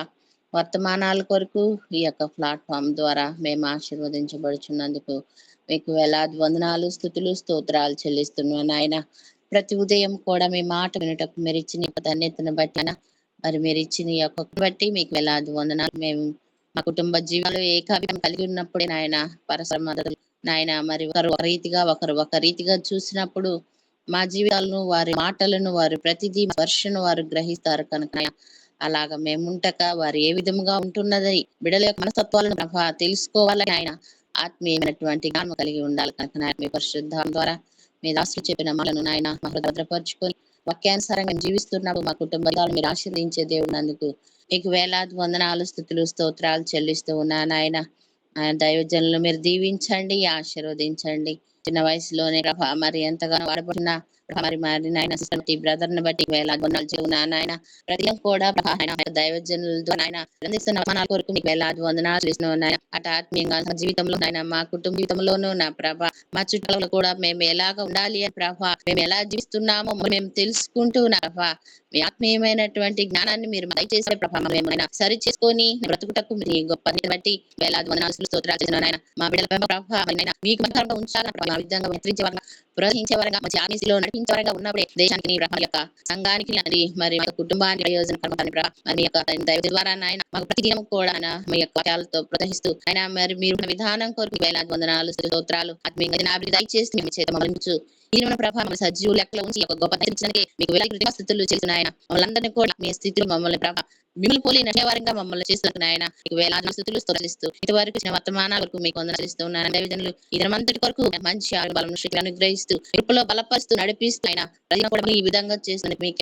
వర్తమానాల కొరకు ఈ యొక్క ప్లాట్ఫామ్ ద్వారా మేము ఆశీర్వదించబడుచున్నందుకు మీకు వేలాది వందనాలు, స్తుతులు, స్తోత్రాలు చెల్లిస్తున్నాను నాయన. ప్రతి ఉదయం కూడా మీ మాట వినుటకు మీరు ఇచ్చిన యొక్క ధన్యతను బట్టి మరి మీరు ఇచ్చిన ఈ యొక్క బట్టి మీకు వేలాది వందనాలు. మేము మా కుటుంబ జీవాలు ఏకాభిప్రాయం కలిగి ఉన్నప్పుడే నాయన పరస్పర మద్దతు నాయన, మరి ఒకరు ఒక రీతిగా ఒకరు ఒక రీతిగా చూసినప్పుడు మా జీవితాలను, వారి మాటలను, వారి ప్రతిదీ వర్షను వారు గ్రహిస్తారు కనుక అలాగా మేముంటక వారు ఏ విధముగా ఉంటున్నది బిడ్డల యొక్క మనస్తత్వాలను ప్రభా తెలుసుకోవాలని ఆయన ఆత్మీయమైనటువంటి జ్ఞానం కలిగి ఉండాలి కనుక నాయన మీ పరిశుద్ధం ద్వారా మీ దాసులు చెప్పిన మాటలను నాయన మాకు భద్రపరుచుకొని వాక్యానుసారంగా మేము జీవిస్తున్నప్పుడు మా కుటుంబాలు మీరు ఆశీర్వదించే దేవుడినందుకు మీకు వేలాది వందనాలు స్థుతులు స్తోత్రాలు చెల్లిస్తూ ఉన్నా నాయన. ఆయన దైవజనులు మీరు దీవించండి, ఆశీర్వదించండి. చిన్న వయసులోనే ప్రభా మరి ఎంతగానో వాడబడిన మరి మరి నాయన సిస్టర్ బ్రదర్ ని బట్టి వేలాది వందనాలు చెవునా నాయన. ప్రతిదినం కూడా ప్రభా ఆయన దైవజనులతో నాయన అందిస్తున్న వర్తమానాల కొరకు మీకు వేలాది వందనాలు చేస్తున్నాం నాయన. అటు ఆత్మీయంగా మా జీవితంలో నాయన మా కుటుంబ జీవితంలోనూ నా ప్రభా మా చుట్టాలలో కూడా మేము ఎలాగ ఉండాలి అని ప్రభా మేము ఎలా జీవిస్తున్నామో మేము తెలుసుకుంటూ నా ప్రభా మీ ఆత్మీయమైనటువంటి జ్ఞానాన్ని మీరు దయచేసే ప్రభా మేము సరి చేసుకొని బ్రతుకుటకు మీ గొప్ప నీతిని బట్టి వేలాది వందనాలు స్తోత్రాలు చేసిన నాయన. మా బిడ్డల ప్రభా మీకు మధ్యంగా ఉంచాలని ప్రభా, ఆ విధంగా హెచ్చరించే వరంగా ప్రోత్సహించే వరంగా మంచి ఆఫీసులో నడిపించే వరంగా ఉన్నప్పుడే దేశానికి నీ ప్రభా యొక్క సంఘానికి మరి మా కుటుంబానికి ప్రయోజనకరమైన ప్రభా మరి మీ యొక్క దైవ ద్వారా నాయన మాకు ప్రతి దినం కూడా ఆయన మీ యొక్క వాక్యాలతో ప్రోత్సహిస్తూ ఆయన మరి మీరు ఉన్న విధానం కొరకు వేలాది వందనాలు స్తోత్రాలు ఆత్మీయంగా నా అభివృద్ధి దయచేసి మీ చేత మమ్మల్ని ఈ ప్రభావ మన సజీవు లెక్కలో ఉంచి ఒక గొప్ప దర్శనానికి మీకు వేల కృతజ్ఞతలు చేసిన ఆయన మమ్మల్ని అందరినీ కూడా మీ స్థితిలో మమ్మల్ని ప్రభావ మిమ్మల్ని పోలి నడిచేవారంగా మమ్మల్ని చేస్తున్న ఆయన మీకు వేలాది స్థుతులు స్తోత్రిస్తూ ఇంతవరకు ఇచ్చిన వర్తమానాల వరకు మీకు వందనాలు చెల్లిస్తూ ఉన్నాను. దైవజనులు ఈ దినమంతటి కొరకు మంచి బలం శక్తిని అనుగ్రహిస్తూ కృపలో బలపరుస్తూ నడిపిస్తూ ఆయన ప్రజలను కూడా ఈ విధంగా చేసిన మీకు